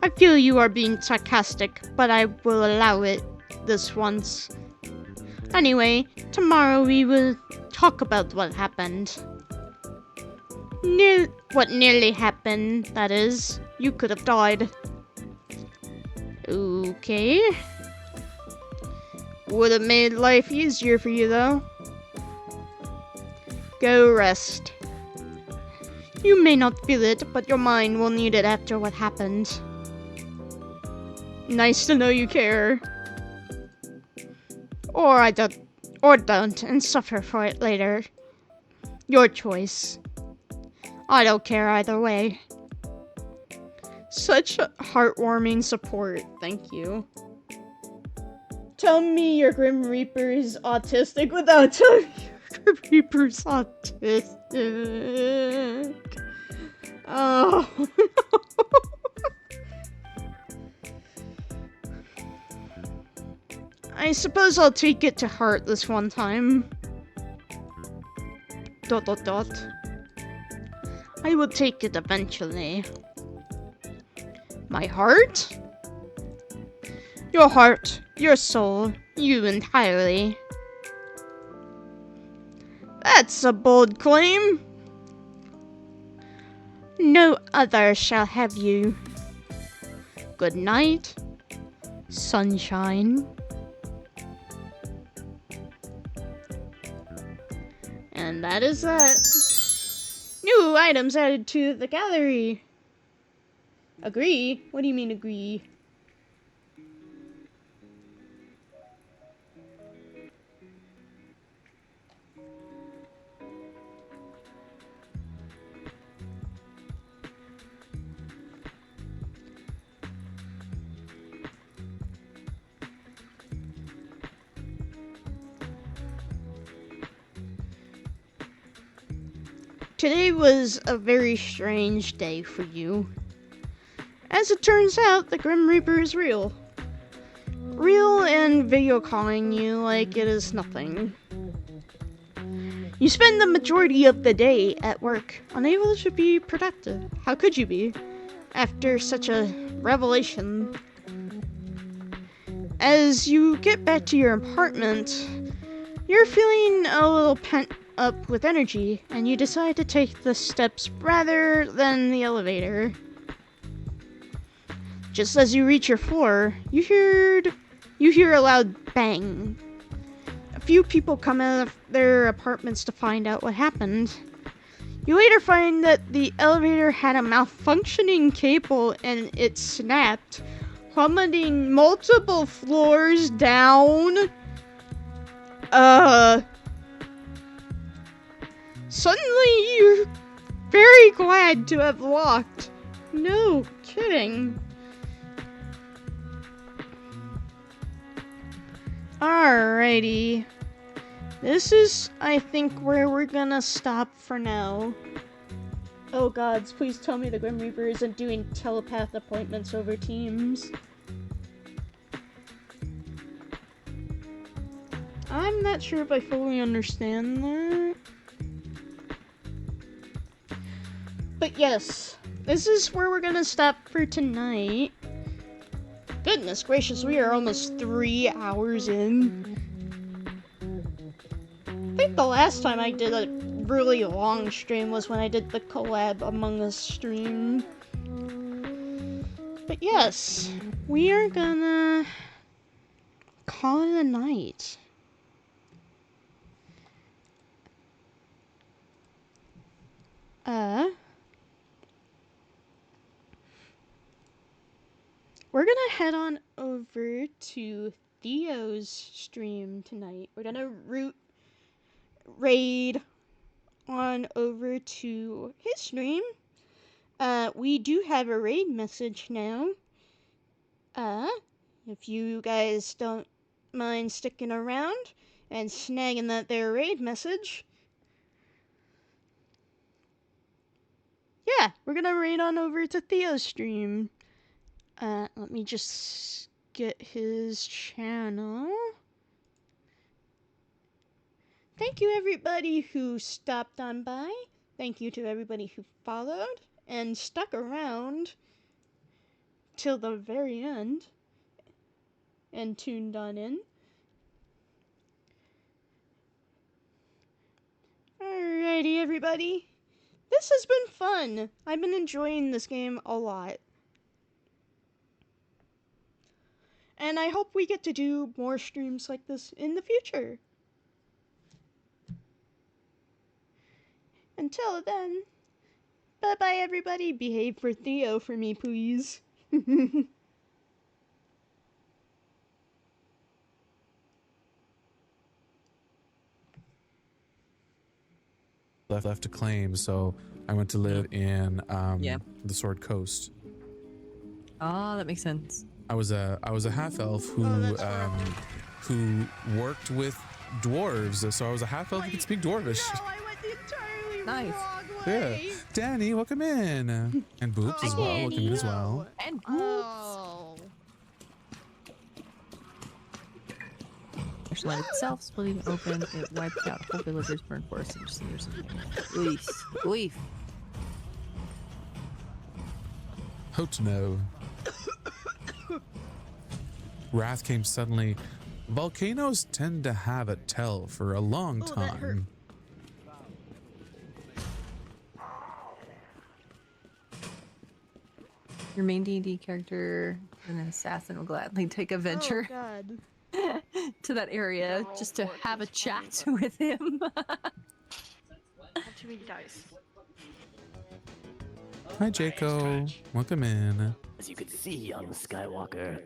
I feel you are being sarcastic, but I will allow it this once. Anyway, tomorrow we will talk about what happened. What nearly happened, that is. You could have died. Okay. Would have made life easier for you, though. Go rest. You may not feel it, but your mind will need it after what happened. Nice to know you care. Or don't, and suffer for it later. Your choice. I don't care either way. Such heartwarming support, thank you. Tell me your Grim Reaper is autistic without telling me your Grim Reaper's autistic. Oh, no. I suppose I'll take it to heart this one time. ... I will take it eventually. My heart? Your heart, your soul, you entirely. That's a bold claim. No other shall have you. Good night, sunshine. And that is that. New items added to the gallery. Agree? What do you mean agree? Today was a very strange day for you. As it turns out, the Grim Reaper is real. Real and video calling you like it is nothing. You spend the majority of the day at work, unable to be productive. How could you be, after such a revelation? As you get back to your apartment, you're feeling a little pent up with energy, and you decide to take the steps rather than the elevator. Just as you reach your floor, you hear a loud bang. A few people come out of their apartments to find out what happened. You later find that the elevator had a malfunctioning cable and it snapped, plummeting multiple floors down. Suddenly you're very glad to have walked. No kidding. Alrighty. This is, I think, where we're gonna stop for now. Oh gods, please tell me the Grim Reaper isn't doing telepath appointments over Teams. I'm not sure if I fully understand that. But yes, this is where we're gonna stop for tonight. Goodness gracious, we are almost 3 hours in. I think the last time I did a really long stream was when I did the collab Among Us stream. But yes, we are gonna call it a night. We're gonna head on over to Theo's stream tonight. We're gonna raid on over to his stream. We do have a raid message now. If you guys don't mind sticking around and snagging that there raid message. Yeah, we're gonna raid on over to Theo's stream. Let me just get his channel. Thank you everybody who stopped on by. Thank you to everybody who followed and stuck around till the very end and tuned on in. Alrighty everybody. This has been fun. I've been enjoying this game a lot. And I hope we get to do more streams like this in the future. Until then, bye-bye everybody. Behave for Theo for me, please. left to claim, so I went to live in the Sword Coast. Oh, that makes sense. I was a half elf who worked with dwarves, so I was a half elf who could speak dwarvish. No, I went the entirely Nice. wrong Yeah, way. Danny, welcome in, and Boobs as well. Welcome in as well. And Oh. Marshland itself, splitting open, it wiped out whole villagers, burned forests, and just years. Leaf. How to know? Wrath came suddenly. Volcanoes tend to have it tell for a long Oh, that hurt. time. Your main D&D character, an assassin, will gladly take a venture Oh god. to that area just to have a chat with him. Not too many dice. Hi, Jaco. Welcome in. As you can see, young Skywalker,